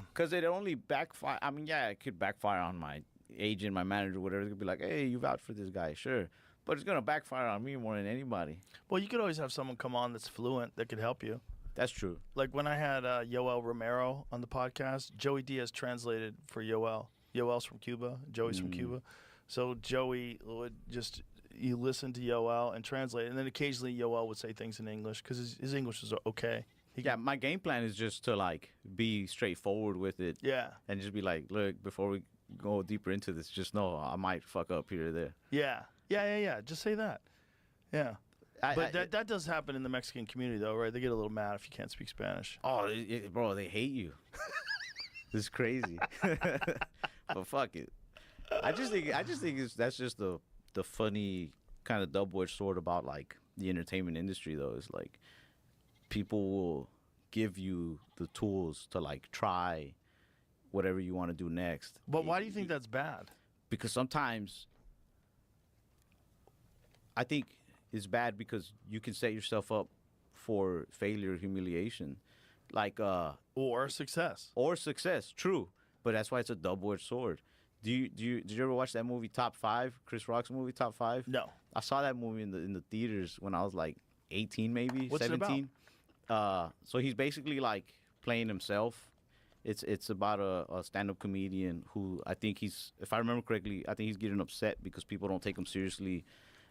Because it only backfire. I mean, yeah, it could backfire on my agent, my manager, whatever. They could be like, hey, you vouch for this guy, sure. But it's going to backfire on me more than anybody. Well, you could always have someone come on that's fluent that could help you. That's true. Like when I had Yoel Romero on the podcast, Joey Diaz translated for Yoel. Yoel's from Cuba. Joey's from Cuba. So Joey would just, you listen to Yoel and translate. And then occasionally Yoel would say things in English because his English was okay. Yeah, my game plan is just to like be straightforward with it. Yeah. And just be like, look, before we go deeper into this, just know I might fuck up here or there. Yeah. Yeah. Just say that. Yeah. But that does happen in the Mexican community, though, right? They get a little mad if you can't speak Spanish. Oh, bro, they hate you. This is crazy. But fuck it. I just think that's just the funny kind of double-edged sword about like the entertainment industry, though. Is like people will give you the tools to like try whatever you want to do next. But why do you think that's bad? Because sometimes I think it's bad because you can set yourself up for failure, humiliation, like or success. Or success, true. But that's why it's a double-edged sword. Did you ever watch that movie Top 5? Chris Rock's movie Top 5? No. I saw that movie in the theaters when I was like 18, maybe. What's 17. It about? So he's basically like playing himself. It's about a stand-up comedian who I think if I remember correctly, I think he's getting upset because people don't take him seriously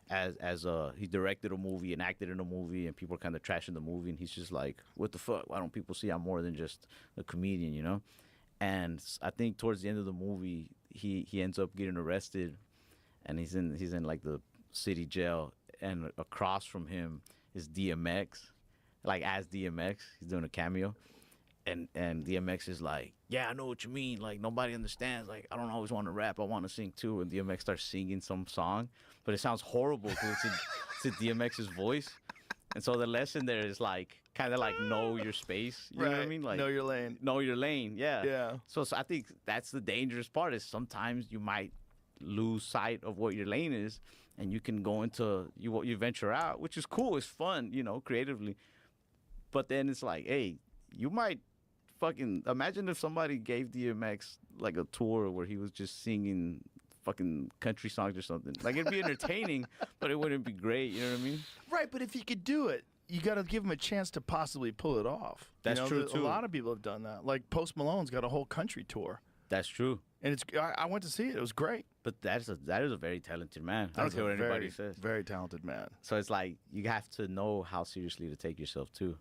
as he directed a movie and acted in a movie and people are kind of trashing the movie and he's just like, what the fuck? Why don't people see I'm more than just a comedian, you know? And I think towards the end of the movie, he ends up getting arrested, and he's in like the city jail, and across from him is DMX, like as DMX, he's doing a cameo, and DMX is like, yeah, I know what you mean, like nobody understands, like I don't always want to rap, I want to sing too, and DMX starts singing some song, but it sounds horrible because it's in DMX's voice. And so the lesson there is like kind of like know your space. You know what I mean? Like know your lane. Know your lane. Yeah. Yeah. So I think that's the dangerous part is sometimes you might lose sight of what your lane is, and you can go into you venture out, which is cool. It's fun, you know, creatively. But then it's like, hey, you might fucking imagine if somebody gave DMX like a tour where he was just singing fucking country songs or something. Like it'd be entertaining, but it wouldn't be great. You know what I mean? Right, but if you could do it, you got to give him a chance to possibly pull it off. That's true too. A lot of people have done that. Like Post Malone's got a whole country tour. That's true. And I went to see it. It was great. But that is a very talented man. I don't care what anybody says. Very talented man. So it's like you have to know how seriously to take yourself too.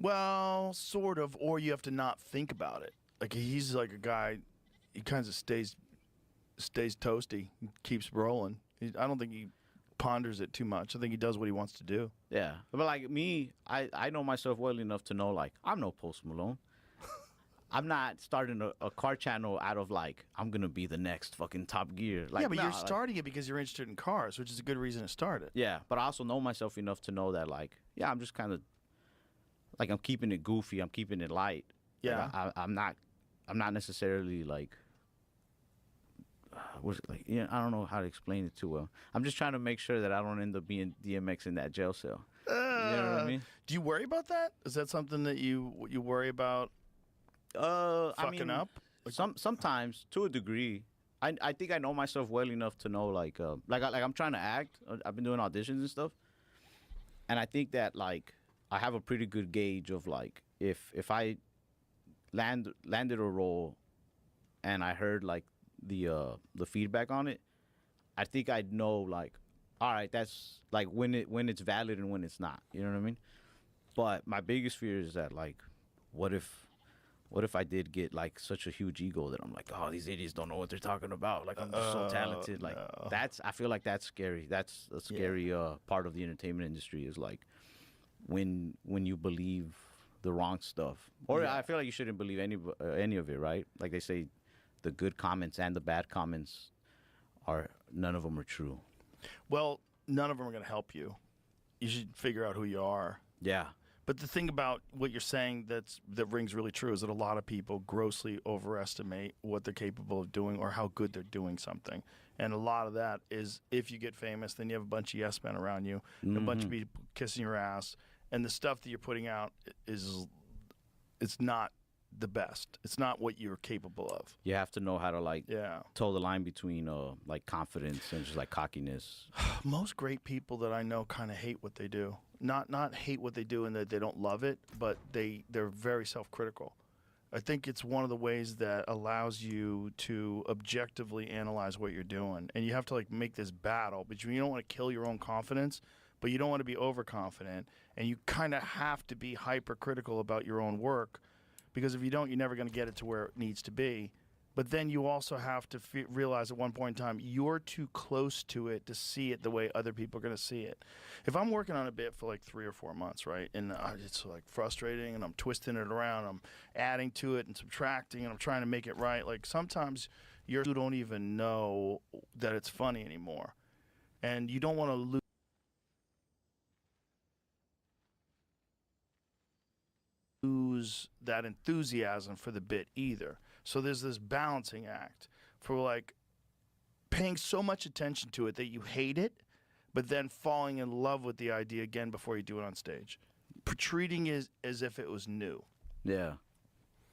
Well, sort of, or you have to not think about it. Like he's like a guy, he kind of stays toasty, keeps rolling. I don't think he ponders it too much. I think he does what he wants to do. Yeah, but like me, I know myself well enough to know like I'm no Post Malone. I'm not starting a car channel out of like I'm gonna be the next fucking Top Gear. Like, yeah, but you're starting it because you're interested in cars, which is a good reason to start it. Yeah, but I also know myself enough to know that like I'm just kind of like I'm keeping it goofy. I'm keeping it light. Yeah, like, I'm not necessarily like. I don't know how to explain it too well. I'm just trying to make sure that I don't end up being DMX in that jail cell. You know what I mean? Do you worry about that? Is that something that you worry about? Fucking up? Like, sometimes to a degree. I think I know myself well enough to know like I'm trying to act. I've been doing auditions and stuff, and I think that like I have a pretty good gauge of like if I landed a role, and I heard like the feedback on it, I think I'd know like, all right, that's like when it's valid and when it's not. You know what I mean? But my biggest fear is that like, what if I did get like such a huge ego that I'm like, oh, these idiots don't know what they're talking about. Like I'm just so talented. Like no. I feel like that's scary. That's a scary part of the entertainment industry is like when you believe the wrong stuff. Or I feel like you shouldn't believe any of it, right? Like they say, the good comments and the bad comments none of them are true. Well, none of them are going to help you. You should figure out who you are. Yeah. But the thing about what you're saying that rings really true is that a lot of people grossly overestimate what they're capable of doing or how good they're doing something. And a lot of that is if you get famous, then you have a bunch of yes men around you, a bunch of people kissing your ass, and the stuff that you're putting out it's not the best. It's not what you're capable of. You have to know how to toe the line between like confidence and just like cockiness. Most great people that I know kind of hate what they do. Not hate what they do and that they don't love it, but they're very self-critical. I think it's one of the ways that allows you to objectively analyze what you're doing. And you have to like make this battle between you don't want to kill your own confidence, but you don't want to be overconfident. And you kind of have to be hypercritical about your own work, because if you don't, you're never going to get it to where it needs to be. But then you also have to realize at one point in time, you're too close to it to see it the way other people are going to see it. If I'm working on a bit for like 3 or 4 months, right, and it's like frustrating, and I'm twisting it around, I'm adding to it and subtracting, and I'm trying to make it right, like sometimes you don't even know that it's funny anymore. And you don't want to lose that enthusiasm for the bit either. So there's this balancing act for like paying so much attention to it that you hate it, but then falling in love with the idea again before you do it on stage. Treating it as if it was new. Yeah.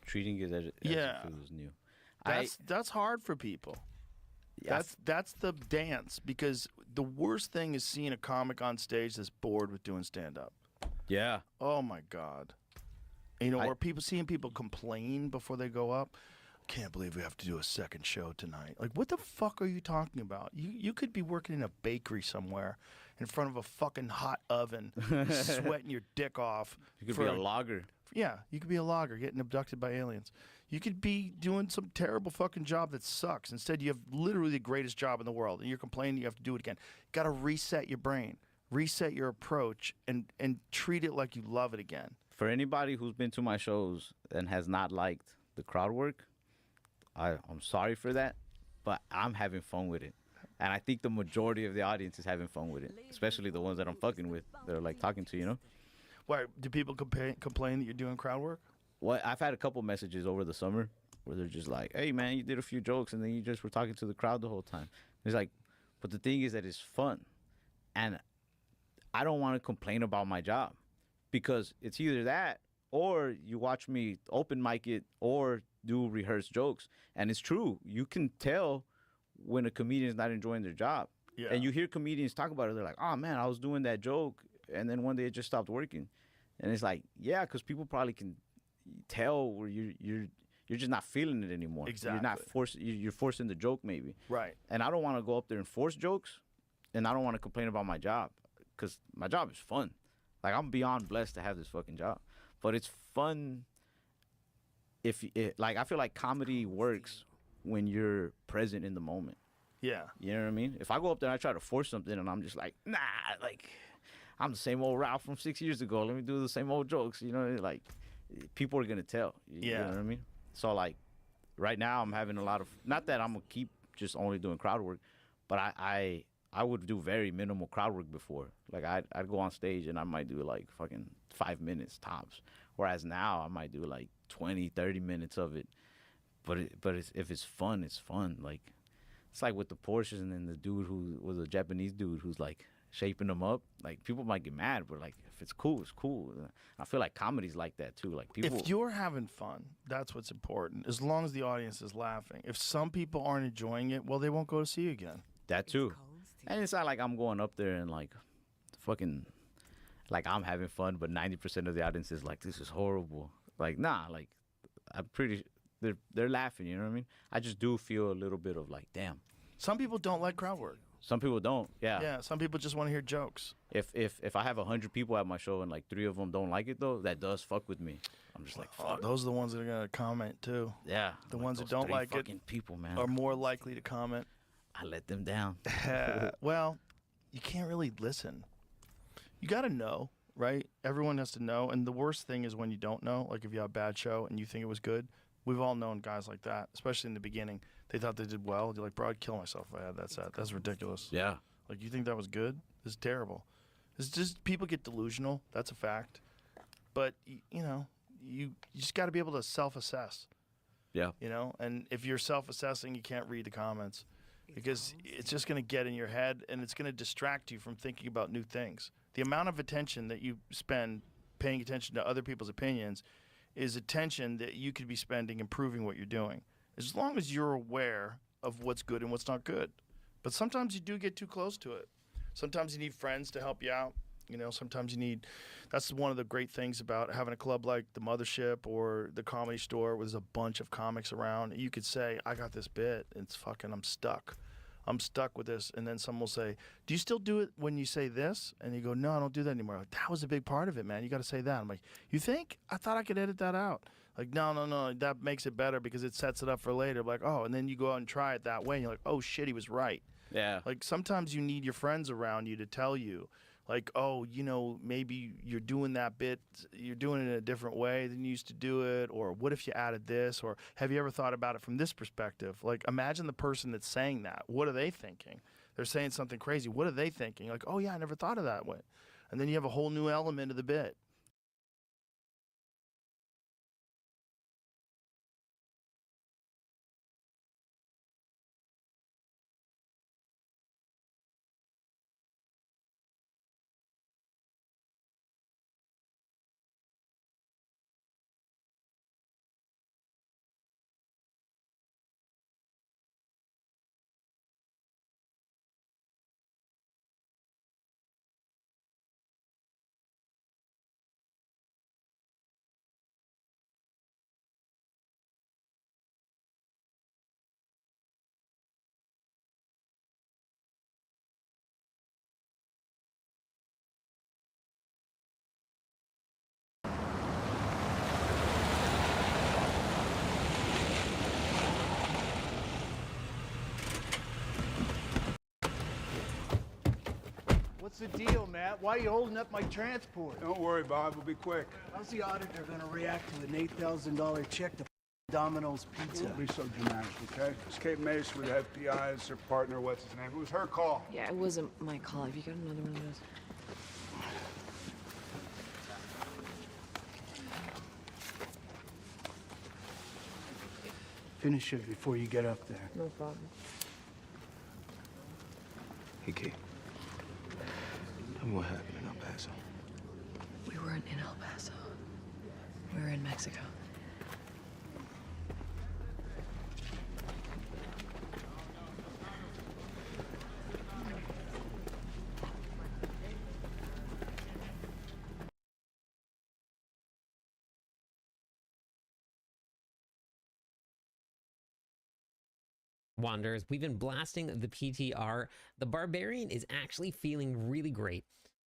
Treating it as if it was new. That's hard for people. Yeah. That's the dance, because the worst thing is seeing a comic on stage that's bored with doing stand-up. Yeah. Oh my God. You know, or seeing people complain before they go up. Can't believe we have to do a second show tonight. Like, what the fuck are you talking about? You could be working in a bakery somewhere in front of a fucking hot oven, sweating your dick off. You could be a logger. Yeah, you could be a logger getting abducted by aliens. You could be doing some terrible fucking job that sucks. Instead, you have literally the greatest job in the world, and you're complaining you have to do it again. You got to reset your brain, reset your approach, and treat it like you love it again. For anybody who's been to my shows and has not liked the crowd work, I'm sorry for that, but I'm having fun with it. And I think the majority of the audience is having fun with it, especially the ones that I'm fucking with. They're like talking to, you know? Why, do people complain that you're doing crowd work? Well, I've had a couple messages over the summer where they're just like, hey, man, you did a few jokes and then you just were talking to the crowd the whole time. It's like, but the thing is that it's fun. And I don't want to complain about my job, because it's either that or you watch me open mic it or do rehearsed jokes. And it's true. You can tell when a comedian is not enjoying their job. Yeah. And you hear comedians talk about it. They're like, oh, man, I was doing that joke, and then one day it just stopped working. And it's like, yeah, because people probably can tell where you're just not feeling it anymore. Exactly. You're forcing the joke maybe. Right. And I don't want to go up there and force jokes, and I don't want to complain about my job, because my job is fun. Like, I'm beyond blessed to have this fucking job. But it's fun I feel like comedy works when you're present in the moment. Yeah. You know what I mean? If I go up there and I try to force something and I'm just like, nah, like, I'm the same old Ralph from 6 years ago. Let me do the same old jokes. You know, like, people are going to tell. You know what I mean? So, like, right now I'm having a lot of, not that I'm going to keep just only doing crowd work, but I would do very minimal crowd work before. Like, I'd go on stage and I might do, like, fucking 5 minutes tops. Whereas now I might do, like, 20, 30 minutes of it. But if it's fun, it's fun. Like, it's like with the Porsches and then the dude who was a Japanese dude who's, like, shaping them up. Like, people might get mad, but, like, if it's cool, it's cool. I feel like comedy's like that, too. Like, people... If you're having fun, that's what's important, as long as the audience is laughing. If some people aren't enjoying it, well, they won't go to see you again. That, too. And it's not like I'm going up there and, like, fucking... Like, I'm having fun, but 90% of the audience is like, this is horrible. Like, nah, like, I'm pretty... They're laughing, you know what I mean? I just do feel a little bit of, like, damn. Some people don't like crowd work. Some people don't, yeah. Yeah, some people just want to hear jokes. If I have 100 people at my show and, like, 3 of them don't like it, though, that does fuck with me. I'm just like, fuck. Those are the ones that are going to comment, too. Yeah. The ones that don't like it people, man, are more likely to comment. I let them down. Well, you can't really listen. You got to know, right? Everyone has to know. And the worst thing is when you don't know. Like, if you have a bad show and you think it was good. We've all known guys like that, especially in the beginning. They thought they did well. You're like, bro, I'd kill myself if I had that set. That's ridiculous. Yeah. Like, you think that was good? It's terrible. It's just people get delusional. That's a fact. but you know, you just got to be able to self-assess. Yeah. You know, and if you're self-assessing, you can't read the comments because it's just going to get in your head and it's going to distract you from thinking about new things. The amount of attention that you spend paying attention to other people's opinions is attention that you could be spending improving what you're doing, as long as you're aware of what's good and what's not good. But sometimes you do get too close to it. Sometimes you need friends to help you out. You know, sometimes you need, that's one of the great things about having a club like the Mothership or the Comedy Store where there's a bunch of comics around. You could say, I got this bit, and it's fucking, I'm stuck with this. And then someone will say, do you still do it when you say this? And you go, no, I don't do that anymore. Like, that was a big part of it, man. You got to say that. I'm like, you think? I thought I could edit that out. Like, no, that makes it better because it sets it up for later. Like, oh, and then you go out and try it that way, and you're like, oh, shit, he was right. Yeah. Like, sometimes you need your friends around you to tell you, like, oh, you know, maybe you're doing that bit, you're doing it in a different way than you used to do it, or what if you added this, or have you ever thought about it from this perspective? Like, imagine the person that's saying that. What are they thinking? They're saying something crazy. What are they thinking? Like, oh, yeah, I never thought of that way. And then you have a whole new element of the bit. What's the deal, Matt? Why are you holding up my transport? Don't worry, Bob. We'll be quick. How's the auditor gonna react to an $8,000 check to Domino's Pizza? Don't be so dramatic, okay? It's Kate Mace with FBI as her partner. What's his name? It was her call. Yeah, it wasn't my call. Have you got another one of those? Finish it before you get up there. No problem. Hey, Kate. Tell me what happened in El Paso. We weren't in El Paso. We were in Mexico. Wanderers, we've been blasting the PTR. The Barbarian is actually feeling really great.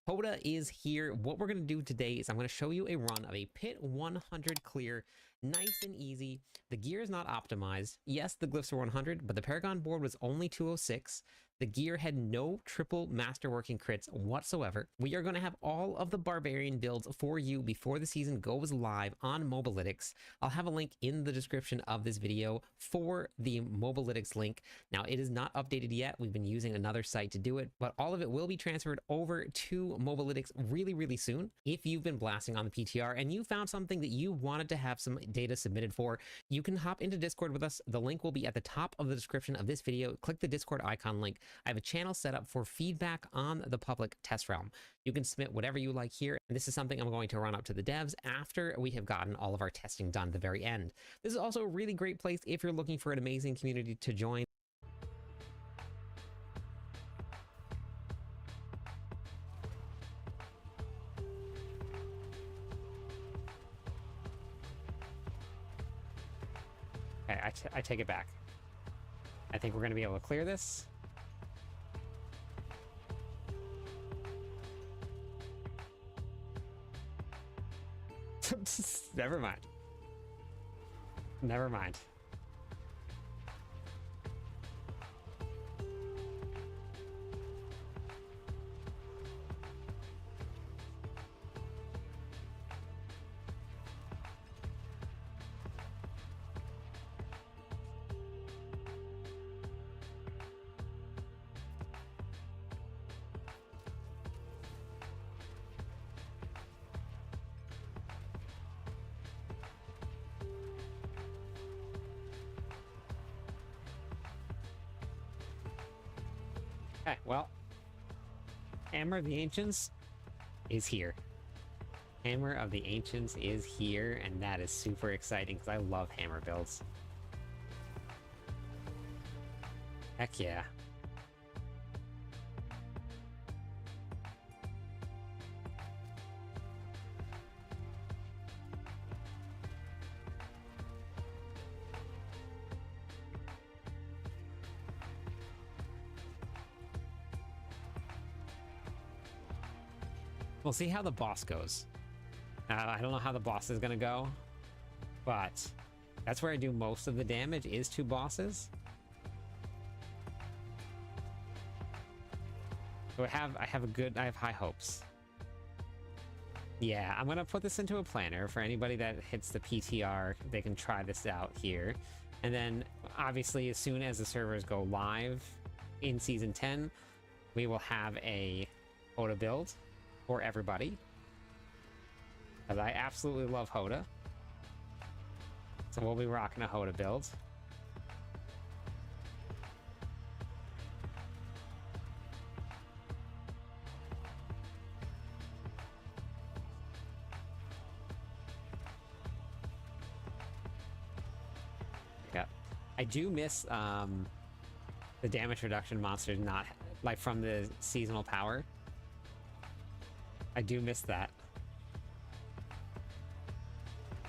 Hoda is here. What we're going to do today is I'm going to show you a run of a Pit 100 clear, nice and easy. The gear is not optimized. Yes, the glyphs were 100, but the Paragon board was only 206. The gear had no triple masterworking crits whatsoever. We are going to have all of the Barbarian builds for you before the season goes live on Mobalytics. I'll have a link in the description of this video for the Mobalytics link. Now, it is not updated yet. We've been using another site to do it, but all of it will be transferred over to Mobalytics really, really soon. If you've been blasting on the PTR and you found something that you wanted to have some data submitted for, you can hop into Discord with us. The link will be at the top of the description of this video. Click the Discord icon link. I have a channel set up for feedback on the public test realm. You can submit whatever you like here, and this is something I'm going to run up to the devs after we have gotten all of our testing done at the very end. This is also a really great place if you're looking for an amazing community to join. Okay, I take it back. I think we're going to be able to clear this. Never mind. Never mind. Okay, well, Hammer of the Ancients is here. Hammer of the Ancients is here, and that is super exciting because I love hammer builds. Heck yeah. We'll see how the boss goes. I don't know how the boss is gonna go, but that's where I do most of the damage, is to bosses. So I have high hopes. Yeah, I'm gonna put this into a planner for anybody that hits the PTR. They can try this out here. And then obviously as soon as the servers go live in season 10, we will have a Hoda build for everybody. Because I absolutely love Hoda. So we'll be rocking a Hoda build. Yeah. I do miss the damage reduction monsters, not like from the seasonal power. I do miss that.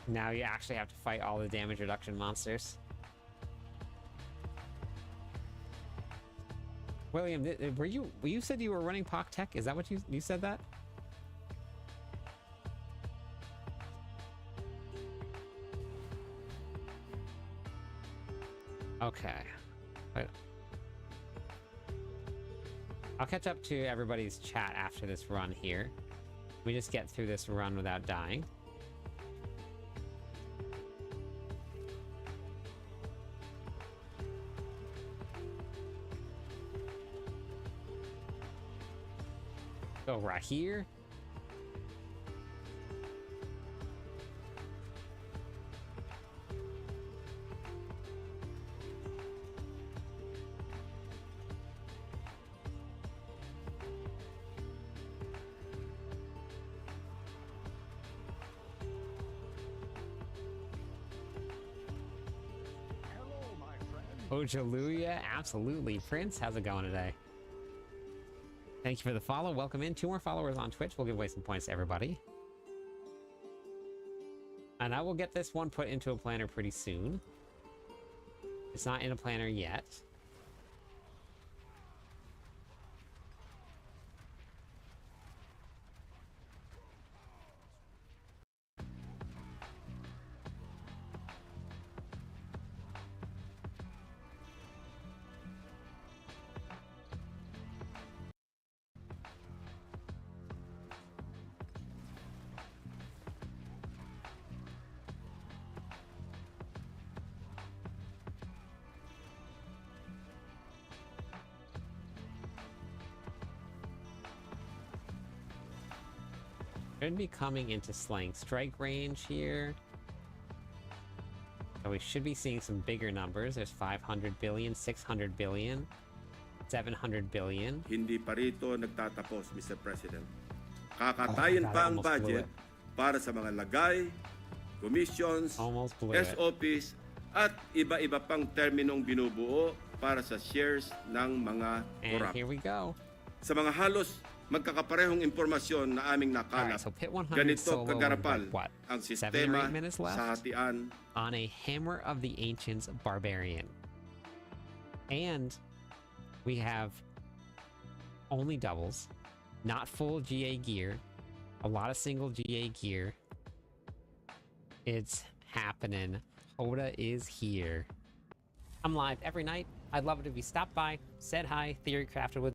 Now you actually have to fight all the damage reduction monsters. William, were you said you were running POC Tech? Is that what you said that? Okay. Wait. I'll catch up to everybody's chat after this run here. We just get through this run without dying. Go right here. Ojaluya, absolutely. Prince, how's it going today? Thank you for the follow. Welcome in. 2 more followers on Twitch. We'll give away some points to everybody. And I will get this one put into a planner pretty soon. It's not in a planner yet. Should be coming into slaying strike range here. So we should be seeing some bigger numbers. There's 500 billion, 600 billion, 700 billion. Hindi pa rito nagtatapos, Mr. President. Kakatayin pa ang budget para sa mga lagay, commissions, SOPs, at iba-iba pang terminong binubuo para sa shares ng mga corrupt. And here we go. Sa mga halos magkakaparehong impormasyon na aming nakalap, so Pit 100 ganito kagarapal ang sistema sa hatian on a Hammer of the Ancients Barbarian. And we have only doubles, not full GA gear, a lot of single GA gear. It's happening. Hoda is here. I'm live every night. I'd love it if you stopped by, said hi, theory crafted with